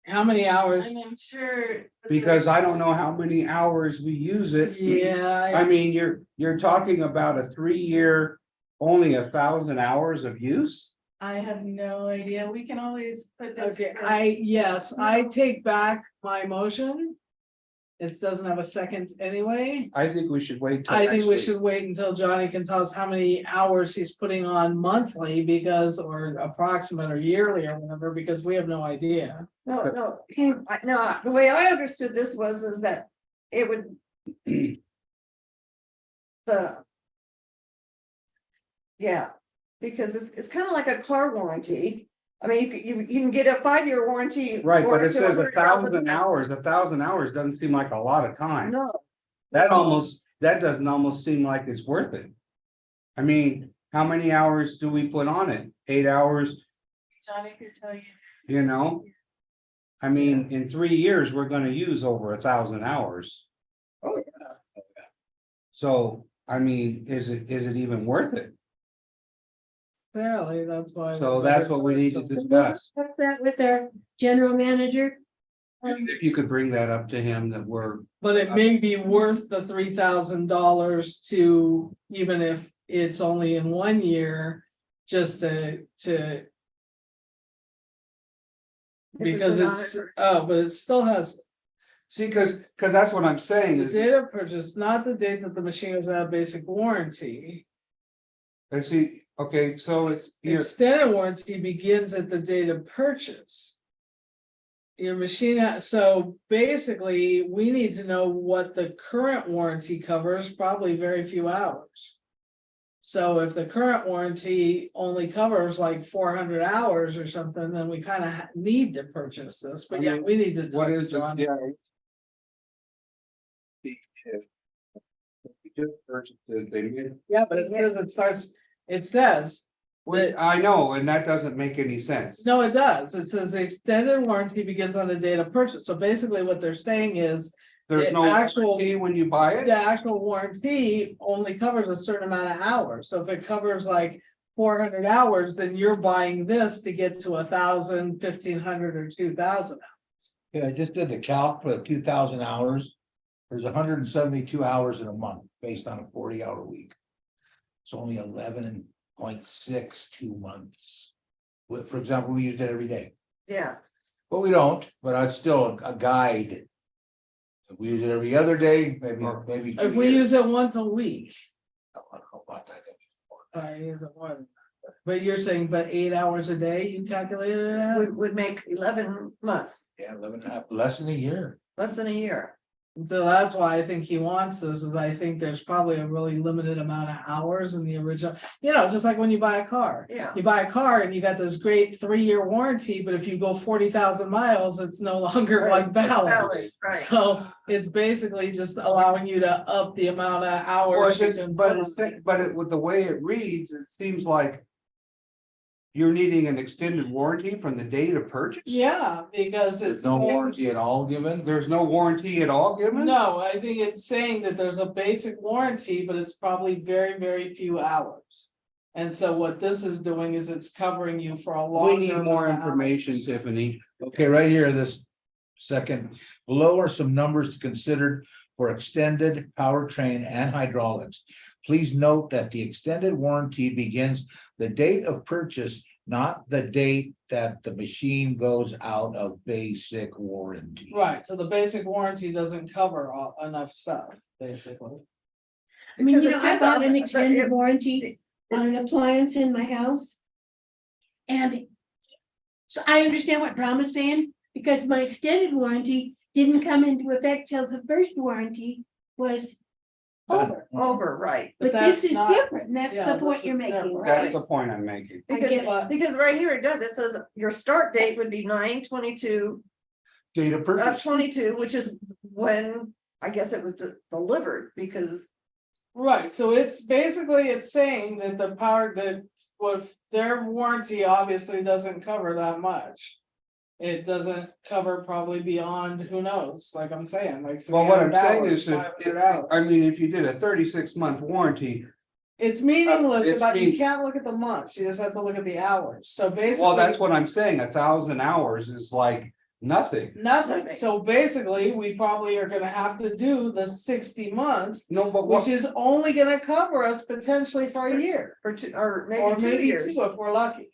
How many hours? I'm sure. Because I don't know how many hours we use it. Yeah, I mean, you're talking about a 3-year, only 1,000 hours of use? I have no idea. We can always put this. okay, I take back my motion. It doesn't have a second anyway. I think we should wait. till I think next we week. should wait until Johnny can tell us how many hours he's putting on monthly or approximate or yearly or whatever, because we have no idea. No, the way I understood this is that it would. Yeah, because it's kind of like a car warranty. I mean, you can get a 5-year warranty. Right, but or it says 100,000 1,000 hours, 1,000 hours doesn't seem like a lot of time. No, That doesn't almost seem like it's worth it. I mean, how many hours do we put on it? 8 hours, Johnny could tell you. you know? I mean, in 3 years, we're gonna use over 1,000 hours. oh, yeah. So, I mean, is it even worth it? Fairly, that's why. So that's what we need to discuss. Discuss that with our general manager. If you could bring that up to him that we're, But it may be worth the $3,000 to, even if it's only in 1 year, just to. Because but it still has see, cause that's what I'm saying the is, date of purchase, not the date that the machine was out of basic warranty. I see, okay, so it's here, Extended warranty begins at the date of purchase. Your machine, so basically, we need to know what the current warranty covers, probably very few hours. So if the current warranty only covers like 400 hours or something, then we kind of need to purchase this, but yeah, we need to. what talk to is the, John. yeah. Just purchased it, they did. Yeah, but it says. that- I know, and that doesn't make any sense. No, it does. It says the extended warranty begins on the date of purchase. So basically what they're saying is There's the no actual- warranty when you buy it? the actual warranty only covers a certain amount of hours. So if it covers like 400 hours, then you're buying this to get to 1,000, 1,500 or 2,000. Yeah, I just did the calc for the 2,000 hours. There's 172 hours in a month based on a 40-hour week. It's only 11.62 months. For example, we used it every day, Yeah, but we don't, but it's still a guide. If we use it every other day, maybe. If we use it once a week, I don't know about that. Is it one? But you're saying, but 8 hours a day, you calculated it at? would make 11 months, Yeah, 11 and a half, less than a year. less than a year. So that's why I think he wants this, is I think there's probably a really limited amount of hours in the original, just like when you buy a car. Yeah. You buy a car and you got this great 3-year warranty, but if you go 40,000 miles, it's no longer like valid. Right. So it's basically just allowing you to up the amount of hours. you can put on. With the way it reads, it seems like. You're needing an extended warranty from the date of purchase? Yeah, because There's it's. no warranty at all given. There's no warranty at all given? No, I think it's saying that there's a basic warranty, but it's probably very, very few hours. And so what this is doing is it's covering you for a long. We need more information, Tiffany. Okay, right here, this second, below are some numbers to consider for extended powertrain and hydraulics. Please note that the extended warranty begins the date of purchase, not the date that the machine goes out of basic warranty. Right, so the basic warranty doesn't cover enough stuff, basically. I mean, Because it I says bought on an it- extended warranty on an appliance in my house. And so I understand what Drama's saying, because my extended warranty didn't come into effect till the first warranty was over. Over, right. But that's this is not- different, and that's yeah, the point this you're is making, different. That's right? the point I'm making. I get it. But- Because right here it does, it says your start date would be 9/22 Date of of purchase. 22, which is when I guess it was delivered, because Right, so it's basically, it's saying that the power, that what their warranty obviously doesn't cover that much. It doesn't cover probably beyond, who knows, like I'm saying, like. Well, what I'm 300 saying hours, is that, 500 hours. I mean, if you did a 36-month warranty, It's meaningless, it's but you mean- can't look at the months, you just have to look at the hours, so basically. well, that's what I'm saying, 1,000 hours is like nothing. Nothing, Nothing. so basically, we probably are gonna have to do the 60 months, No, but which what, is only gonna cover us potentially for a year. or two, or Or maybe 2 maybe years. two if we're lucky.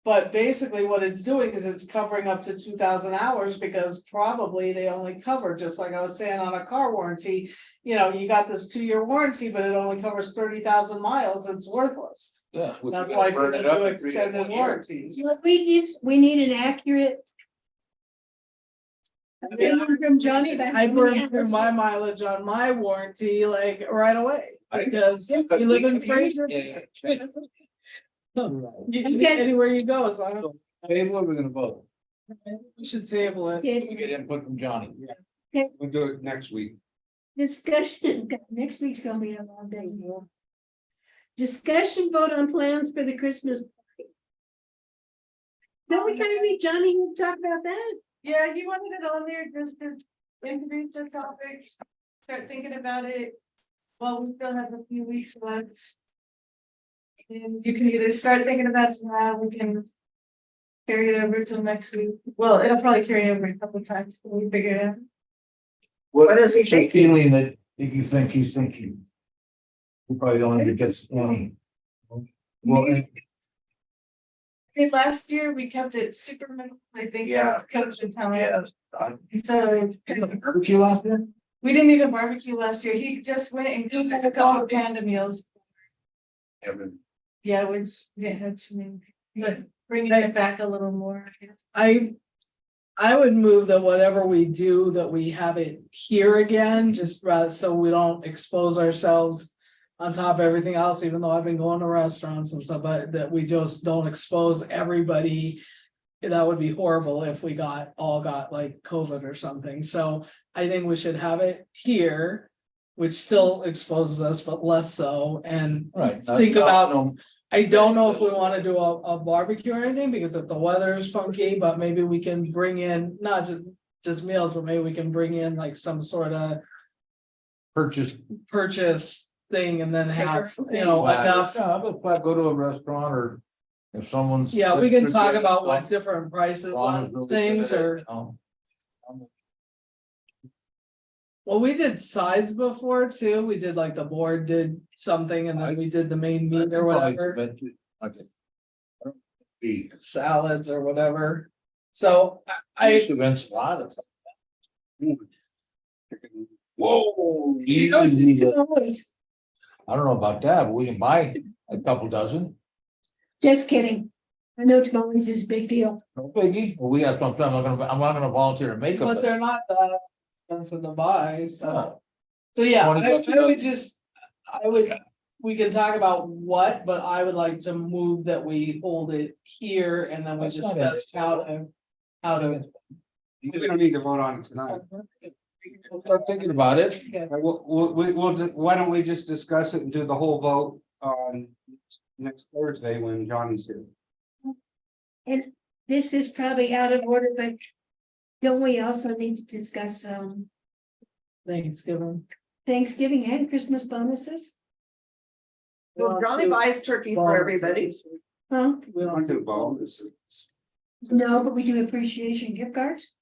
But basically what it's doing is it's covering up to 2,000 hours because probably they only cover, just like I was saying on a car warranty. You got this 2-year warranty, but it only covers 30,000 miles, it's worthless. Yeah, we That's gotta why burn people it up do in 3 to extended 1 year. warranties. Look, we need an accurate. opinion from Johnny about I how many burned through hours. my mileage on my warranty like right away, I- because you But live we in can Fraser. use- yeah. Okay. Anywhere you go, it's like, Table, we're gonna vote. we should table it. Okay, We get input from Johnny. we'll do it next week. discussion, next week's gonna be a long day. Discussion vote on plans for the Christmas. party. Don't we kind of need Johnny to talk about that? Yeah, he wanted it on there just to introduce the topic, start thinking about it. While we still have a few weeks left. And you can either start thinking about it now, we can. Carry it over till next week. Well, it'll probably carry over a couple of times till we figure it out. What is he What's the thinking? feeling that you think he's thinking? You're probably the one that gets, well, I mean, last year we kept it super minimal, I think. Yeah. Coach and telling. yeah. So Barbecue last year? we didn't even barbecue last year. He just went and cooked a couple of panda meals. Yeah, we didn't have too many, but bringing it back a little more. I guess. I would move that whatever we do, that we have it here again, just rather, so we don't expose ourselves. On top of everything else, even though I've been going to restaurants and stuff, but that we just don't expose everybody. That would be horrible if we all got like COVID or something, so I think we should have it here. Which still exposes us, but less so, and Right. think about. I don't know if we wanna do a barbecue or anything, because if the weather is funky, but maybe we can bring in, not just meals, but maybe we can bring in like some sort of. Purchase thing and then have, enough. Go to a restaurant or if someone's. Yeah, we can talk about what different prices Ron is on really things good at are. it, you know. Well, we did sides before too, we did like the board did something and then we did the main meat or whatever, Be. salads or whatever. So I, Events a lot of. Whoa. You know, it's always- I don't know about that, but we can buy a couple dozen. Just kidding. I know tamales is a big deal. No biggie. We got some, I'm not gonna volunteer to make them. But they're not that expensive to buy, so. Oh, So yeah, 20 bucks a I would just, we can talk about what, but I would like to move that we hold it here and then we That's not discuss how to. We don't need to vote on it tonight. We'll start thinking about it. Why don't we just discuss it and do the whole vote on next Thursday when Johnny's here? And this is probably out of order, but don't we also need to discuss Thanksgiving. Thanksgiving and Christmas bonuses? Well, Johnny buys turkey for everybody. Huh? We don't do bonuses. No, but we do appreciation gift cards.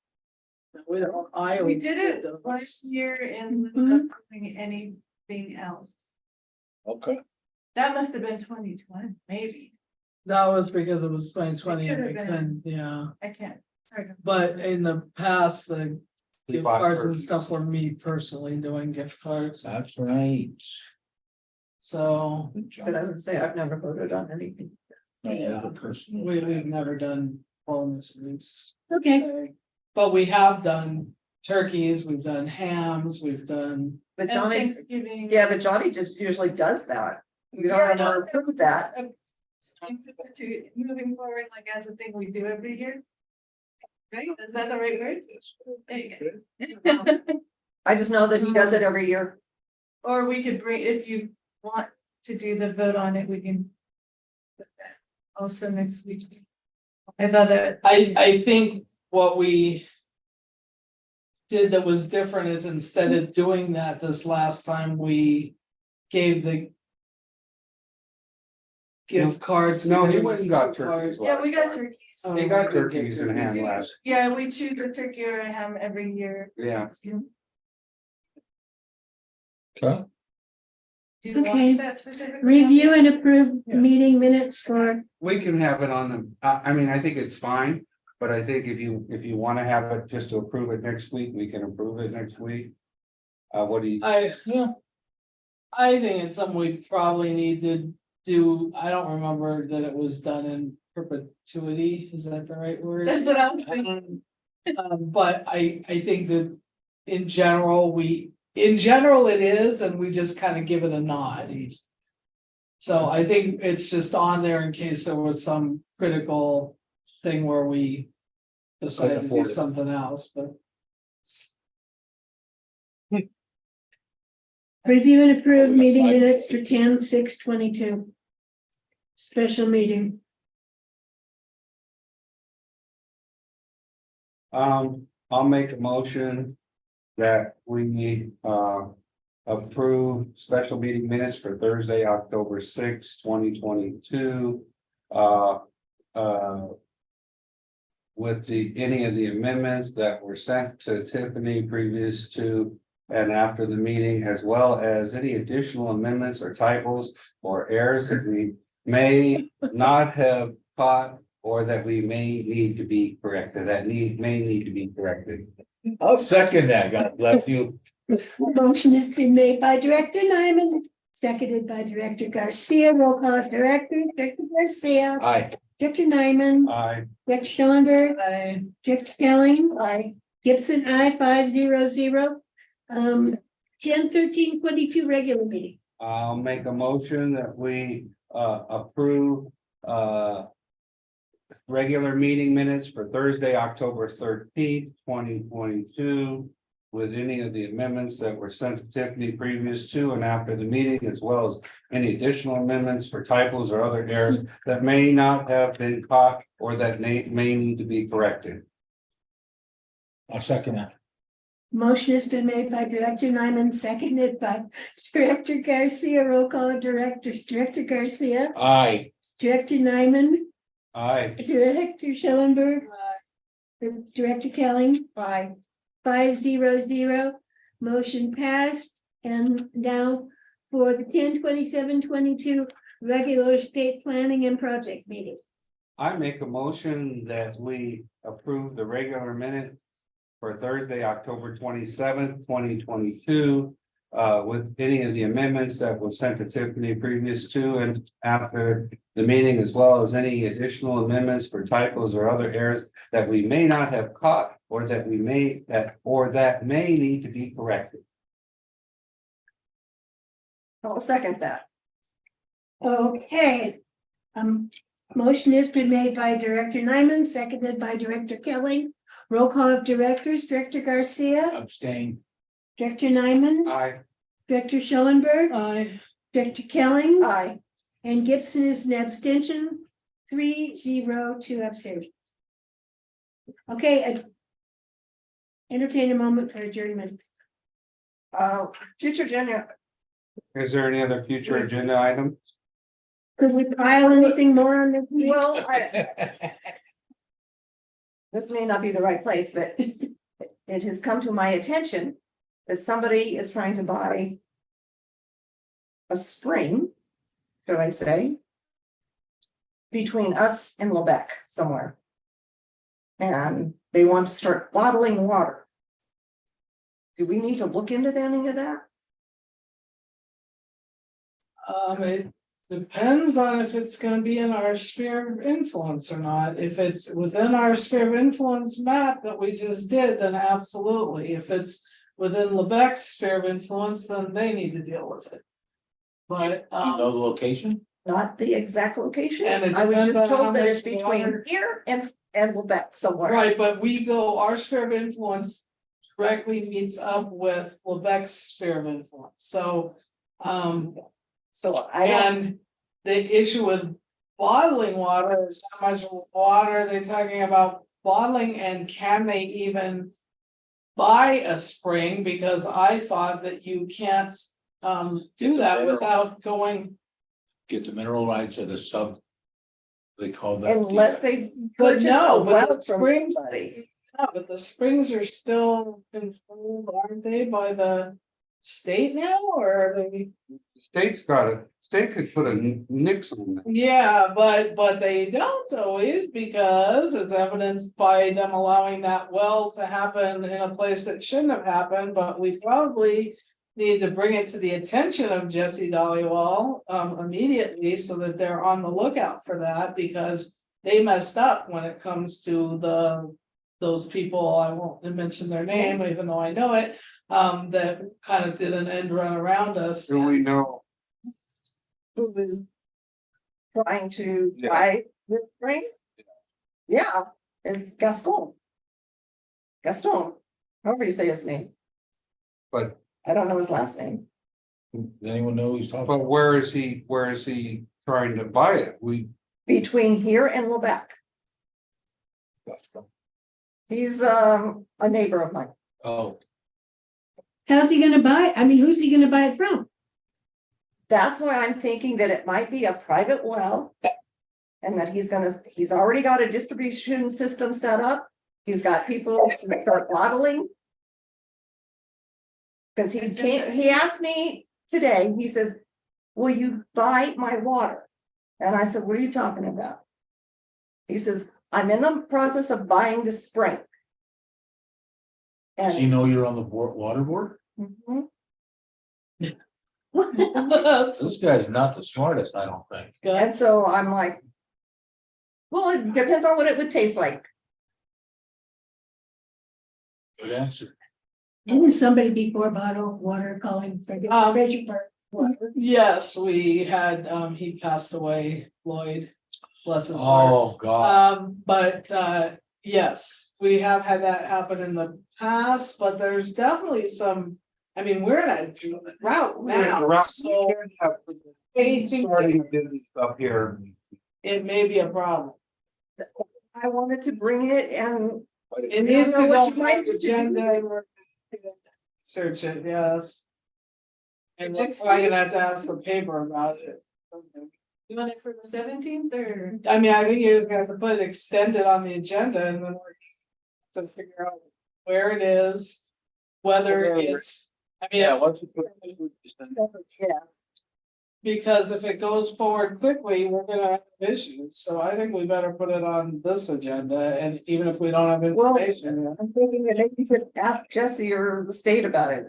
We don't, I. We always did it those. last year and Mhm. without doing anything else. Okay. That must have been 2020, maybe. That was because it was 2020 It and could we have been. couldn't, yeah, I can't. but in the past, the We gift bought cards and turkeys. stuff were me personally doing gift cards, That's right. so. Good job. But I would say I've never voted on anything. Yeah, we've never done bonuses. Okay, so. But we have done turkeys, we've done hams, we've done, But And Johnny, Thanksgiving. yeah, but Johnny just usually does that. You don't Yeah, ever approve that. To moving forward, like as a thing we do every year. Right, is that the right word? There you go. I just know that he does it every year. Or we could bring, if you want to do the vote on it, we can. Put that also next week. I thought that. I think what we. Did that was different is instead of doing that this last time, we gave the. Gift cards. No, he because it went was and got too turkeys. hard. Yeah, we got turkeys. Oh. He got turkeys in hand last, Yeah, we choose a turkey or a ham every year. yeah. Okay. Do you Okay. want that specifically? review and approve Yeah. meeting minutes for, We can have it on the, I mean, I think it's fine, but I think if you want to have it just to approve it next week, we can approve it next week. What do you, Yeah. I think it's something we probably need to do, I don't remember that it was done in perpetuity, is that the right word? That's what I was thinking. But I think that in general, it is, and we just kind of give it a nod. So I think it's just on there in case there was some critical thing where we decided to do afford it. something else, but. review and approve meeting minutes for 10/6/22. Special meeting. I'll make a motion that we approve special meeting minutes for Thursday, October 6, 2022. With any of the amendments that were sent to Tiffany previous to and after the meeting, as well as any additional amendments or typos or errors that we may not have caught or that we may need to be corrected, may need to be corrected. I'll second that. God bless you. Motion has been made by Director Nyman, seconded by Director Garcia. Roll call, Director Garcia, Aye. Director Nyman, Aye. Director Schonder, Director Skelling. Aye. Gibson, I 500. 10/13/22 regular meeting. I'll make a motion that we approve regular meeting minutes for Thursday, October 13th, 2022. With any of the amendments that were sent to Tiffany previous to and after the meeting, as well as any additional amendments for typos or other errors that may not have been caught or that may need to be corrected. I'll second that. Motion has been made by Director Nyman, seconded by Director Garcia. Roll call, Director Garcia, Aye. Director Nyman, Aye. Director Schellenberg, Director Kelly. Aye. 500. Motion passed. And now for the 10/27/22 regular state planning and project meeting. I make a motion that we approve the regular minutes for Thursday, October 27th, 2022. with any of the amendments that were sent to Tiffany previous to and after the meeting, as well as any additional amendments for typos or other errors that we may not have caught, or that may need to be corrected. I'll second that. Okay. Motion has been made by Director Nyman, seconded by Director Kelly. Roll call of directors, Director Garcia, Abstain. Director Nyman, Aye. Director Schoenberg, I, Director Kelly, Aye. and Gibson is an abstention, 3-0, 2 abstentions. Okay. Entertain a moment for adjournment. Future agenda, Is there any other future agenda item? Could we file anything more on this? well, this may not be the right place, but it has come to my attention that somebody is trying to buy a spring, should I say, between us and Lebec somewhere. And they want to start bottling water. Do we need to look into any of that? it depends on if it's gonna be in our sphere of influence or not. If it's within our sphere of influence map that we just did, then absolutely. If it's within Lebec's sphere of influence, then they need to deal with it. But, You know the location? Not the exact location. And it I was depends just on how told that much it's between water- here and Lebec somewhere. right, but we go, our sphere of influence directly meets up with Lebec's sphere of influence, so. So I don't, And the issue with bottling water is how much water are they talking about bottling, and can they even buy a spring? Because I thought that you can't do that without going, Get the mineral rights or the sub. They call that. unless they But purchase no, a but well the from springs- somebody. yeah, but the springs are still controlled, aren't they, by the state now, or are they? State's got it. State could put a nix on that. Yeah, but they don't always, because as evidenced by them allowing that well to happen in a place that shouldn't have happened, but we probably. Need to bring it to the attention of Jesse Dollywall immediately so that they're on the lookout for that, because they messed up when it comes to those people, I won't mention their name, even though I know it. That kind of did an end run around us. Do we know? Who is trying to Yeah. buy this spring? Yeah, it's Gaston. Gaston, however you say his name. But, I don't know his last name. Does anyone know who he's talking but about? where is he trying to buy it? Between here and Lebec. He's a neighbor of mine. Oh, How's he gonna buy it? I mean, who's he gonna buy it from? That's why I'm thinking that it might be a private well. And that he's already got a distribution system set up. He's got people to start bottling. Cause he asked me today, he says, will you buy my water? And I said, what are you talking about? He says, I'm in the process of buying the spring. does he And know you're on the water board? Mhm. This guy's not the smartest, I don't think. And so I'm like, well, it depends on what it would taste like. Good answer. Didn't somebody before bottle water calling for Fraser Park water? Yes, we had, he passed away, Lloyd, bless his heart. Oh, God. But yes, we have had that happen in the past, but there's definitely some, I mean, we're in a route now, so Starting business up here. it may be a problem. I wanted to bring it and It needs to know go what on you might the do. agenda and we're gonna search it, yes. And we're probably gonna have to ask the paper about it. You want it for the 17th or? I mean, I think you're just gonna have to put it extended on the agenda and then we're to figure out where it is. Whether it's, I mean, Yeah, why don't you put? yeah, because if it goes forward quickly, we're gonna have issues, so I think we better put it on this agenda, and even if we don't have Well, information. I'm thinking that maybe you could ask Jesse or the state about it.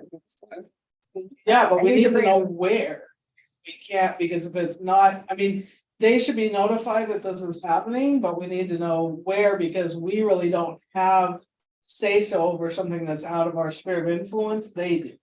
Yeah, but I we need need to to bring know it- where. We can't, because if it's not, I mean, they should be notified that this is happening, but we need to know where, because we really don't have. Say so over something that's out of our sphere of influence, they do.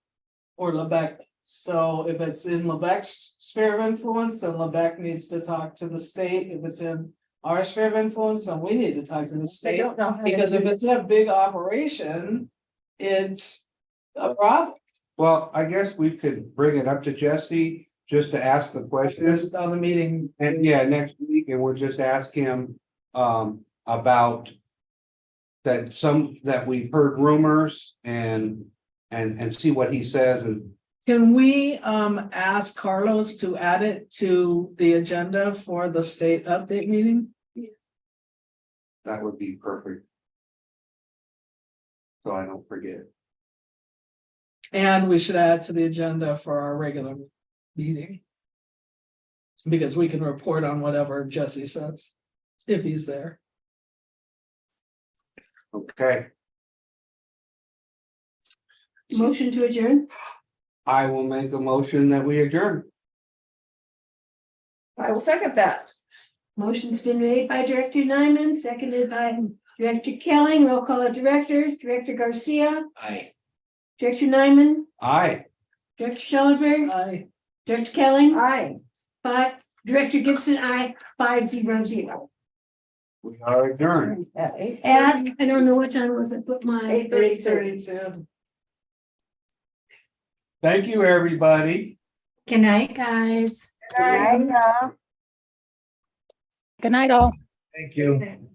Or Lebec, so if it's in Lebec's sphere of influence, then Lebec needs to talk to the state, if it's in. Our sphere of influence, then we need to talk to the They state, don't know. how to because if do it's a big operation. It's a problem. Well, I guess we could bring it up to Jesse just to ask the questions. Just on the meeting. And yeah, next week, and we'll just ask him about. That we've heard rumors and see what he says and Can we ask Carlos to add it to the agenda for the state update meeting? that would be perfect. So I don't forget. And we should add to the agenda for our regular meeting. Because we can report on whatever Jesse says, if he's there. Okay, Motion to adjourn. I will make a motion that we adjourn. I will second that. Motion's been made by Director Nyman, seconded by Director Kelling. Roll call of directors, Director Garcia, Aye. Director Nyman, Aye. Director Schellenberg, Aye. Director Kelling. Aye. Director Gibson, 5-0-0. We are adjourned. At 8:30. At, I don't know what time was it, put my. 8:32. Thank you, everybody. Good night, guys. Good night, all. Thank you.